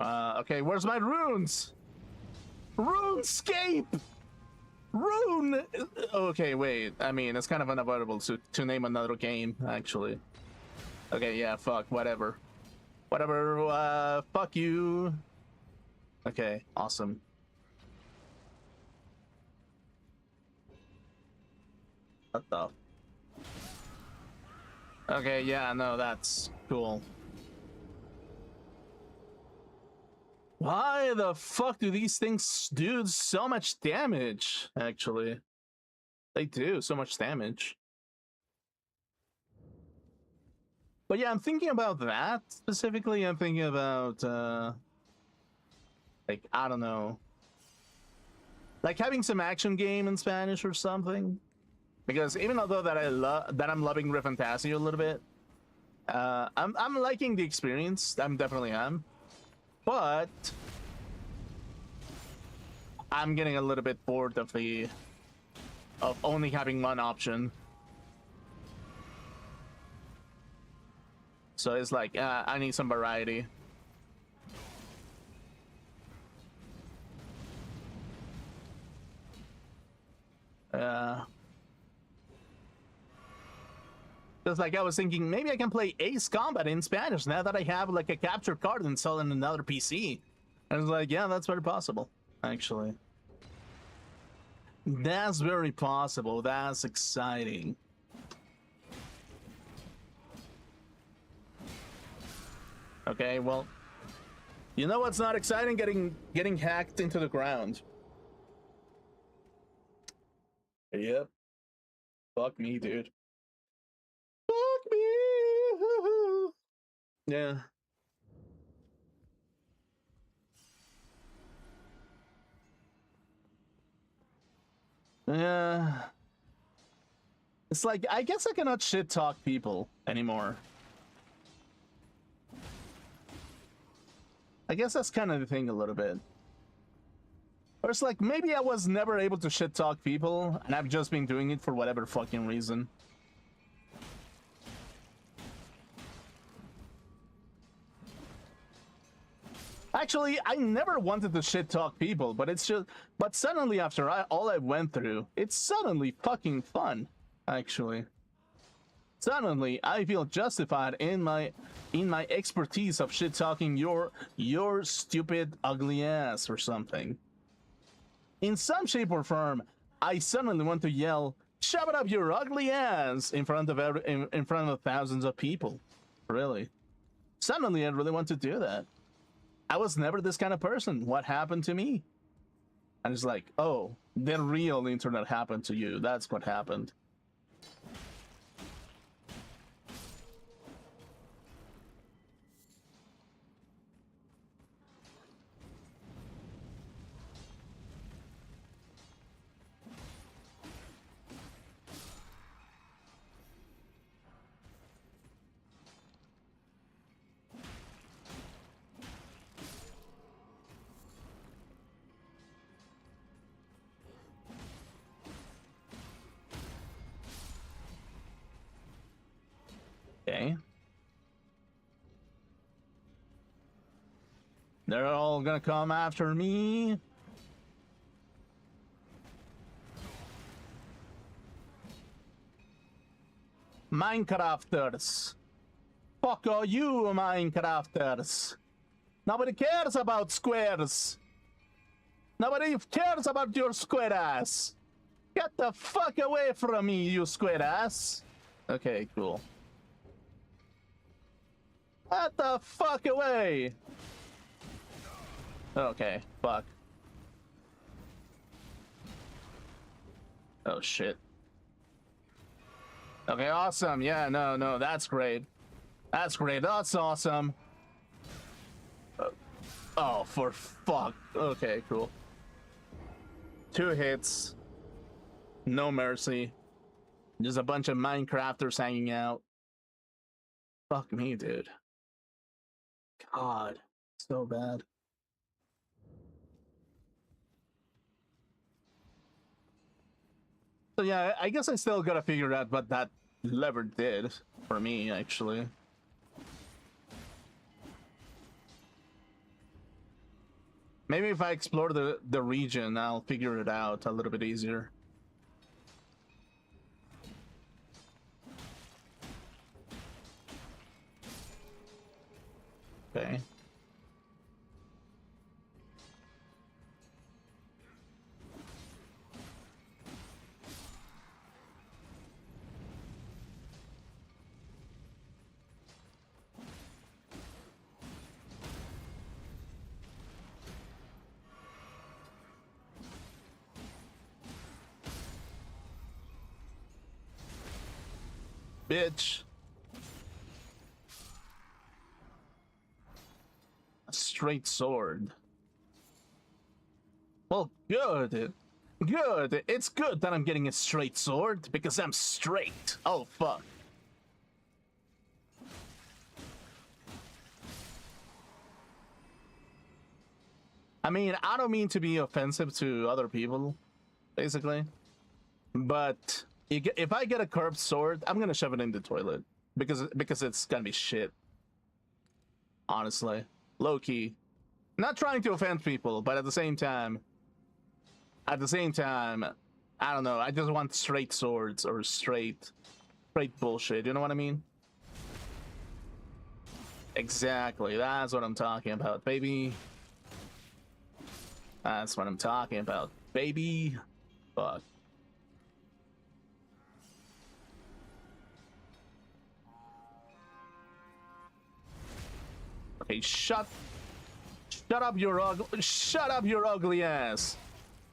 Okay, where's my runes? RuneScape! Rune! Okay, wait. I mean, it's kind of unavoidable to name another game, actually. Okay, yeah, fuck, whatever. Whatever, fuck you. Okay, awesome. What the? Okay, yeah, no, that's cool. Why the fuck do these things do so much damage, actually? They do so much damage. But yeah, I'm thinking about that specifically. I'm thinking about, like, I don't know. Like having some action game in Spanish or something. Because even though that I'm loving Riff Fantasy a little bit, I'm liking the experience. I'm definitely am. But I'm getting a little bit bored of only having one option. So it's like I need some variety. Just like I was thinking, maybe I can play Ace Combat in Spanish now that I have like a capture card installed in another PC. And it's like, yeah, that's very possible, actually. That's very possible. That's exciting. Okay, well, you know what's not exciting? Getting hacked into the ground. Yep. Fuck me, dude. Fuck me. Yeah. Yeah. It's like, I guess I cannot shit talk people anymore. I guess that's kind of the thing a little bit. Or it's like, maybe I was never able to shit talk people, and I've just been doing it for whatever fucking reason. Actually, I never wanted to shit talk people, but it's just, but suddenly after all I went through, it's suddenly fucking fun, actually. Suddenly, I feel justified in my expertise of shit talking your stupid ugly ass or something. In some shape or form, I suddenly want to yell, "Shove it up your ugly ass!" in front of thousands of people. Really. Suddenly, I really want to do that. I was never this kind of person. What happened to me? And it's like, oh, the real internet happened to you. That's what happened. Okay. They're all gonna come after me. Minecrafters. Fuck all you, Minecrafters. Nobody cares about squares. Nobody cares about your square ass. Get the fuck away from me, you square ass. Okay, cool. Get the fuck away. Okay, fuck. Oh, shit. Okay, awesome. Yeah, no, that's great. That's great. That's awesome. Oh, for fuck. Okay, cool. 2 hits. No mercy. Just a bunch of Minecrafters hanging out. Fuck me, dude. God, so bad. So yeah, I guess I still gotta figure out what that lever did for me, actually. Maybe if I explore the region, I'll figure it out a little bit easier. Okay. Bitch. A straight sword. Well, good. Good. It's good that I'm getting a straight sword because I'm straight. Oh, fuck. I mean, I don't mean to be offensive to other people, basically. But if I get a curved sword, I'm gonna shove it in the toilet because it's gonna be shit. Honestly, low key. Not trying to offend people, but at the same time, I don't know. I just want straight swords or straight bullshit. You know what I mean? Exactly. That's what I'm talking about, baby. That's what I'm talking about, baby. Fuck. Okay, shut up your ugly ass.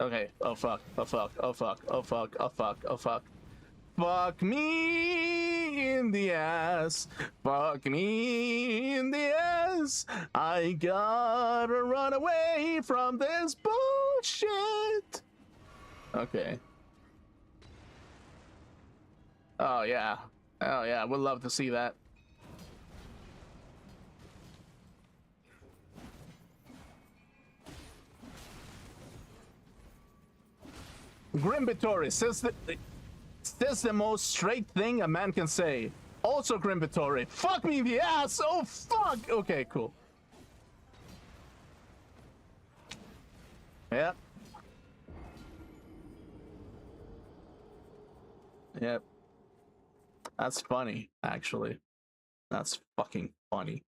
Okay. Oh fuck. Oh fuck. Oh fuck. Oh fuck. Oh fuck. Oh fuck. Fuck me in the ass. Fuck me in the ass. I gotta run away from this bullshit. Okay. Oh yeah. Oh yeah. We'd love to see that. Grimbatory says the most straight thing a man can say. Also Grimbatory. Fuck me in the ass. Oh fuck. Okay, cool. Yep. Yep. That's funny, actually. That's fucking funny.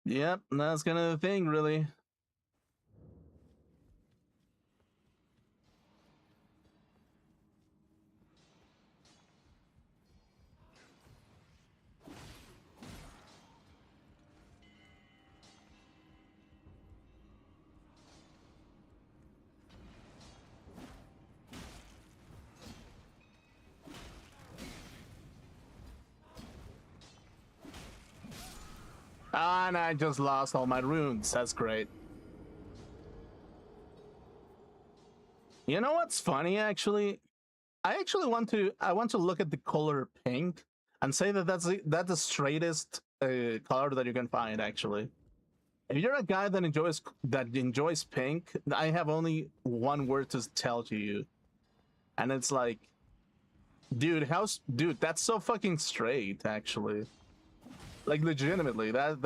Yep, that's kind of the thing, really. And I just lost all my runes. That's great. You know what's funny, actually? I actually want to look at the color pink and say that that's the straightest color that you can find, actually. If you're a guy that enjoys pink, I have only one word to tell to you. And it's like, dude, that's so fucking straight, actually. Like legitimately, that's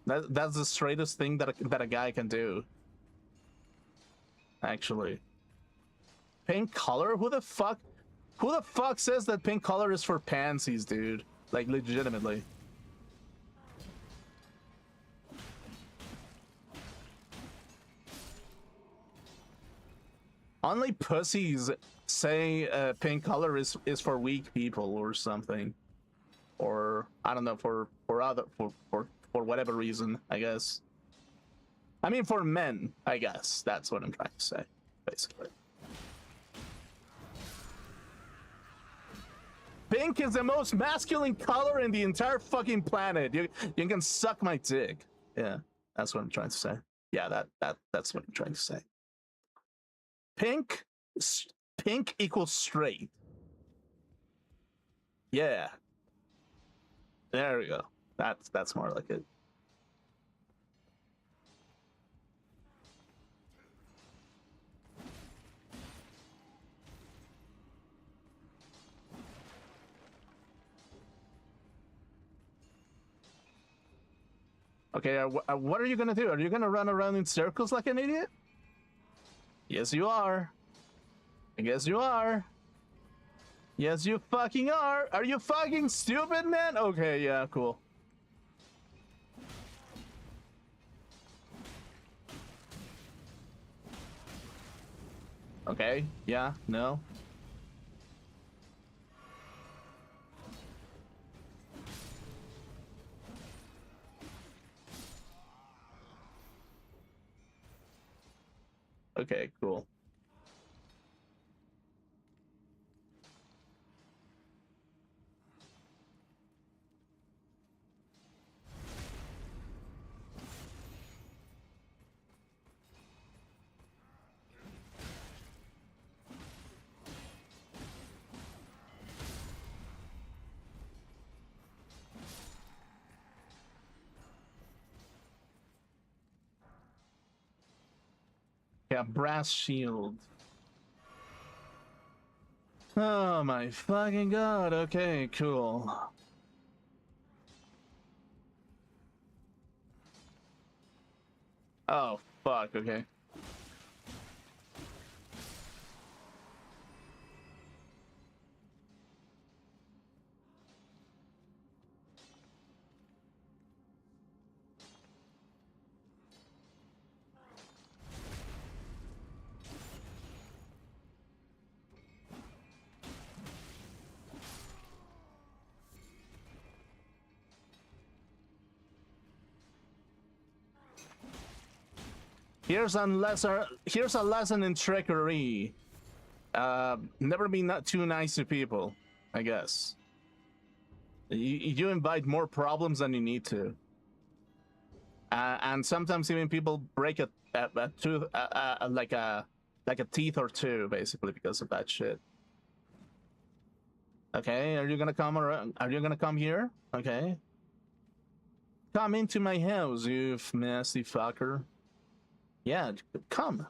the straightest thing that a guy can do. Actually, pink color? Who the fuck says that pink color is for pansies, dude? Like legitimately. Only pussies say pink color is for weak people or something, or I don't know, for whatever reason, I guess. I mean, for men, I guess. That's what I'm trying to say, basically. Pink is the most masculine color in the entire fucking planet. You can suck my dick. Yeah, that's what I'm trying to say. Yeah, that's what I'm trying to say. Pink equals straight. Yeah. There we go. That's more like it. Okay, what are you gonna do? Are you gonna run around in circles like an idiot? Yes, you are. I guess you are. Yes, you fucking are. Are you fucking stupid, man? Okay, yeah, cool. Okay, yeah, no. Okay, cool. Yeah, brass shield. Oh my fucking god. Okay, cool. Oh, fuck, okay. Here's a lesson in trickery. Never be not too nice to people, I guess. You invite more problems than you need to. And sometimes even people break a tooth, like a teeth or two, basically because of that shit. Okay, are you gonna come around? Are you gonna come here? Okay. Come into my house, you nasty fucker. Yeah, come.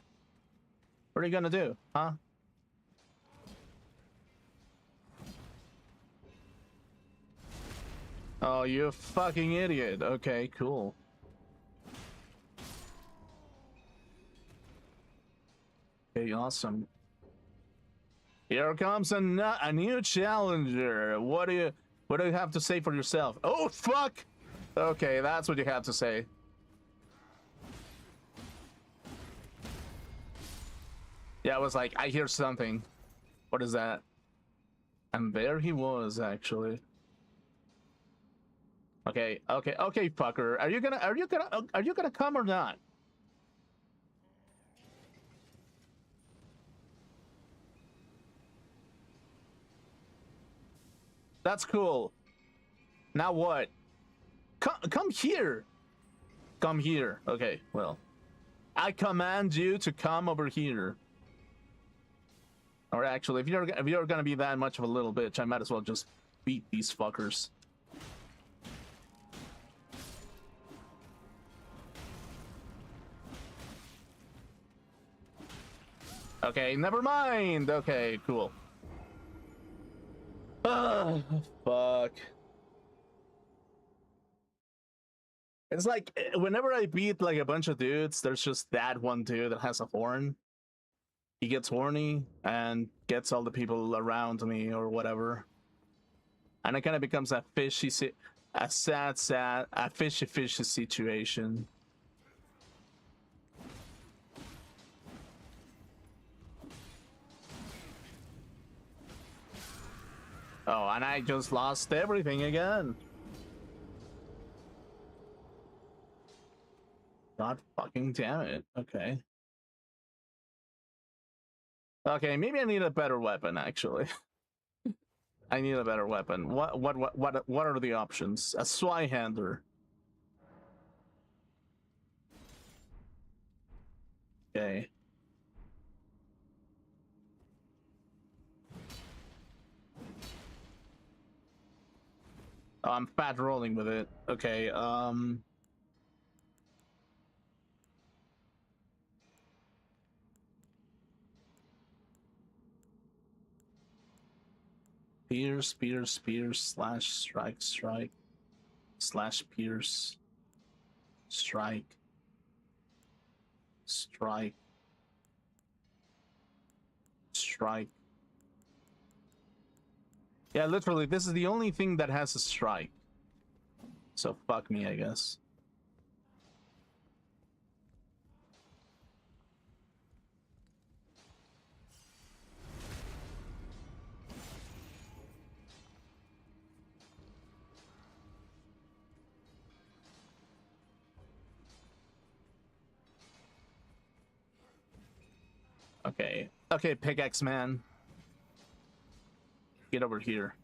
What are you gonna do, huh? Oh, you fucking idiot. Okay, cool. Okay, awesome. Here comes a new challenger. What do you have to say for yourself? Oh, fuck! Okay, that's what you have to say. Yeah, I was like, I hear something. What is that? And there he was, actually. Okay, fucker. Are you gonna come or not? That's cool. Now what? Come here. Come here. Okay, well. I command you to come over here. Or actually, if you're gonna be that much of a little bitch, I might as well just beat these fuckers. Okay, never mind. Okay, cool. Ugh, fuck. It's like whenever I beat like a bunch of dudes, there's just that one dude that has a horn. He gets horny and gets all the people around me or whatever, and it kind of becomes a fishy situation. Oh, and I just lost everything again. God fucking damn it. Okay. Okay, maybe I need a better weapon, actually. I need a better weapon. What are the options? A Swyhander. Okay. Oh, I'm fat rolling with it. Okay, Pierce, Pierce, Pierce, slash, strike, strike, slash, Pierce, strike, strike, strike. Yeah, literally, this is the only thing that has a strike. So fuck me, I guess. Okay. Okay, pickaxe man. Get over here.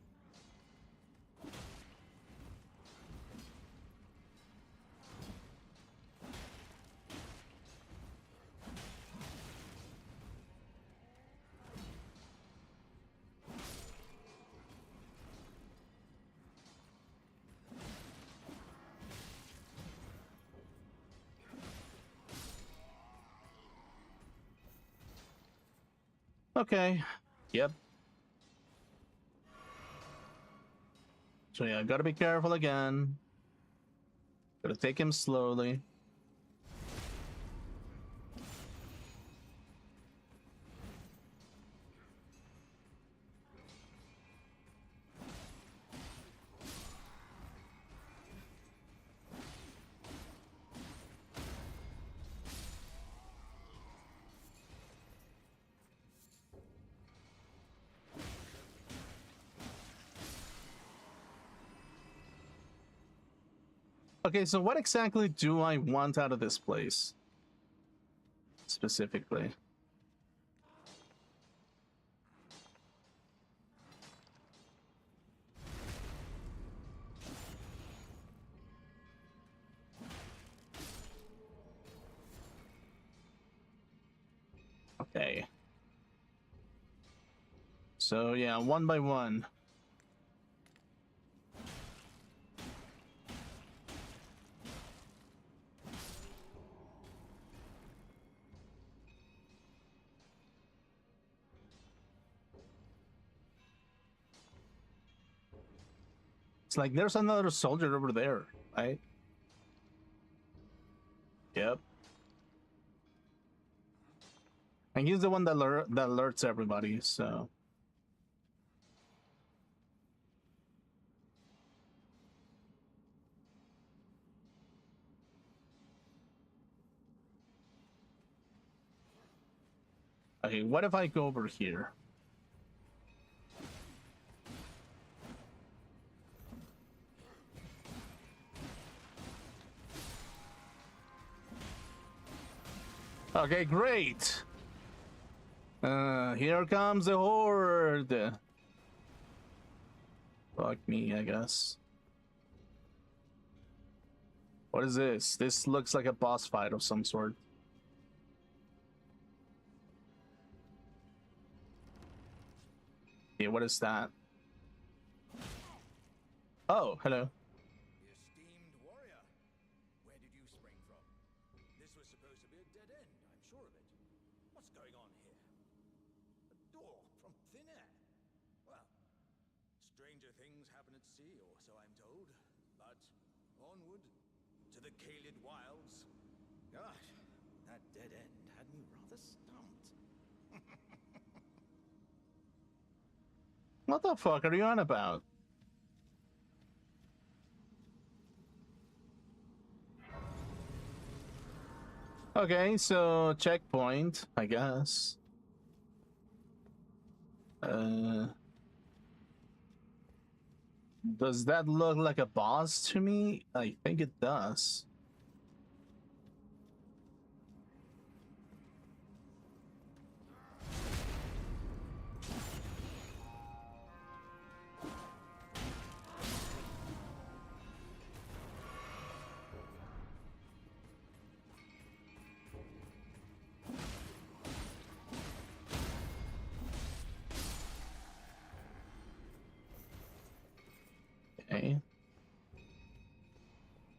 Okay. Yep. So yeah, gotta be careful again. Gotta take him slowly. Okay, so what exactly do I want out of this place? Specifically. Okay. So yeah, one by one. It's like there's another soldier over there, right? Yep. And he's the one that alerts everybody, so. Okay, what if I go over here? Okay, great. Here comes the horde. Fuck me, I guess. What is this? This looks like a boss fight of some sort. Yeah, what is that? Oh, hello. The esteemed warrior. Where did you spring from? This was supposed to be a dead end, I'm sure of it. What's going on here? A door from thin air. Well, stranger things happen at sea, or so I'm told. But onward to the Kaled wilds. Gosh, that dead end had me rather stumped. What the fuck are you on about? Okay, so checkpoint, I guess. Does that look like a boss to me? I think it does. Okay.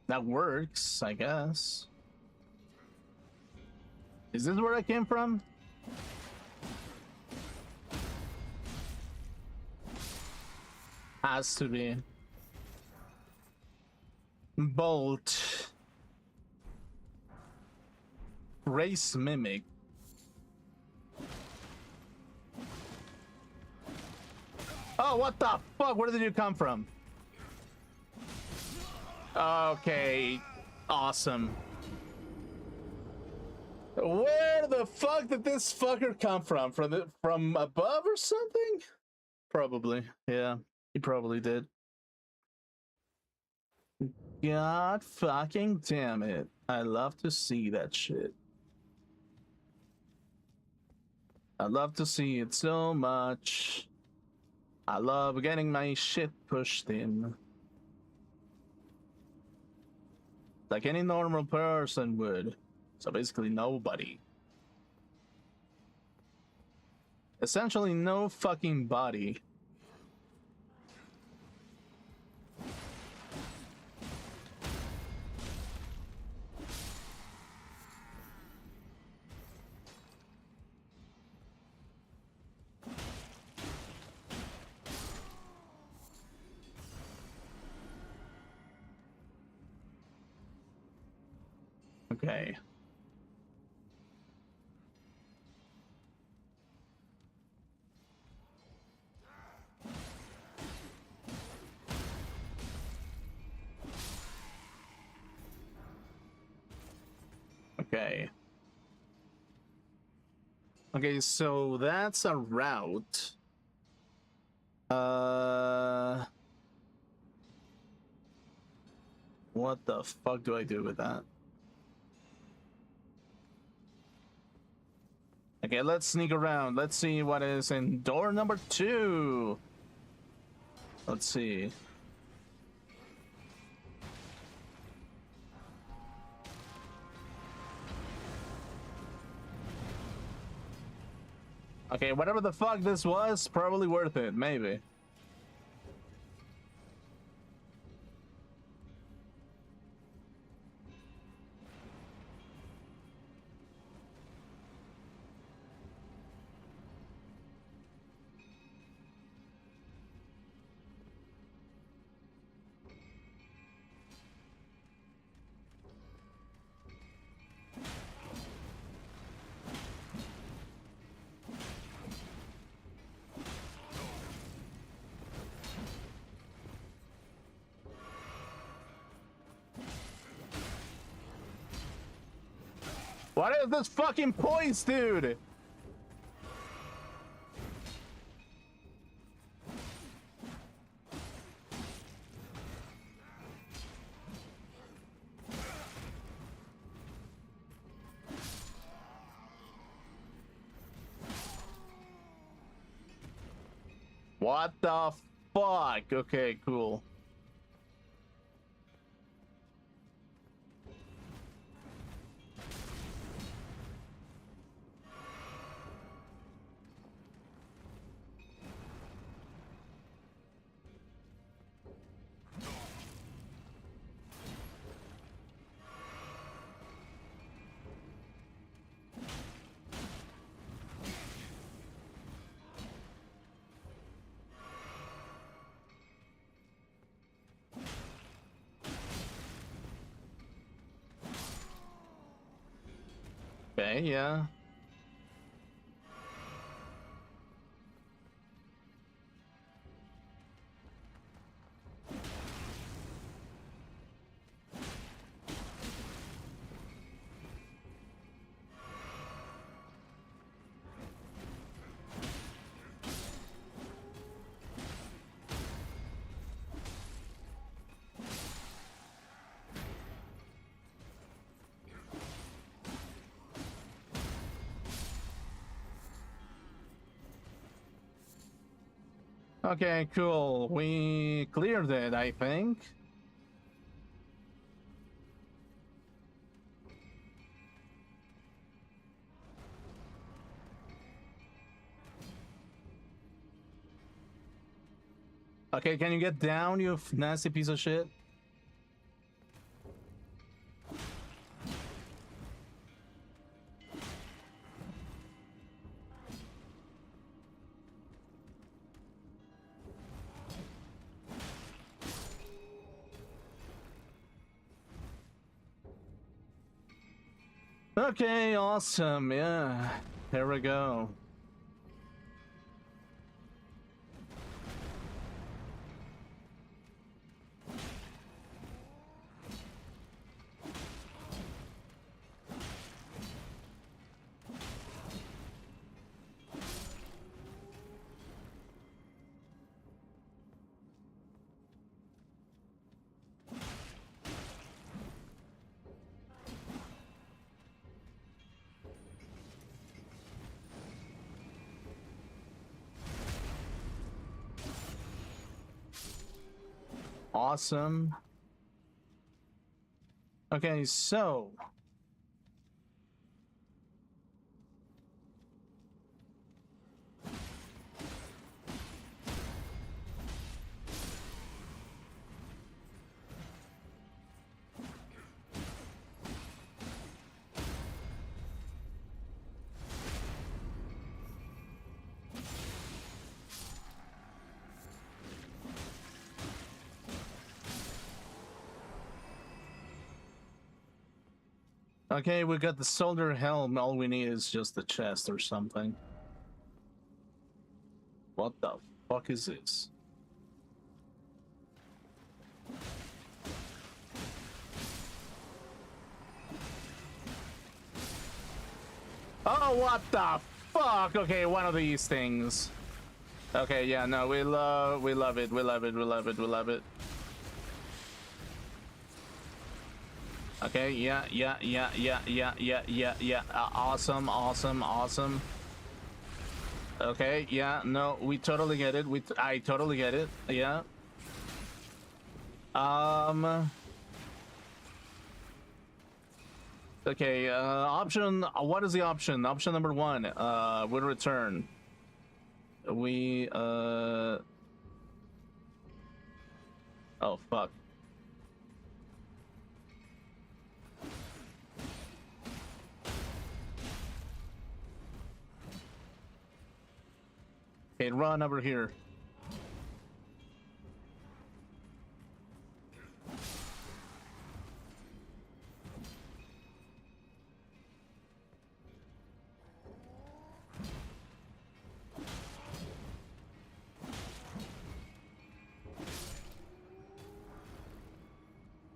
That works, I guess. Is this where I came from? Has to be. Bolt. Race mimic. Oh, what the fuck? Where did you come from? Okay, awesome. Where the fuck did this fucker come from? From above or something? Probably. Yeah, he probably did. God fucking damn it. I love to see that shit. I love to see it so much. I love getting my shit pushed in. Like any normal person would. So basically nobody. Essentially no fucking body. Okay. Okay. Okay, so that's a route. What the fuck do I do with that? Okay, let's sneak around. Let's see what is in door number 2. Let's see. Okay, whatever the fuck this was, probably worth it, maybe. What is this fucking poise, dude? What the fuck? Okay, cool. Okay, yeah. Okay, cool. We cleared it, I think. Okay, can you get down, you nasty piece of shit? Okay, awesome. Yeah, here we go. Awesome. Okay, so okay, we got the soldier helm. All we need is just the chest or something. What the fuck is this? Oh, what the fuck? Okay, one of these things. Okay, yeah, no, we love it, we love it, we love it, we love it. Okay, yeah. Awesome, awesome, awesome. Okay, yeah, no, we totally get it. I totally get it. Yeah. Okay, option, what is the option? Option number 1, we return. We, oh, fuck. Okay, run over here.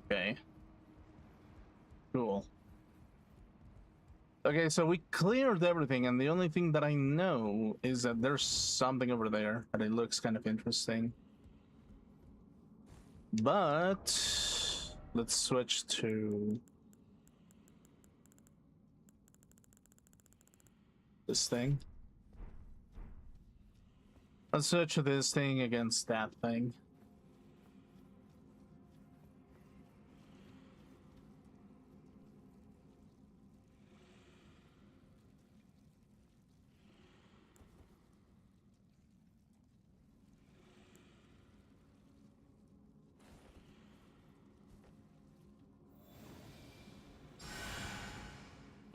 Okay. Cool. Okay, so we cleared everything, and the only thing that I know is that there's something over there, and it looks kind of interesting. But let's switch to this thing. Let's switch to this thing against that thing.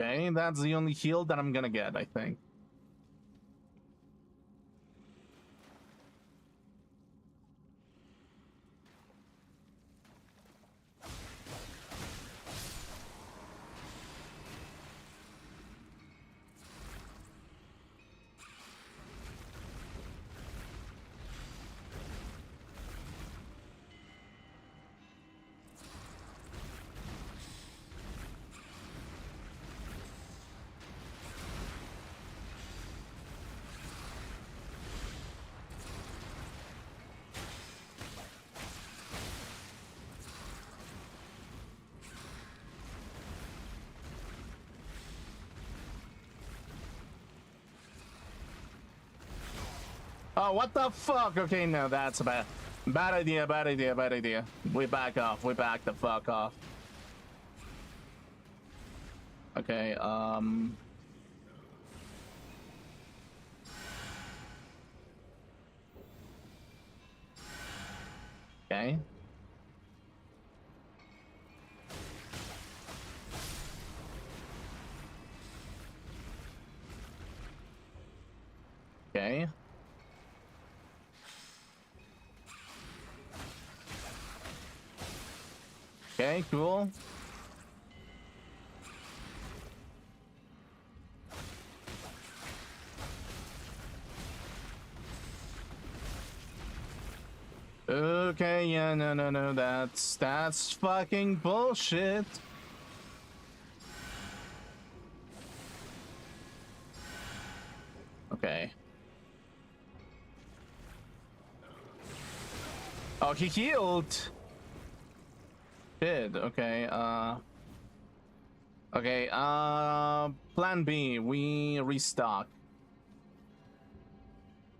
Okay, that's the only heal that I'm gonna get, I think. Oh, what the fuck? Okay, no, that's a bad idea, bad idea, bad idea. We back off, we back the fuck off. Okay, okay. Okay. Okay, cool. Okay, yeah, no, that's fucking bullshit. Okay. Oh, he healed. Did okay. Okay. Plan B. We restock.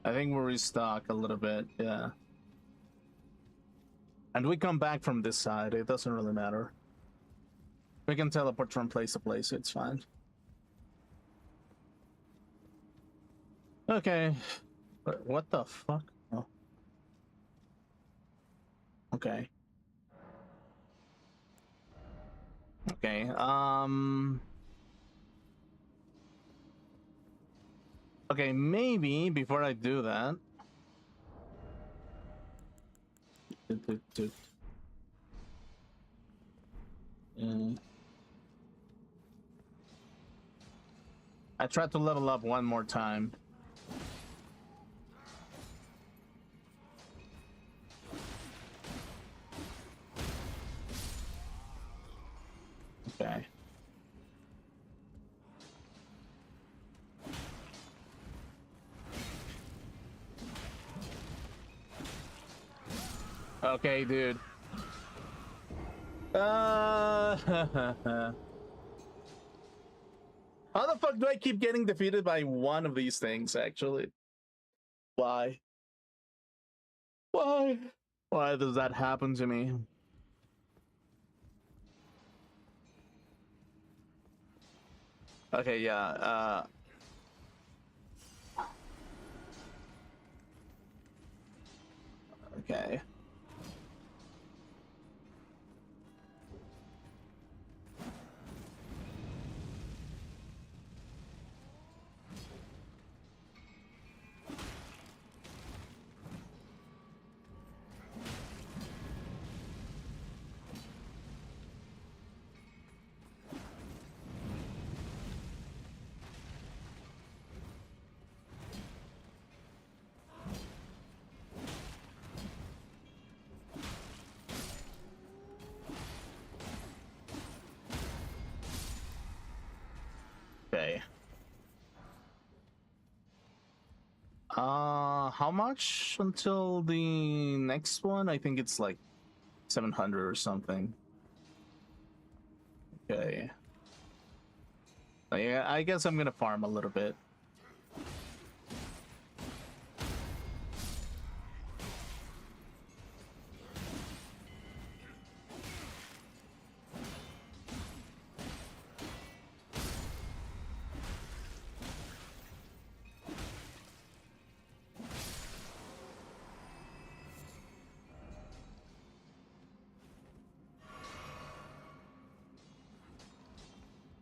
I think we restock a little bit. Yeah. And we come back from this side. It doesn't really matter. We can teleport from place to place. It's fine. Okay. What the fuck? Oh. Okay. Okay. Okay, maybe before I do that. I tried to level up one more time. Okay. Okay, dude. How the fuck do I keep getting defeated by one of these things, actually? Why? Why? Why does that happen to me? Okay, yeah, okay. Okay. How much until the next one? I think it's like 700 or something. Okay. Yeah, I guess I'm gonna farm a little bit.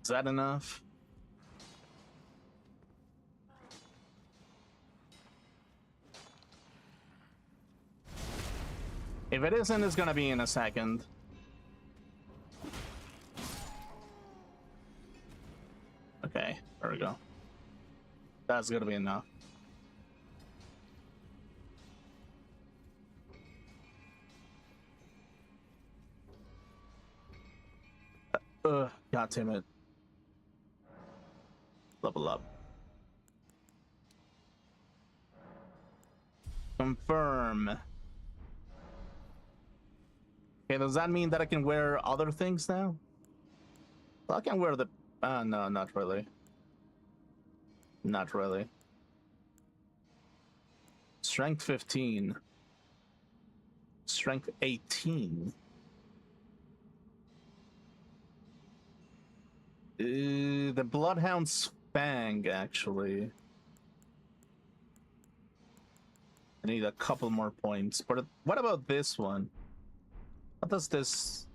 Is that enough? If it isn't, it's gonna be in a second. Okay, there we go. That's gonna be enough. God damn it. Level up. Confirm. Okay, does that mean that I can wear other things now? Well, I can wear the... no, not really. Not really. Strength 15. Strength 18. The Bloodhound's Fang, actually. I need a couple more points. But what about this one? What does this...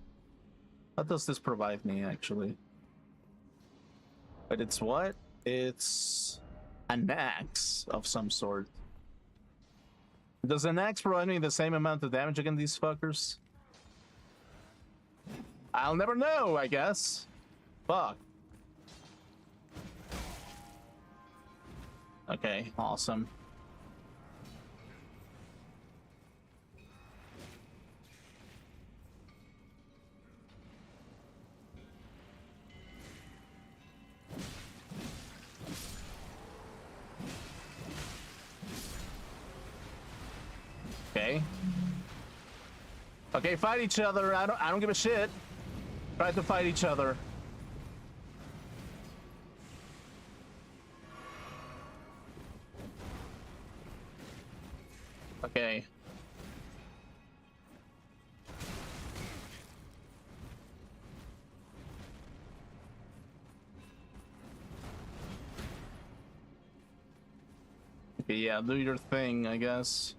What does this provide me, actually? But it's what? It's an axe of some sort. Does an axe provide me the same amount of damage against these fuckers? I'll never know, I guess. Fuck. Okay, awesome. Okay. Okay, fight each other. I don't give a shit. Try to fight each other. Okay. Okay, yeah, do your thing, I guess.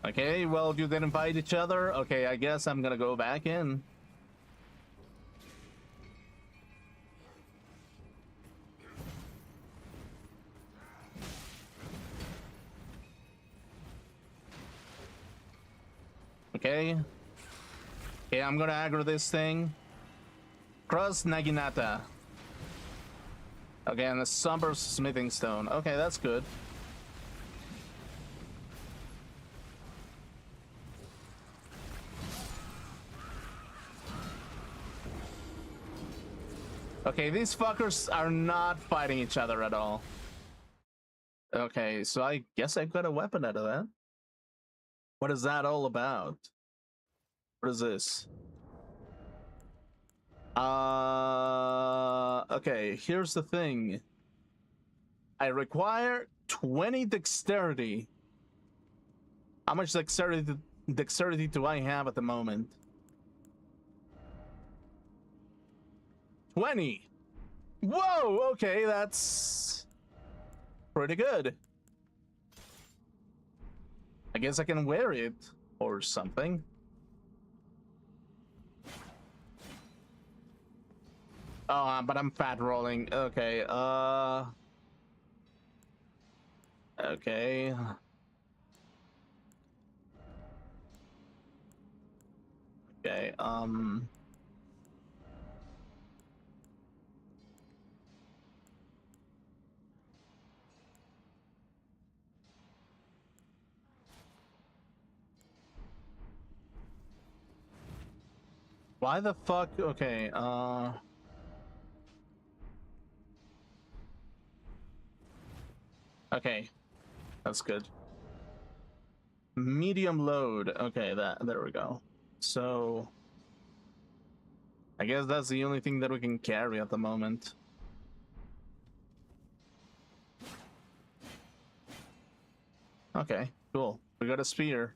Okay, well, you didn't fight each other. Okay, I guess I'm gonna go back in. Okay. Okay, I'm gonna aggro this thing. Cross Naginata. Okay, and the Somber Smithing Stone. Okay, that's good. Okay, these fuckers are not fighting each other at all. Okay, so I guess I got a weapon out of that. What is that all about? What is this? Okay, here's the thing. I require 20 dexterity. How much dexterity do I have at the moment? 20. Whoa, okay, that's pretty good. I guess I can wear it or something. Oh, but I'm fat rolling. Okay, okay. Okay, why the fuck? Okay, okay, that's good. Medium load. Okay, there we go. So I guess that's the only thing that we can carry at the moment. Okay, cool. We got a spear.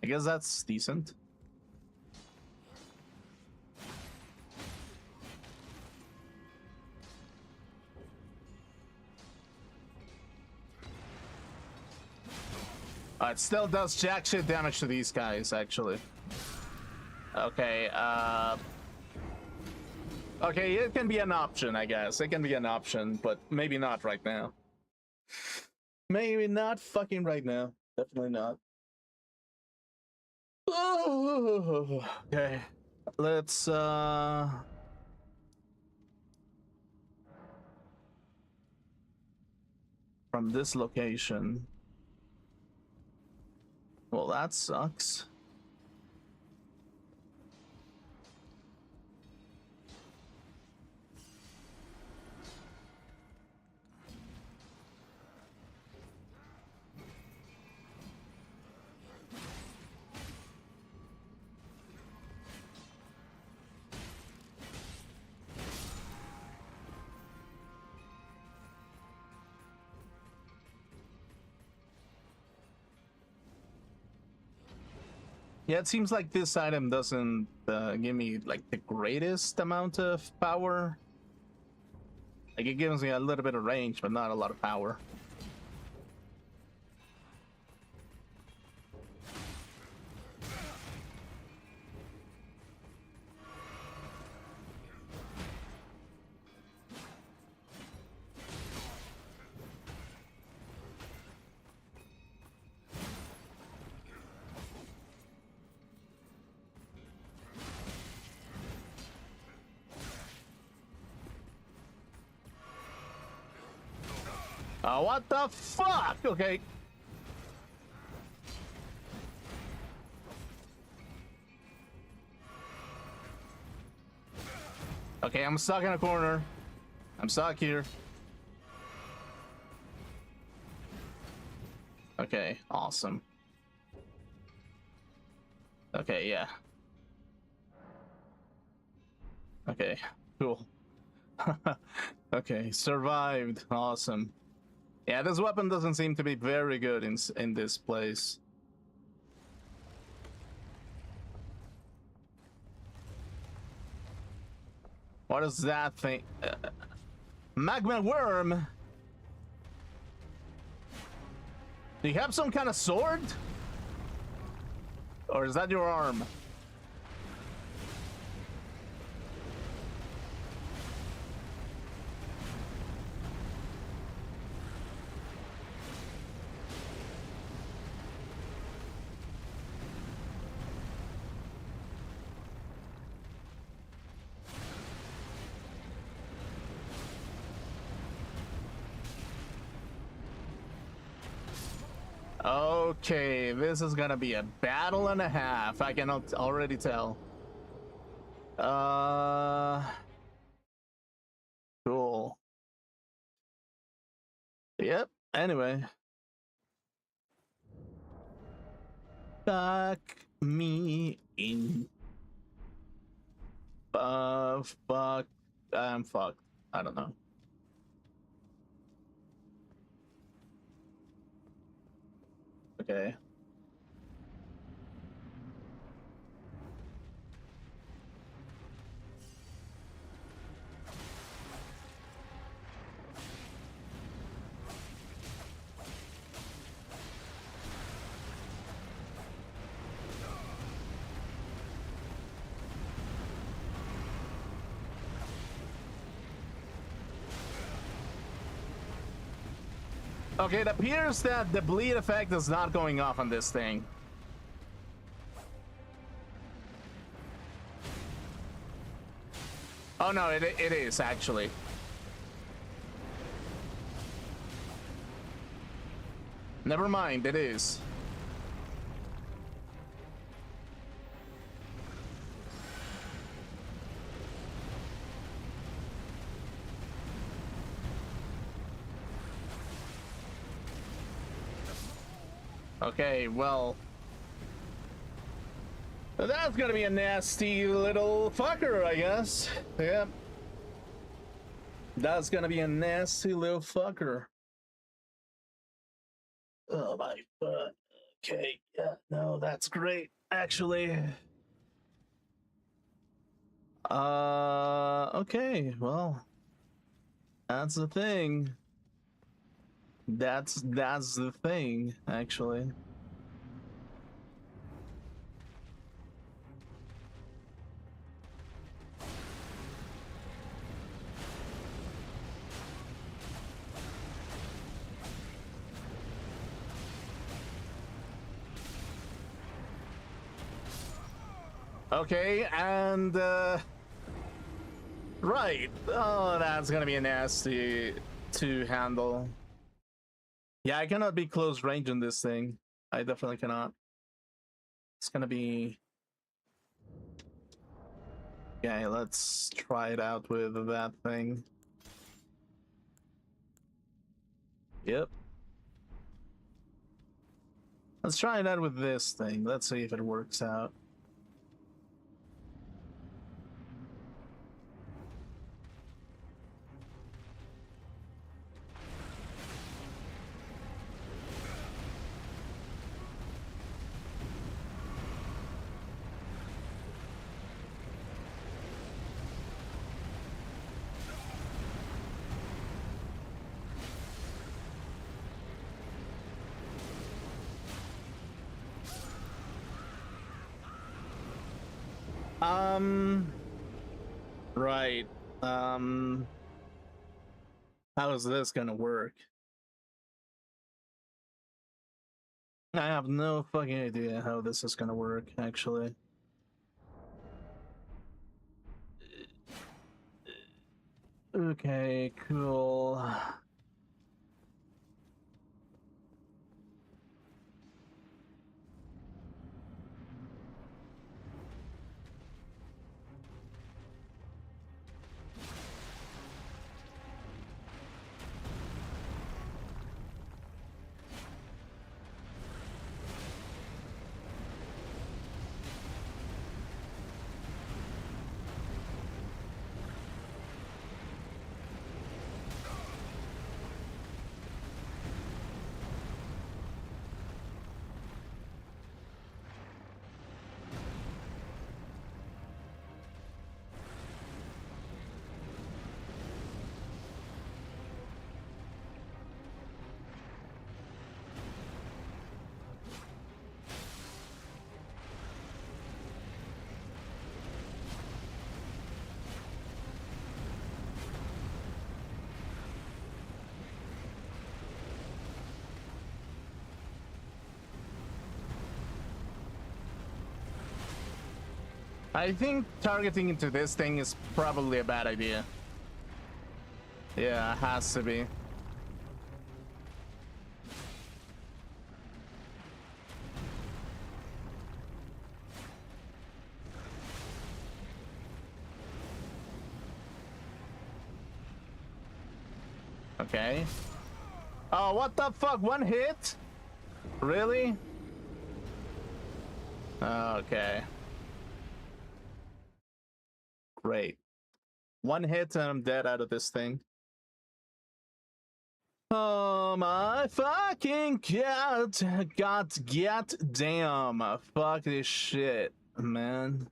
I guess that's decent. It still does jack shit damage to these guys, actually. Okay, okay, it can be an option, I guess. It can be an option, but maybe not right now. Maybe not fucking right now. Definitely not. Okay. Let's, from this location. Well, that sucks. Yeah, it seems like this item doesn't give me like the greatest amount of power. Like it gives me a little bit of range, but not a lot of power. What the fuck? Okay. Okay, I'm stuck in a corner. I'm stuck here. Okay, awesome. Okay, yeah. Okay, cool. Okay, survived. Awesome. Yeah, this weapon doesn't seem to be very good in this place. What is that thing? Magma worm? Do you have some kind of sword? Or is that your arm? Okay, this is gonna be a battle and a half. I can already tell. Cool. Yep. Anyway. Fuck me in. Fuck. I'm fucked. I don't know. Okay. Okay, it appears that the bleed effect is not going off on this thing. Oh no, it is actually. Never mind, it is. Okay, well, that's gonna be a nasty little fucker, I guess. Yep. That's gonna be a nasty little fucker. Oh my god. Okay, yeah, no, that's great, actually. Okay, well, that's the thing. That's the thing, actually. Okay, and right. Oh, that's gonna be nasty to handle. Yeah, I cannot be close range in this thing. I definitely cannot. It's gonna be... Okay, let's try it out with that thing. Yep. Let's try it out with this thing. Let's see if it works out. Right. How is this gonna work? I have no fucking idea how this is gonna work, actually. Okay, cool. I think targeting into this thing is probably a bad idea. Yeah, it has to be. Okay. Oh, what the fuck? One hit? Really? Okay. Great. One hit and I'm dead out of this thing. Oh my fucking god damn. Fuck this shit, man.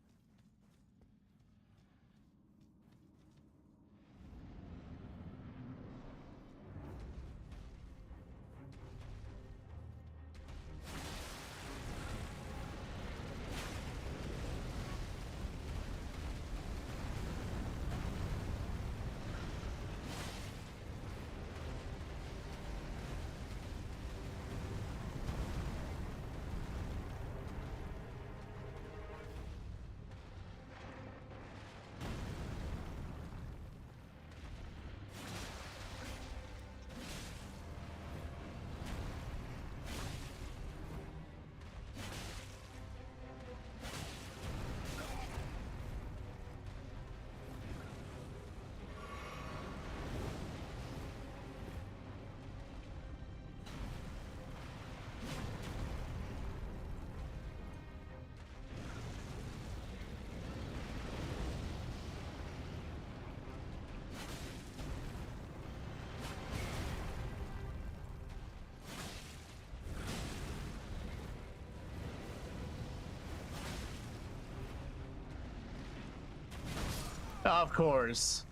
Of course.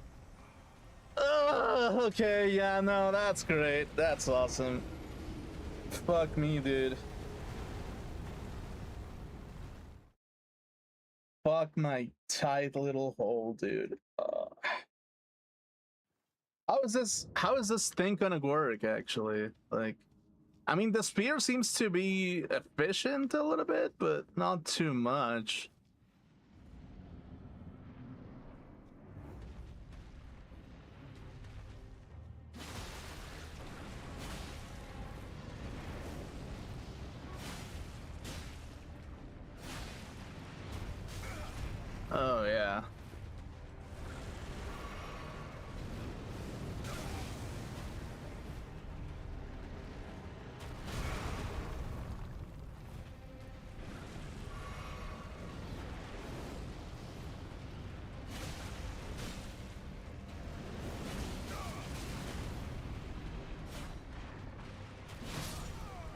Okay, yeah, no, that's great. That's awesome. Fuck me, dude. Fuck my tight little hole, dude. How is this thing gonna work, actually? Like, I mean, the spear seems to be efficient a little bit, but not too much. Oh, yeah.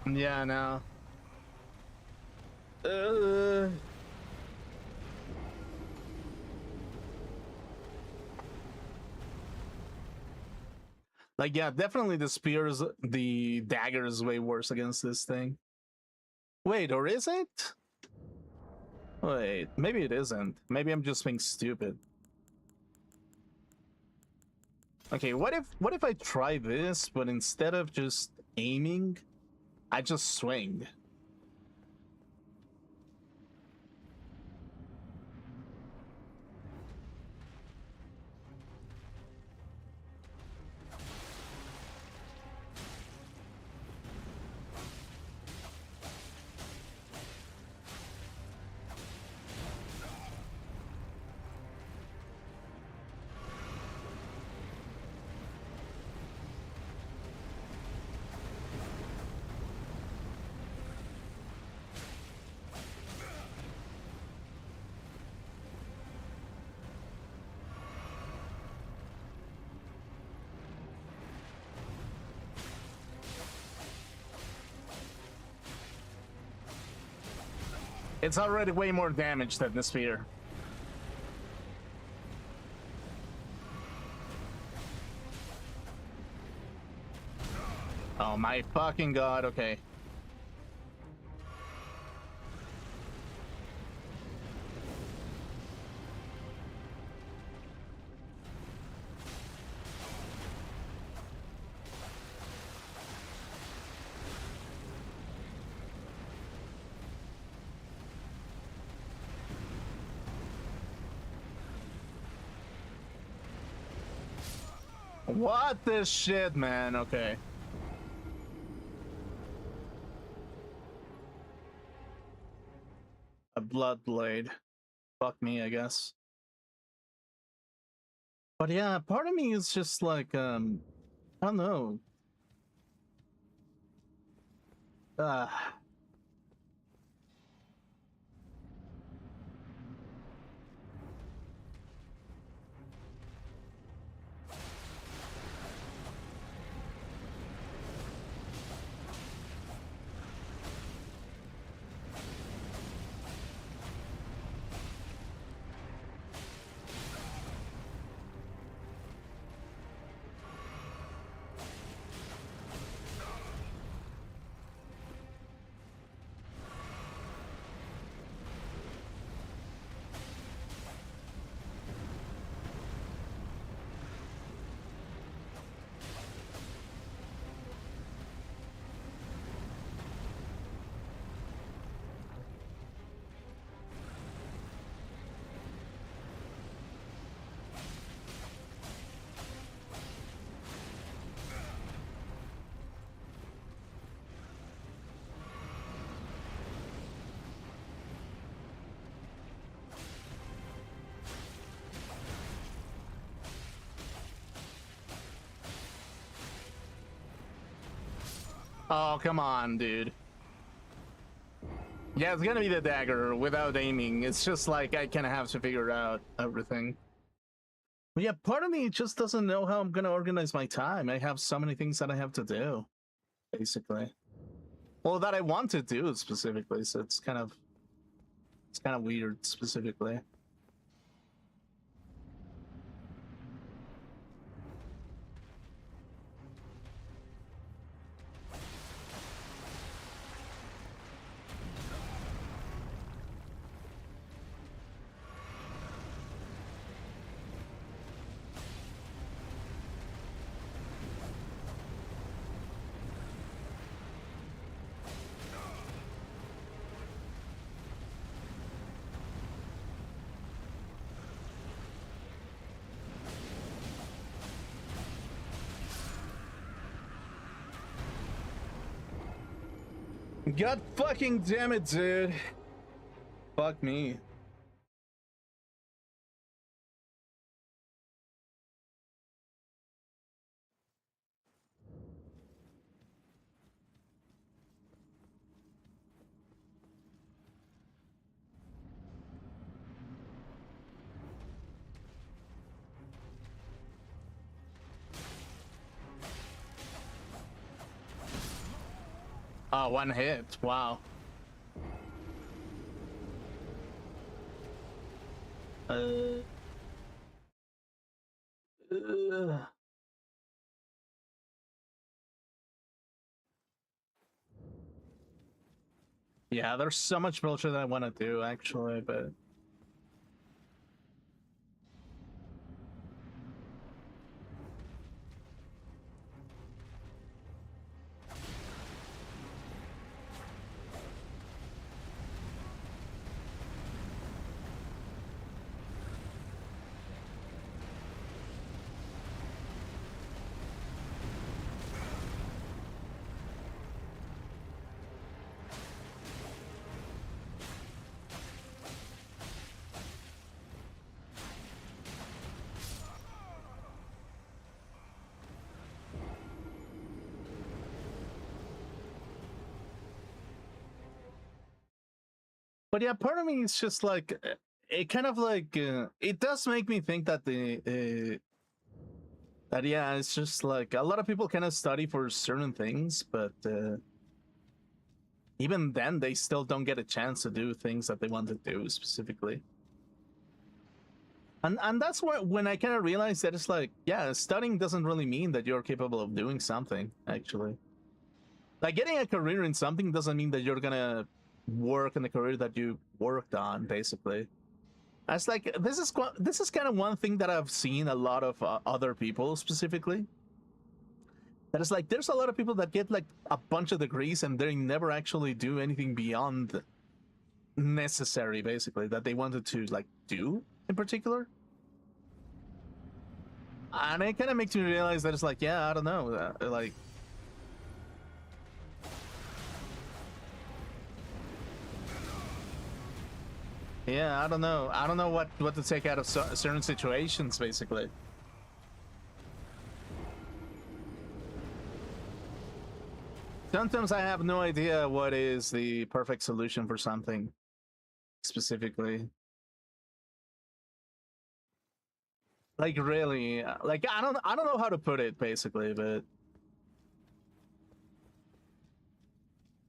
Yeah, no. Like, yeah, definitely the dagger is way worse against this thing. Wait, or is it? Wait, maybe it isn't. Maybe I'm just being stupid. Okay, what if I try this, but instead of just aiming, I just swing? It's already way more damage than the spear. Oh my fucking god, okay. What this shit, man? Okay. A blood blade. Fuck me, I guess. But yeah, part of me is just like, I don't know. Uh, oh, come on, dude. Yeah, it's gonna be the dagger without aiming. It's just like I kind of have to figure out everything. But yeah, part of me just doesn't know how I'm gonna organize my time. I have so many things that I have to do, basically. Well, that I want to do specifically, so it's kind of weird specifically. God fucking damn it, dude. Fuck me. Oh, one hit. Wow. Uh, yeah, there's so much bullshit that I want to do, actually, but... But yeah, part of me is just like, it kind of like, it does make me think that that yeah, it's just like a lot of people kind of study for certain things, but even then they still don't get a chance to do things that they want to do specifically. And that's why when I kind of realized that it's like, yeah, studying doesn't really mean that you're capable of doing something, actually. Like getting a career in something doesn't mean that you're gonna work in the career that you worked on, basically. It's like this is kind of one thing that I've seen a lot of other people specifically. That is like there's a lot of people that get like a bunch of degrees and they never actually do anything beyond necessary, basically, that they wanted to like do in particular. And it kind of makes me realize that it's like, yeah, I don't know, like. Yeah, I don't know. I don't know what to take out of certain situations, basically. Sometimes I have no idea what is the perfect solution for something specifically. Like really, like I don't know how to put it basically, but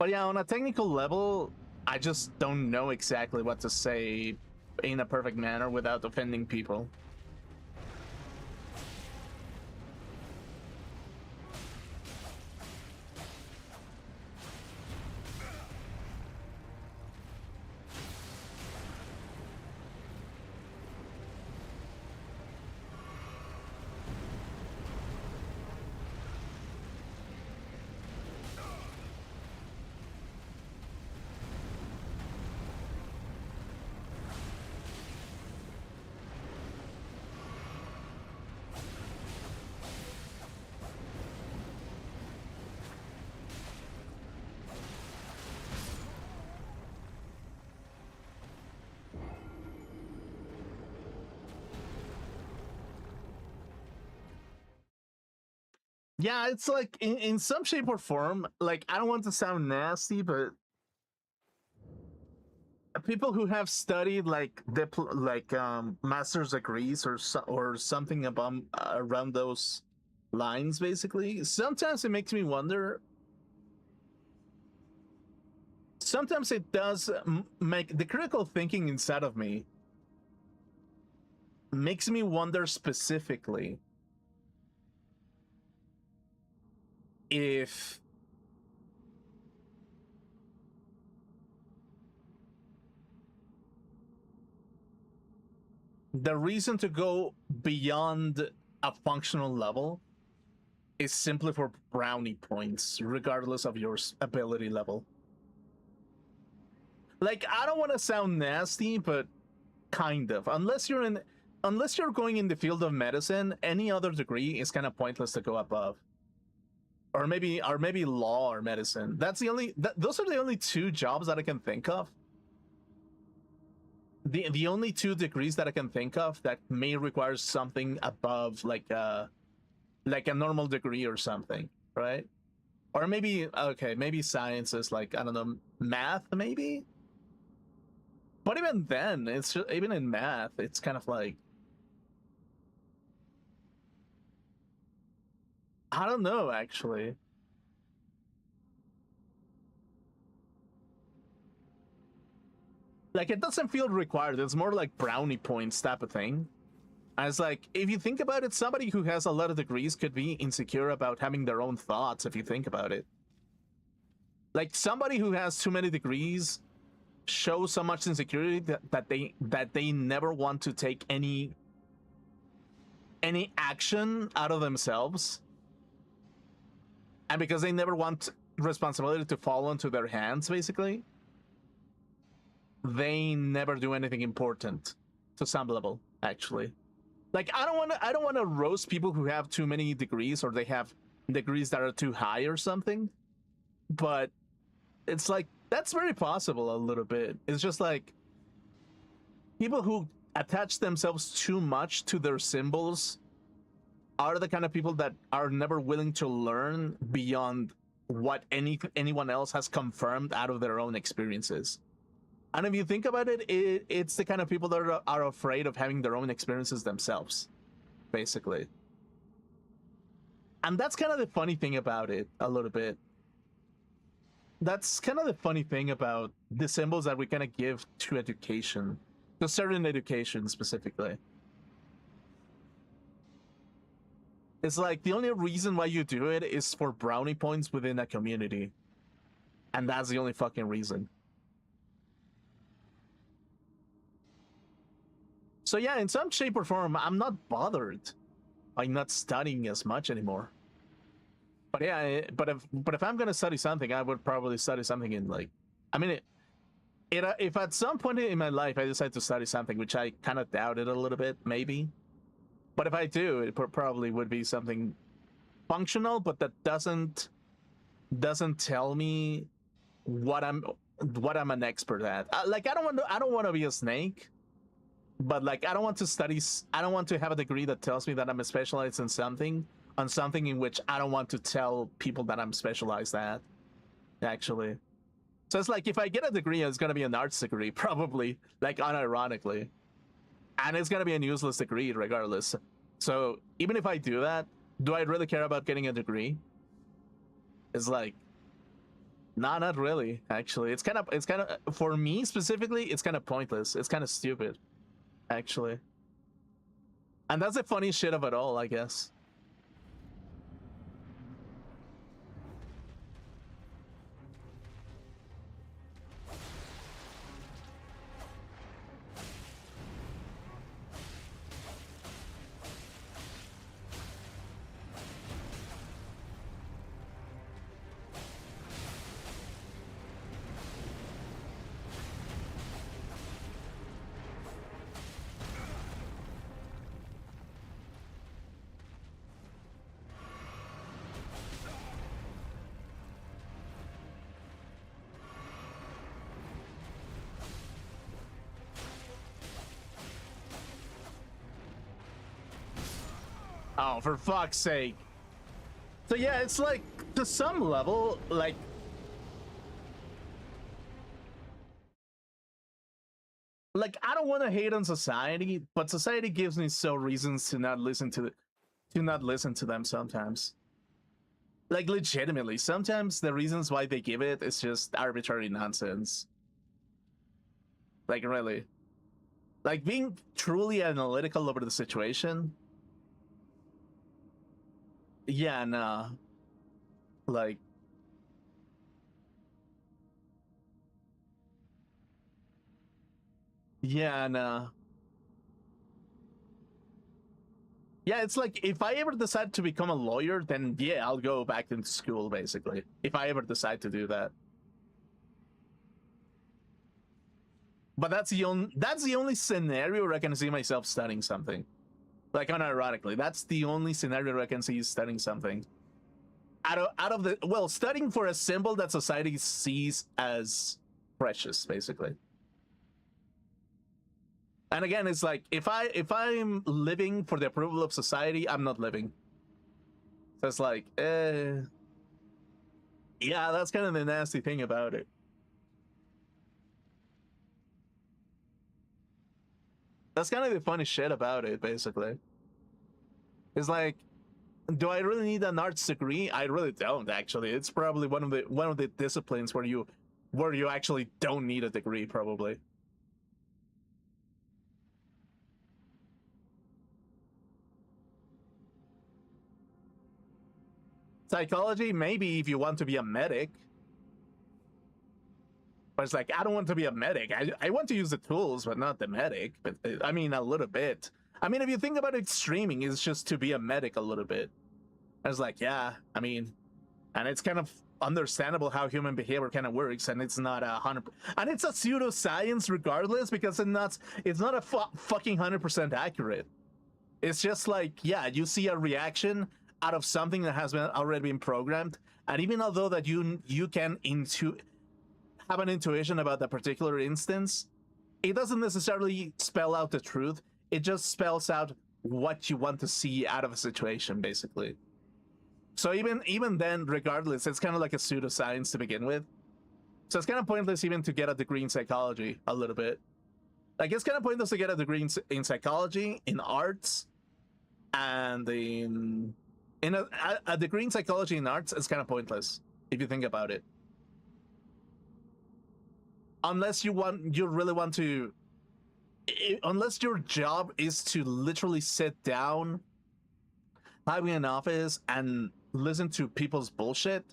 yeah, on a technical level, I just don't know exactly what to say in a perfect manner without offending people. Yeah, it's like in some shape or form, like I don't want to sound nasty, but people who have studied like master's degrees or something about around those lines, basically, sometimes it makes me wonder. Sometimes it does make the critical thinking inside of me makes me wonder specifically if the reason to go beyond a functional level is simply for brownie points, regardless of your ability level. Like, I don't want to sound nasty, but kind of. Unless you're going in the field of medicine, any other degree is kind of pointless to go above. Or maybe law or medicine. That's the only those are the only two jobs that I can think of. The only two degrees that I can think of that may require something above like a normal degree or something, right? Or maybe okay, maybe science is like, I don't know, math maybe. But even then, it's just, even in math, it's kind of like, I don't know actually. Like it doesn't feel required. It's more like brownie points type of thing. And it's like, if you think about it, somebody who has a lot of degrees could be insecure about having their own thoughts. If you think about it, like somebody who has too many degrees shows so much insecurity that they never want to take any action out of themselves, and because they never want responsibility to fall into their hands, basically, they never do anything important to some level, actually. Like I don't want to roast people who have too many degrees or they have degrees that are too high or something, but it's like that's very possible a little bit. It's just like people who attach themselves too much to their symbols are the kind of people that are never willing to learn beyond what anyone else has confirmed out of their own experiences. And if you think about it, it's the kind of people that are afraid of having their own experiences themselves, basically. And that's kind of the funny thing about it, a little bit. That's kind of the funny thing about the symbols that we kind of give to education, to certain education specifically. It's like the only reason why you do it is for brownie points within a community. And that's the only fucking reason. So yeah, in some shape or form, I'm not bothered by not studying as much anymore. But yeah, but if I'm gonna study something, I would probably study something in like, I mean, if at some point in my life I decide to study something, which I kind of doubted a little bit, maybe But if I do, it probably would be something functional, but that doesn't tell me what I'm an expert at. Like I don't want to be a snake, but like I don't want to study. I don't want to have a degree that tells me that I'm specialized in something, on something in which I don't want to tell people that I'm specialized at. Actually, so it's like if I get a degree, it's gonna be an arts degree, probably, like unironically, and it's gonna be a useless degree regardless. So even if I do that, do I really care about getting a degree? It's like, nah, not really. Actually, it's kind of for me specifically, it's kind of pointless. It's kind of stupid, actually, and that's the funny shit of it all, I guess. Oh, for fuck's sake. So yeah, it's like, to some level, like, I don't want to hate on society, but society gives me so reasons to not listen to them sometimes. Like legitimately, sometimes the reasons why they give it is just arbitrary nonsense. Like really. Like being truly analytical over the situation. Yeah, nah. Like, yeah, nah. Yeah, it's like if I ever decide to become a lawyer, then yeah, I'll go back into school basically. If I ever decide to do that. But that's the only scenario where I can see myself studying something. Like unironically, that's the only scenario where I can see studying something. Out of the, well, studying for a symbol that society sees as precious, basically. And again, it's like if I'm living for the approval of society, I'm not living. So it's like, yeah, that's kind of the nasty thing about it. That's kind of the funny shit about it, basically. It's like, do I really need an arts degree? I really don't, actually. It's probably one of the disciplines where you actually don't need a degree, probably. Psychology, maybe if you want to be a medic. But it's like, I don't want to be a medic. I want to use the tools, but not the medic. But I mean, a little bit. I mean, if you think about it, streaming is just to be a medic a little bit. I was like, yeah, I mean, and it's kind of understandable how human behavior kind of works, and it's not 100%, and it's a pseudoscience regardless, because it's not a fucking 100% accurate. It's just like, yeah, you see a reaction out of something that has already been programmed, and even although that you can have an intuition about that particular instance, it doesn't necessarily spell out the truth. It just spells out what you want to see out of a situation, basically. So even then, regardless, it's kind of like a pseudoscience to begin with. So it's kind of pointless even to get a degree in psychology a little bit. Like, it's kind of pointless to get a degree in psychology, in arts, and in a degree in psychology and arts is kind of pointless if you think about it. Unless you really want to, unless your job is to literally sit down, having an office, and listen to people's bullshit,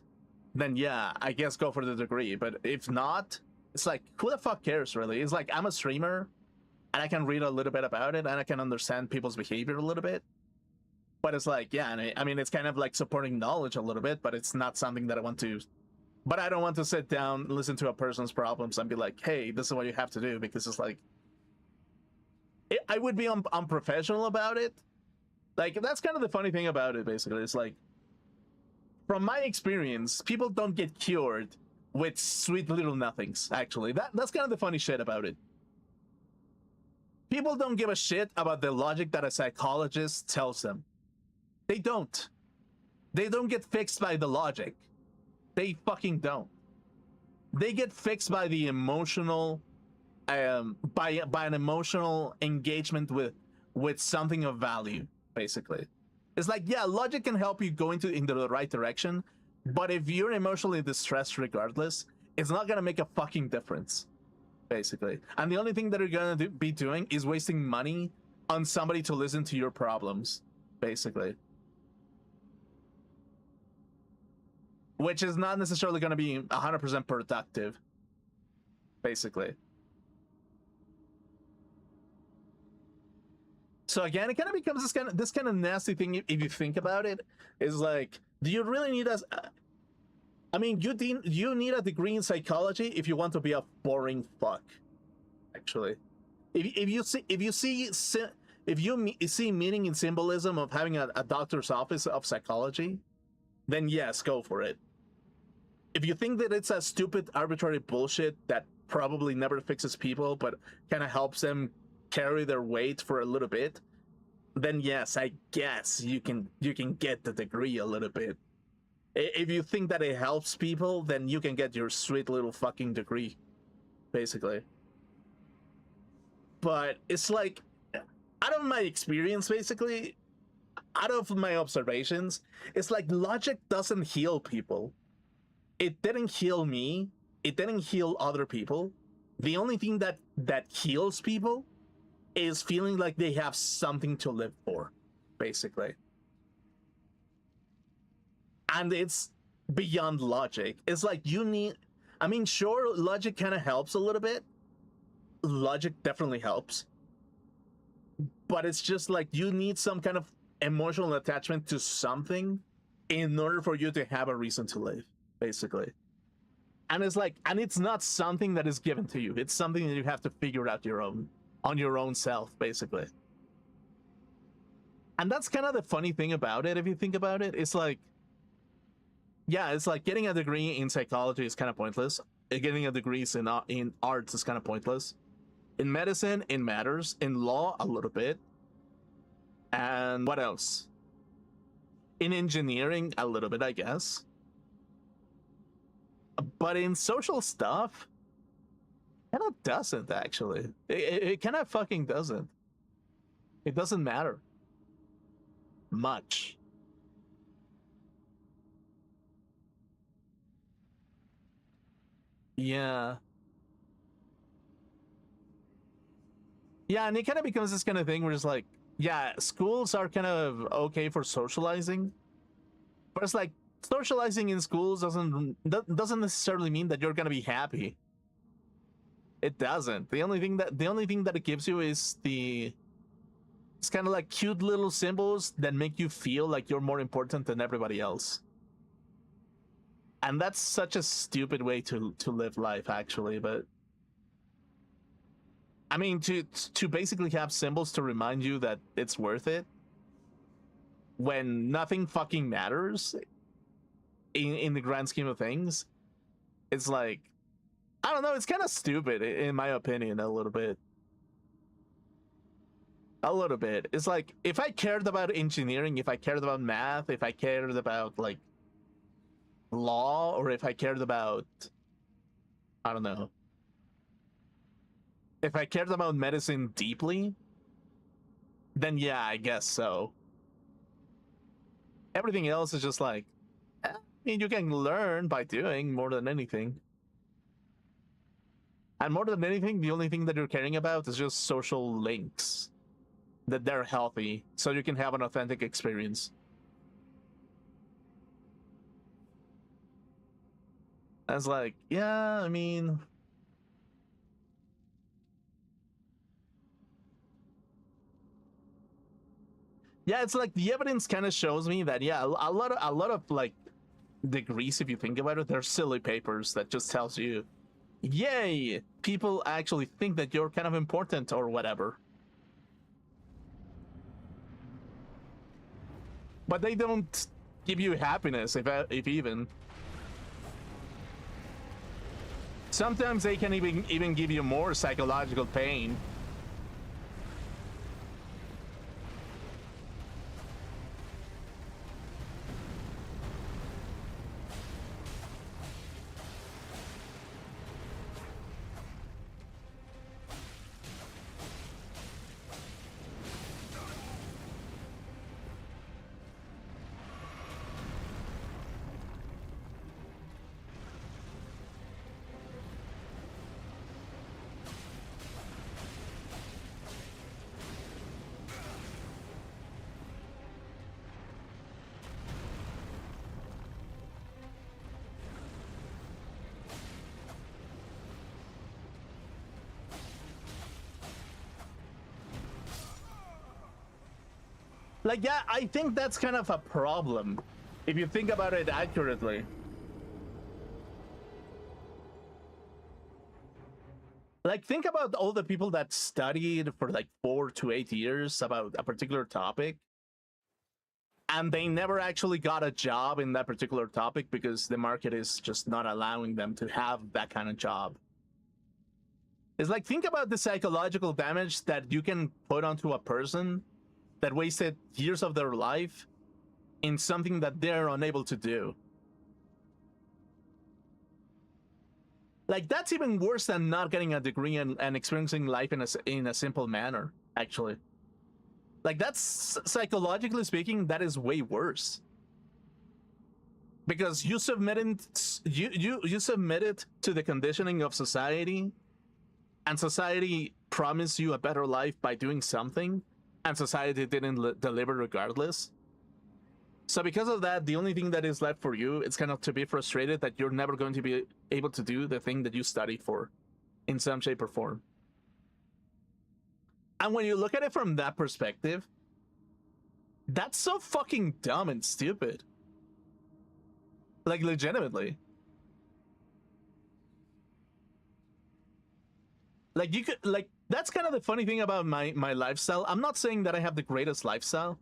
then yeah, I guess go for the degree. But if not, it's like, who the fuck cares, really? It's like, I'm a streamer, and I can read a little bit about it, and I can understand people's behavior a little bit. But it's like, yeah, I mean, it's kind of like supporting knowledge a little bit, but it's not something that I want to. But I don't want to sit down, listen to a person's problems, and be like, hey, this is what you have to do, because it's like, I would be unprofessional about it, Like, that's kind of the funny thing about it, basically. It's like, from my experience, people don't get cured with sweet little nothings, actually. That's kind of the funny shit about it. People don't give a shit about the logic that a psychologist tells them. They don't. They don't get fixed by the logic. They fucking don't. They get fixed by the emotional, by an emotional engagement with something of value, basically. It's like, yeah, logic can help you go into the right direction, but if you're emotionally distressed regardless, it's not gonna make a fucking difference, basically. And the only thing that you're gonna be doing is wasting money on somebody to listen to your problems, basically. Which is not necessarily gonna be 100% productive, basically. So again, it kind of becomes this kind of nasty thing if you think about it. Is like, do you really need us? I mean, you need a degree in psychology if you want to be a boring fuck. Actually, if you see meaning in symbolism of having a doctor's office of psychology, then yes, go for it. If you think that it's a stupid, arbitrary bullshit that probably never fixes people, but kind of helps them carry their weight for a little bit, then yes, I guess you can get the degree a little bit. If you think that it helps people, then you can get your sweet little fucking degree, basically. But it's like, out of my experience, basically, out of my observations, it's like logic doesn't heal people. It didn't heal me. It didn't heal other people. The only thing that heals people is feeling like they have something to live for, basically. And it's beyond logic. It's like you need, I mean, sure, logic kind of helps a little bit. Logic definitely helps. But it's just like you need some kind of emotional attachment to something in order for you to have a reason to live, basically. And it's like, and it's not something that is given to you. It's something that you have to figure out on your own self, basically. And that's kind of the funny thing about it, if you think about it. It's like, yeah, it's like getting a degree in psychology is kind of pointless. Getting a degree in arts is kind of pointless. In medicine, it matters. In law, a little bit. And what else? In engineering, a little bit, I guess. But in social stuff, kind of doesn't, actually. It kind of fucking doesn't. It doesn't matter much. Yeah. Yeah, and it kind of becomes this kind of thing where it's like, yeah, schools are kind of okay for socializing, but it's like socializing in schools doesn't necessarily mean that you're gonna be happy. It doesn't. The only thing that it gives you is it's kind of like cute little symbols that make you feel like you're more important than everybody else. And that's such a stupid way to live life, actually. But I mean, to basically have symbols to remind you that it's worth it when nothing fucking matters in the grand scheme of things, it's like, I don't know, it's kind of stupid in my opinion, a little bit. A little bit. It's like, if I cared about engineering, if I cared about math, if I cared about like law, or if I cared about, I don't know, if I cared about medicine deeply, then yeah, I guess so. Everything else is just like, I mean, you can learn by doing more than anything. And more than anything, the only thing that you're caring about is just social links, that they're healthy, so you can have an authentic experience. I was like, yeah, I mean, yeah, it's like the evidence kind of shows me that, yeah, a lot of like degrees, if you think about it, they're silly papers that just tells you, yay, people actually think that you're kind of important or whatever. but they don't give you happiness, if even. Sometimes they can even give you more psychological pain. Like, yeah, I think that's kind of a problem if you think about it accurately. Like, think about all the people that studied for like 4 to 8 years about a particular topic, and they never actually got a job in that particular topic because the market is just not allowing them to have that kind of job. It's like, think about the psychological damage that you can put onto a person that wasted years of their life in something that they're unable to do. Like, that's even worse than not getting a degree and experiencing life in a simple manner, actually. Like, that's, psychologically speaking, that is way worse. Because you submitted to the conditioning of society, and society promised you a better life by doing something, and society didn't deliver regardless. So because of that, the only thing that is left for you is kind of to be frustrated that you're never going to be able to do the thing that you studied for in some shape or form. And when you look at it from that perspective, that's so fucking dumb and stupid. Like, legitimately. Like, you could, like, that's kind of the funny thing about my lifestyle. I'm not saying that I have the greatest lifestyle,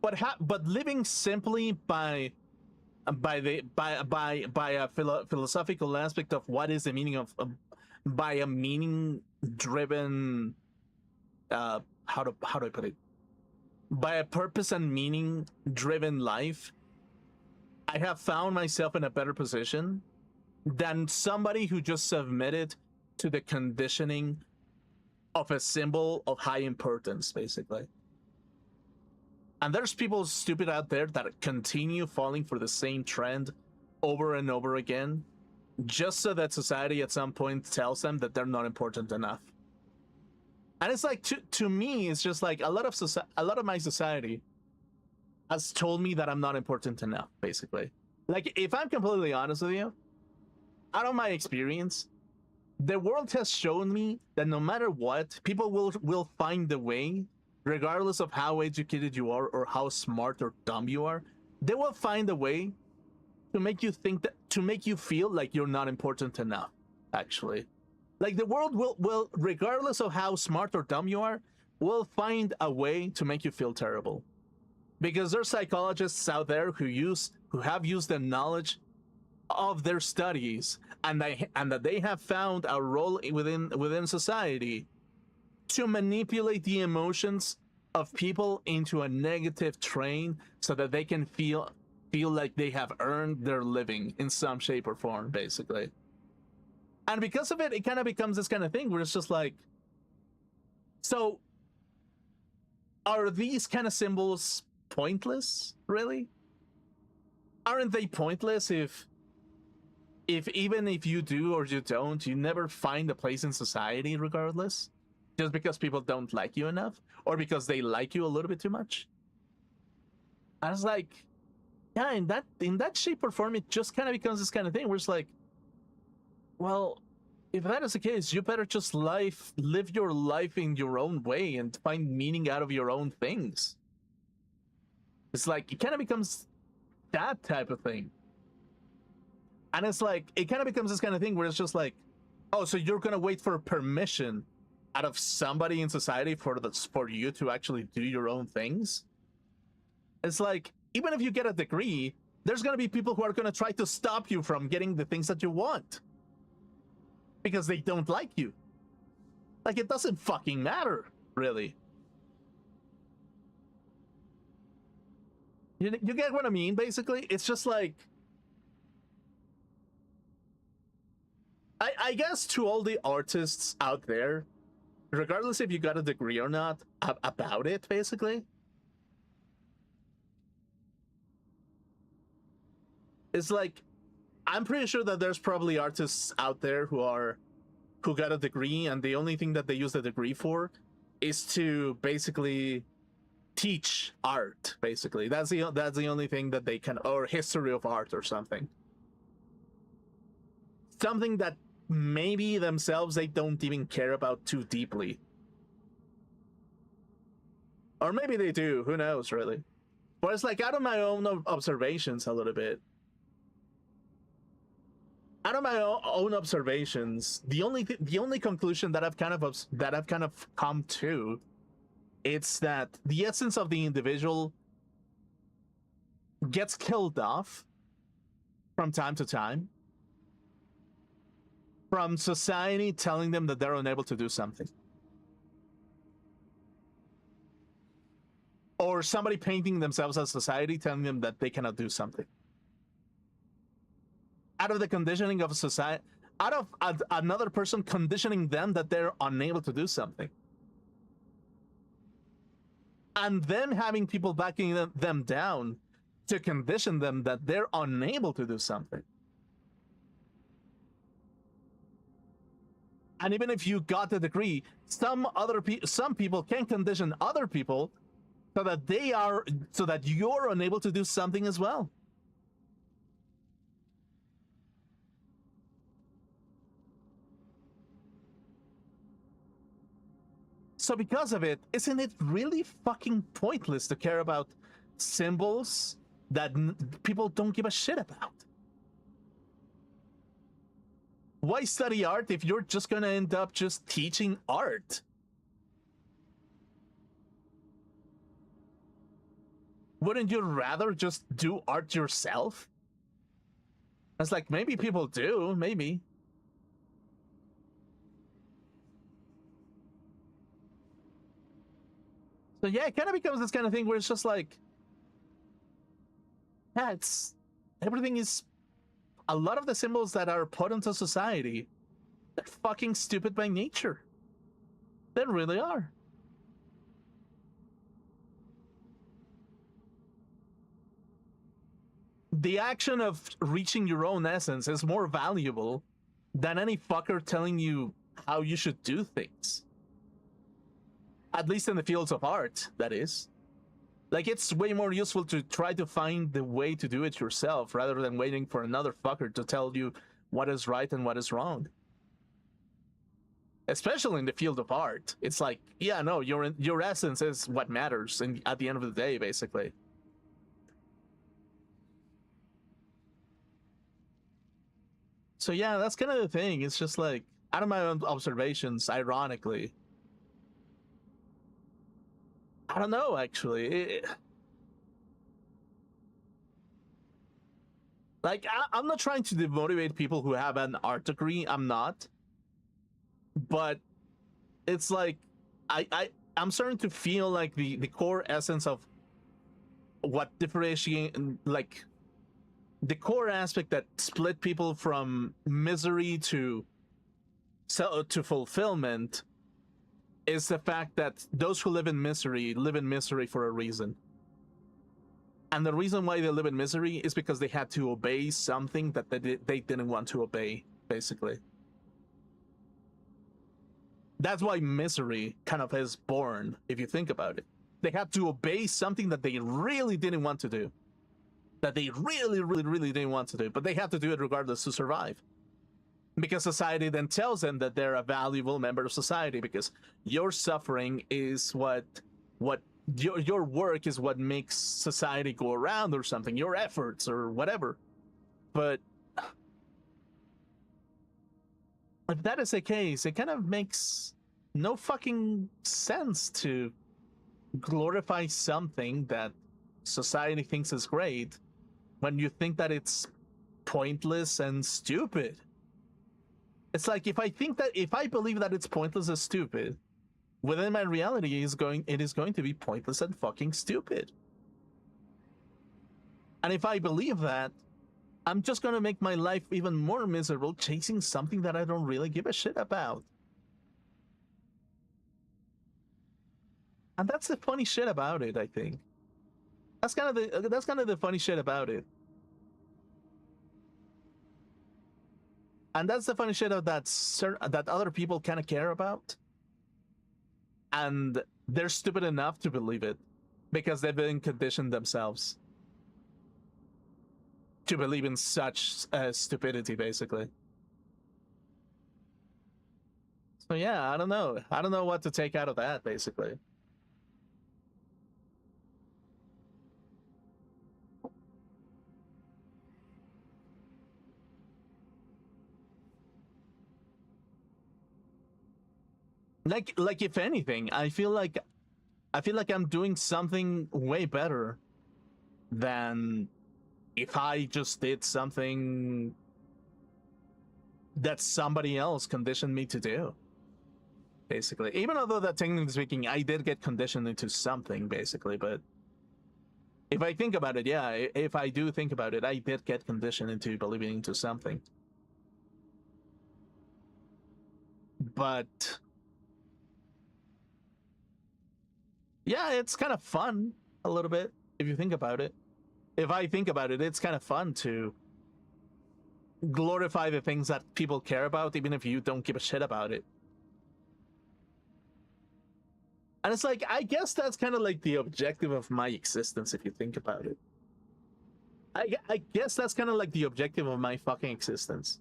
but living simply by a philosophical aspect of what is the meaning of by a meaning driven how do I put it, by a purpose and meaning driven life, I have found myself in a better position than somebody who just submitted to the conditioning of a symbol of high importance, basically. And there's people stupid out there that continue falling for the same trend over and over again, just so that society at some point tells them that they're not important enough. And it's like, to me, it's just like a lot of my society has told me that I'm not important enough, basically. Like, if I'm completely honest with you, out of my experience, the world has shown me that no matter what, people will find a way, regardless of how educated you are or how smart or dumb you are, they will find a way to make you think that, to make you feel like you're not important enough, actually. Like, the world will, regardless of how smart or dumb you are, will find a way to make you feel terrible. Because there's psychologists out there who have used the knowledge of their studies and that they have found a role within society to manipulate the emotions of people into a negative train so that they can feel like they have earned their living in some shape or form, basically. And because of it, it kind of becomes this kind of thing where it's just like, so are these kind of symbols pointless, really? Aren't they pointless if even if you do or you don't, you never find a place in society regardless? Just because people don't like you enough? Or because they like you a little bit too much? I was like, yeah, in that shape or form, it just kind of becomes this kind of thing where it's like, well, if that is the case, you better just live your life in your own way and find meaning out of your own things. It's like, it kind of becomes that type of thing. And it's like, it kind of becomes this kind of thing where it's just like, oh, so you're gonna wait for permission out of somebody in society for you to actually do your own things? It's like, even if you get a degree, there's going to be people who are going to try to stop you from getting the things that you want because they don't like you. Like, it doesn't fucking matter, really. You get what I mean, basically? It's just like, I guess to all the artists out there, regardless if you got a degree or not, about it, basically, it's like, I'm pretty sure that there's probably artists out there who got a degree, and the only thing that they use the degree for is to basically teach art. Basically, that's the only thing that they can, or history of art or something that maybe themselves they don't even care about too deeply, or maybe they do. Who knows, really? But it's like, out of my own observations, a little bit. Out of my own observations, the only conclusion that I've kind of come to, it's that the essence of the individual gets killed off from time to time from society telling them that they're unable to do something, or somebody painting themselves as society telling them that they cannot do something. Out of the conditioning of society, out of another person conditioning them that they're unable to do something, and them having people backing them down to condition them that they're unable to do something. And even if you got the degree, some people can condition other people so that you're unable to do something as well. So because of it, isn't it really fucking pointless to care about symbols that people don't give a shit about? Why study art if you're just gonna end up just teaching art? Wouldn't you rather just do art yourself? It's like, maybe people do, maybe. So yeah, it kind of becomes this kind of thing where it's just like, yeah, everything is, a lot of the symbols that are put into society, they're fucking stupid by nature. They really are. The action of reaching your own essence is more valuable than any fucker telling you how you should do things. At least in the fields of art, that is. Like, it's way more useful to try to find the way to do it yourself rather than waiting for another fucker to tell you what is right and what is wrong. Especially in the field of art. It's like, yeah, no, your essence is what matters at the end of the day, basically. So yeah, that's kind of the thing. It's just like, out of my own observations, ironically, I don't know, actually. Like, I'm not trying to demotivate people who have an art degree. I'm not. But it's like, I'm starting to feel like the core essence of what differentiate, like, the core aspect that split people from misery to fulfillment is the fact that those who live in misery for a reason. And the reason why they live in misery is because they had to obey something that they didn't want to obey, basically. That's why misery kind of is born, if you think about it. They had to obey something that they really didn't want to do. That they really didn't want to do, but they have to do it regardless to survive. Because society then tells them that they're a valuable member of society, because your suffering is what your work is what makes society go around or something, your efforts or whatever. But if that is the case, it kind of makes no fucking sense to glorify something that society thinks is great when you think that it's pointless and stupid. It's like if I believe that it's pointless and stupid, within my reality it is going to be pointless and fucking stupid. And if I believe that, I'm just gonna make my life even more miserable chasing something that I don't really give a shit about. And that's the funny shit about it, I think. That's kind of the funny shit about it. And that's the funny shit of that other people kind of care about. And they're stupid enough to believe it because they've been conditioned themselves to believe in such stupidity, basically. So yeah, I don't know. I don't know what to take out of that, basically. Like if anything, I feel like I'm doing something way better than if I just did something that somebody else conditioned me to do. Basically, even although that technically speaking, I did get conditioned into something, basically, but if I think about it, yeah, if I do think about it, I did get conditioned into believing into something. But yeah, it's kind of fun a little bit if you think about it. If I think about it, it's kind of fun to glorify the things that people care about, even if you don't give a shit about it. And it's like, I guess that's kind of like the objective of my existence, if you think about it. I guess that's kind of like the objective of my fucking existence.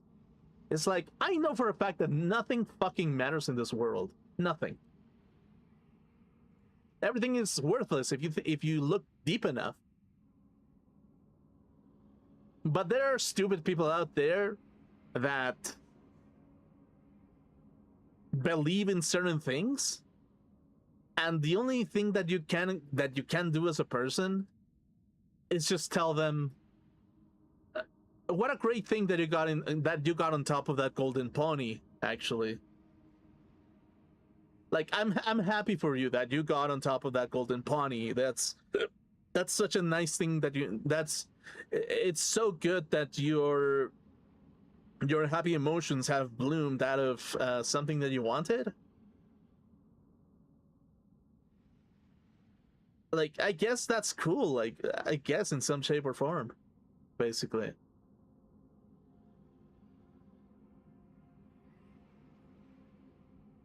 It's like, I know for a fact that nothing fucking matters in this world. Nothing. Everything is worthless if you look deep enough. But there are stupid people out there that believe in certain things, and the only thing that you can do as a person is just tell them, what a great thing that you got on top of that golden pony, actually. Like, I'm happy for you that you got on top of that golden pony. That's such a nice thing it's so good that your happy emotions have bloomed out of something that you wanted. Like, I guess that's cool. Like, I guess in some shape or form, basically.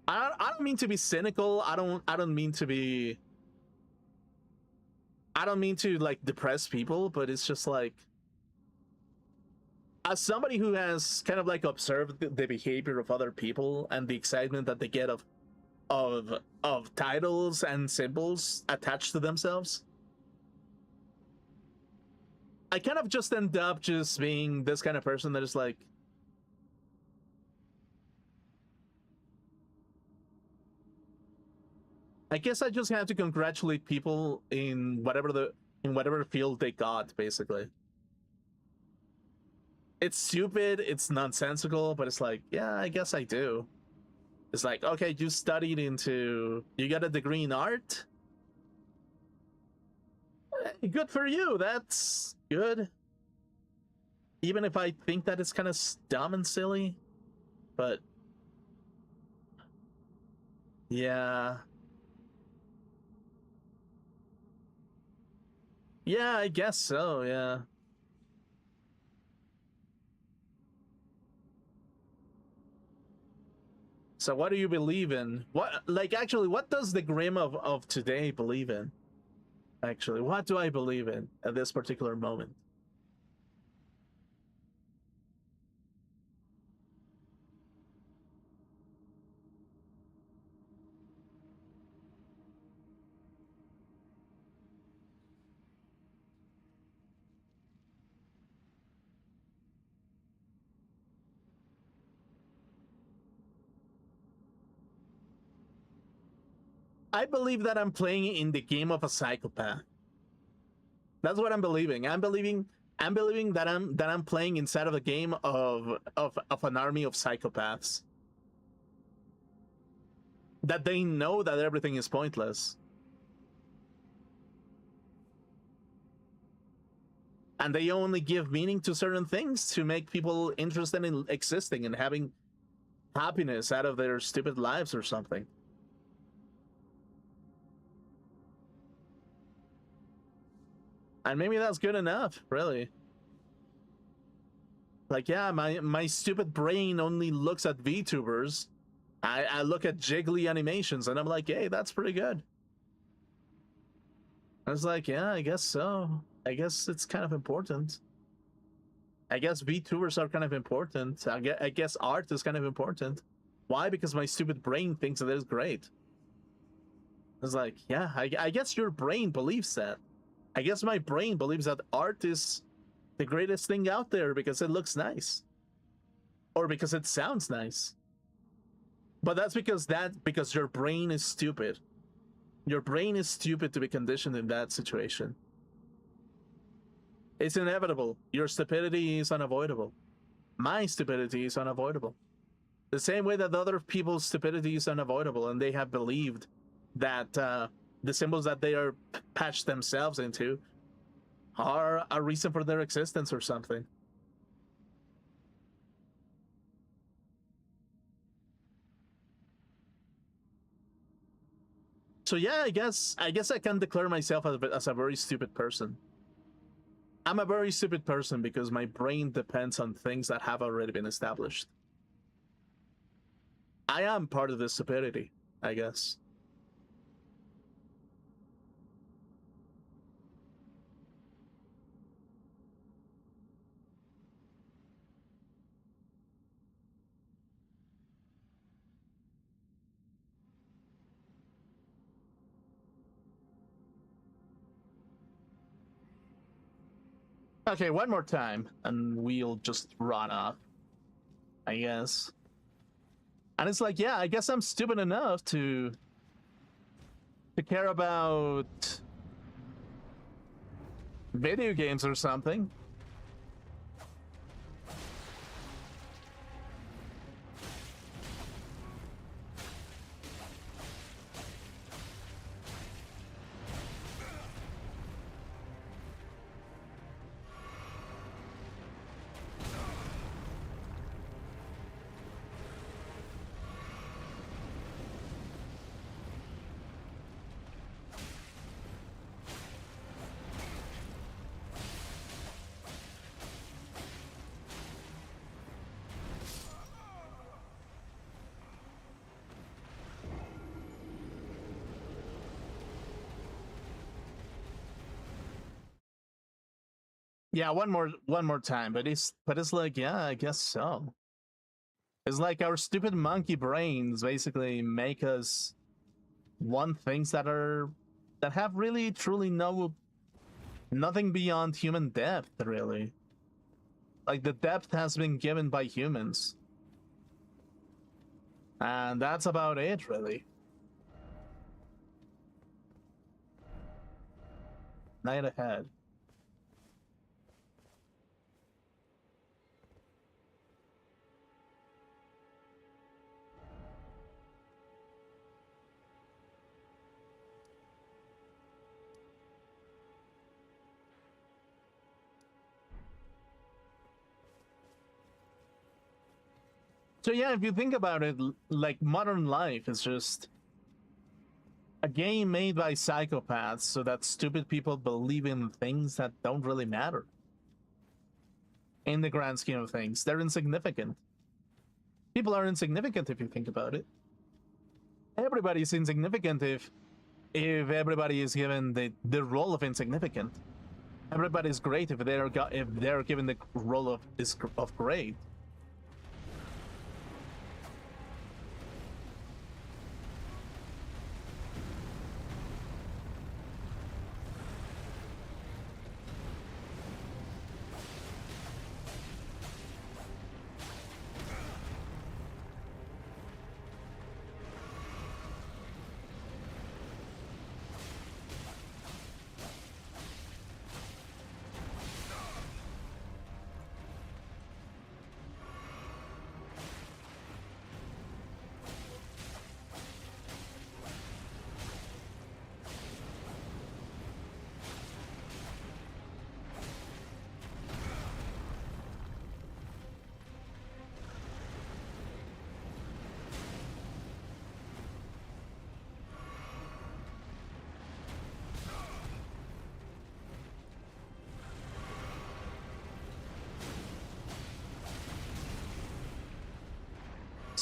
I don't mean to be cynical. I don't mean to be. I don't mean to like depress people, but it's just like, as somebody who has kind of like observed the behavior of other people and the excitement that they get of titles and symbols attached to themselves, I kind of just end up just being this kind of person that is like, I guess I just have to congratulate people in whatever field they got, basically. It's stupid, it's nonsensical, but it's like, yeah, I guess I do. It's like, okay, you got a degree in art? Good for you, that's good. Even if I think that it's kind of dumb and silly, but yeah. Yeah, I guess so, yeah. So what do you believe in? Actually, what does the Grim of today believe in? Actually, what do I believe in at this particular moment? I believe that I'm playing in the game of a psychopath. That's what I'm believing. I'm believing that I'm playing inside of a game of an army of psychopaths. That they know that everything is pointless. And they only give meaning to certain things to make people interested in existing and having happiness out of their stupid lives or something. And maybe that's good enough, really. Like, yeah, my stupid brain only looks at VTubers. I look at jiggly animations and I'm like, hey, that's pretty good. I was like, yeah, I guess so. I guess it's kind of important. I guess VTubers are kind of important. I guess art is kind of important. Why? Because my stupid brain thinks that it's great. I was like, yeah, I guess your brain believes that. I guess my brain believes that art is the greatest thing out there because it looks nice. Or because it sounds nice. But that's because your brain is stupid. Your brain is stupid to be conditioned in that situation. It's inevitable. Your stupidity is unavoidable. My stupidity is unavoidable. The same way that other people's stupidity is unavoidable, and they have believed that the symbols that they are patched themselves into are a reason for their existence or something. So yeah, I guess I can declare myself as a very stupid person. I'm a very stupid person because my brain depends on things that have already been established. I am part of this stupidity, I guess. Okay, one more time, and we'll just run off, I guess. And it's like, yeah, I guess I'm stupid enough to care about video games or something. Yeah, one more time, but it's like, yeah, I guess so. It's like our stupid monkey brains basically make us want things that have really truly nothing beyond human depth, really. Like, the depth has been given by humans. And that's about it, really. Night ahead. So yeah, if you think about it, like, modern life is just a game made by psychopaths so that stupid people believe in things that don't really matter. In the grand scheme of things, they're insignificant. People are insignificant if you think about it. Everybody's insignificant if everybody is given the role of insignificant. Everybody's great if they're given the role of great.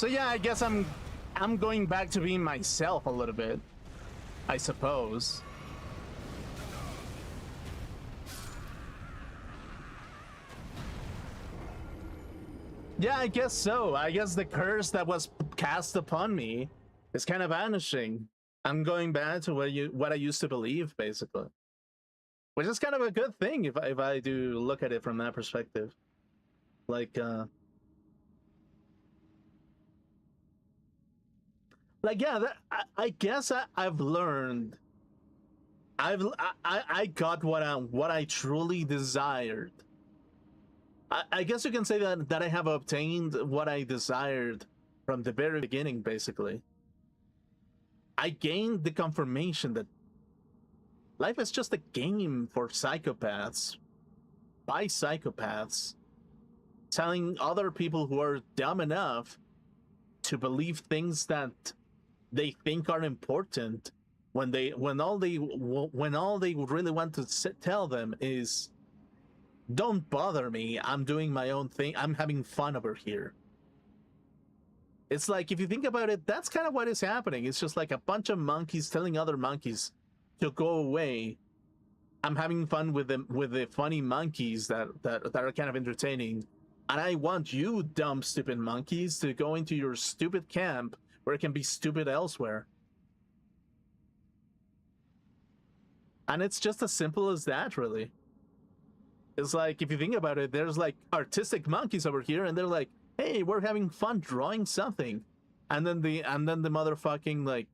So yeah, I guess I'm going back to being myself a little bit, I suppose. Yeah, I guess so. I guess the curse that was cast upon me is kind of vanishing. I'm going back to what I used to believe, basically, which is kind of a good thing if I do look at it from that perspective. Like yeah, I guess I've learned. I got what I truly desired. I guess you can say that I have obtained what I desired from the very beginning, basically. I gained the confirmation that life is just a game for psychopaths, by psychopaths, telling other people who are dumb enough to believe things that they think are important when all they really want to tell them is, don't bother me, I'm doing my own thing, I'm having fun over here. It's like, if you think about it, that's kind of what is happening. It's just like a bunch of monkeys telling other monkeys to go away. I'm having fun with the funny monkeys that are kind of entertaining, and I want you dumb stupid monkeys to go into your stupid camp where it can be stupid elsewhere. And it's just as simple as that, really. It's like, if you think about it, there's like artistic monkeys over here, and they're like, hey, we're having fun drawing something, and then the motherfucking like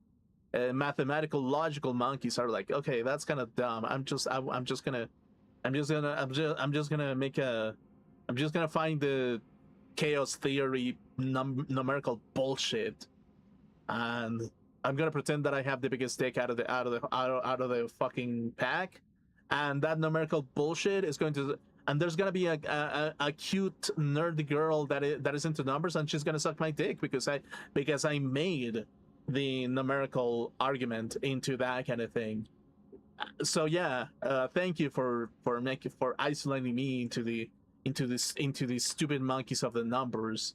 mathematical logical monkeys are like, okay, that's kind of dumb. I'm just gonna find the chaos theory numerical bullshit, and I'm gonna pretend that I have the biggest dick out of the fucking pack, and that numerical bullshit is going to, and there's gonna be a cute nerdy girl that is into numbers, and she's gonna suck my dick because I made the numerical argument into that kind of thing. So yeah, thank you for isolating me into these stupid monkeys of the numbers.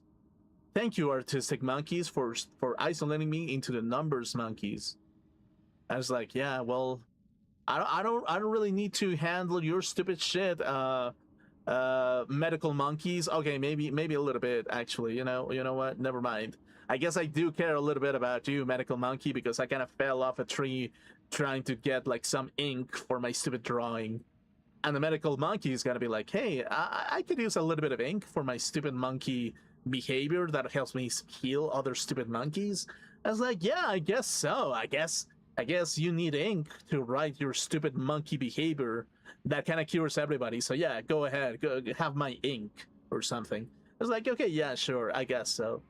Thank you, artistic monkeys, for isolating me into the numbers monkeys. I was like, yeah, well, I don't really need to handle your stupid shit, medical monkeys. Okay, maybe a little bit, actually. You know what? Never mind. I guess I do care a little bit about you, medical monkey, because I kind of fell off a tree trying to get like some ink for my stupid drawing. And the medical monkey is gonna be like, hey, I could use a little bit of ink for my stupid monkey behavior that helps me heal other stupid monkeys. I was like, yeah, I guess so. I guess you need ink to write your stupid monkey behavior that kind of cures everybody. So yeah, go ahead, go have my ink or something. I was like, okay, yeah, sure, I guess so.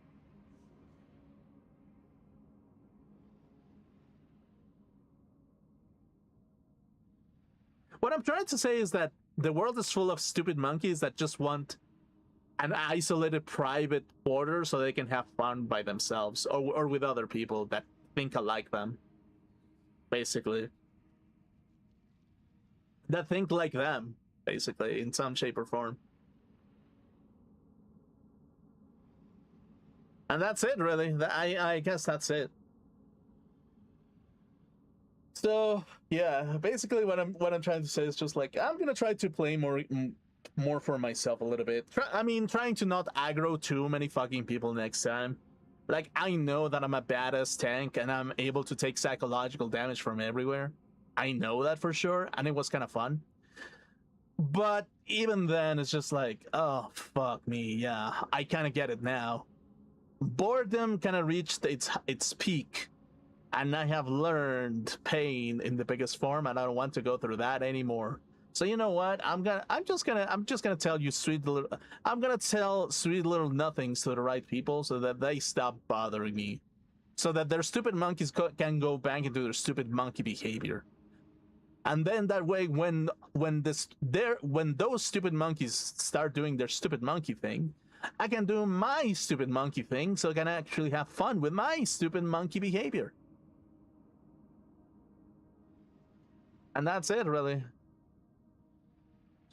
What I'm trying to say is that the world is full of stupid monkeys that just want an isolated private quarter so they can have fun by themselves or with other people that think alike them, basically. That think like them, basically, in some shape or form. And that's it, really. I guess that's it. So yeah, basically what I'm trying to say is just like, I'm gonna try to play more for myself a little bit. Trying to not aggro too many fucking people next time. Like, I know that I'm a badass tank and I'm able to take psychological damage from everywhere. I know that for sure, and it was kind of fun. But even then, it's just like, oh, fuck me, yeah, I kind of get it now. Boredom kind of reached its peak, and I have learned pain in the biggest form, and I don't want to go through that anymore. So you know what? I'm just gonna tell you I'm gonna tell sweet little nothings to the right people so that they stop bothering me, so that their stupid monkeys can go back into their stupid monkey behavior. And then that way, when those stupid monkeys start doing their stupid monkey thing, I can do my stupid monkey thing, so I can actually have fun with my stupid monkey behavior. And that's it, really.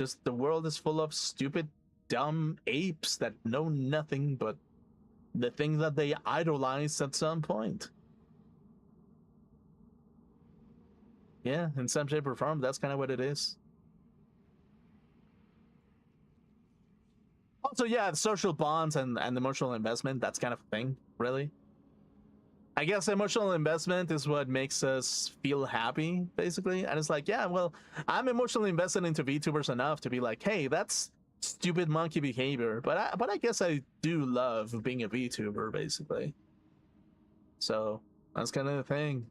Just the world is full of stupid, dumb apes that know nothing but the thing that they idolized at some point. Yeah, in some shape or form, that's kind of what it is. Also, yeah, social bonds and emotional investment, that's kind of a thing, really. I guess emotional investment is what makes us feel happy, basically. And it's like, yeah, well, I'm emotionally invested into VTubers enough to be like, hey, that's stupid monkey behavior. But I guess I do love being a VTuber, basically. So that's kind of the thing.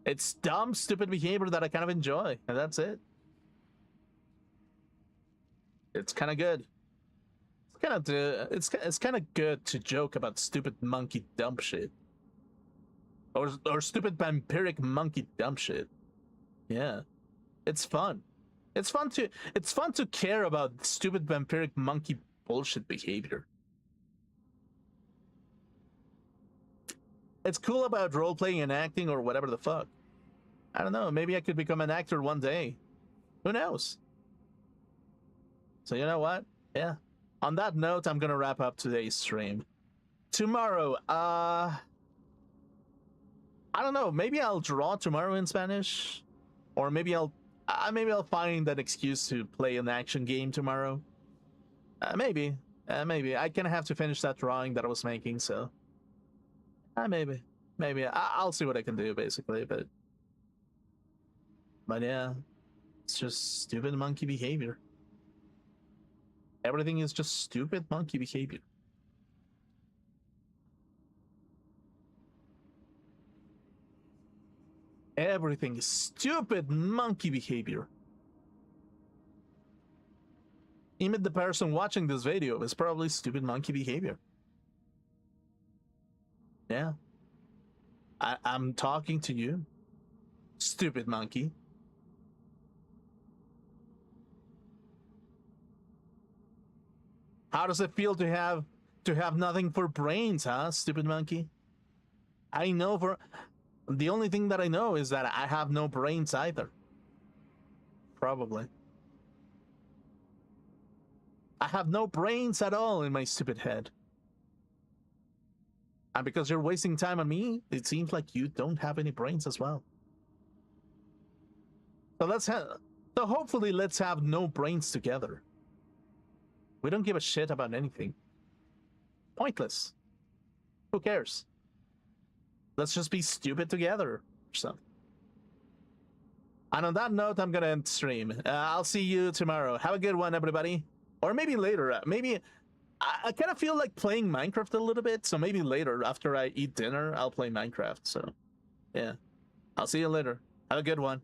It's dumb, stupid behavior that I kind of enjoy, and that's it. It's kind of good. It's kind of good to joke about stupid monkey dumb shit, or stupid vampiric monkey dumb shit. Yeah, it's fun. It's fun to care about stupid vampiric monkey bullshit behavior. It's cool about role playing and acting or whatever the fuck. I don't know. Maybe I could become an actor one day. Who knows? So you know what? Yeah. On that note, I'm gonna wrap up today's stream. Tomorrow, I don't know. Maybe I'll draw tomorrow in Spanish, or maybe maybe I'll find an excuse to play an action game tomorrow. Maybe, maybe I kind of have to finish that drawing that I was making. So, maybe I'll see what I can do, basically. But yeah, it's just stupid monkey behavior. Everything is just stupid monkey behavior. Everything is stupid monkey behavior. Even the person watching this video is probably stupid monkey behavior. Yeah. I'm talking to you, stupid monkey. How does it feel to have nothing for brains, huh, stupid monkey? I know for the only thing that I know is that I have no brains either. Probably. I have no brains at all in my stupid head. And because you're wasting time on me, it seems like you don't have any brains as well. So hopefully let's have no brains together. We don't give a shit about anything. Pointless. Who cares? Let's just be stupid together or something. And on that note, I'm gonna end stream. I'll see you tomorrow. Have a good one, everybody. Or maybe later. Maybe I kind of feel like playing Minecraft a little bit, so maybe later after I eat dinner, I'll play Minecraft. So, yeah. I'll see you later. Have a good one.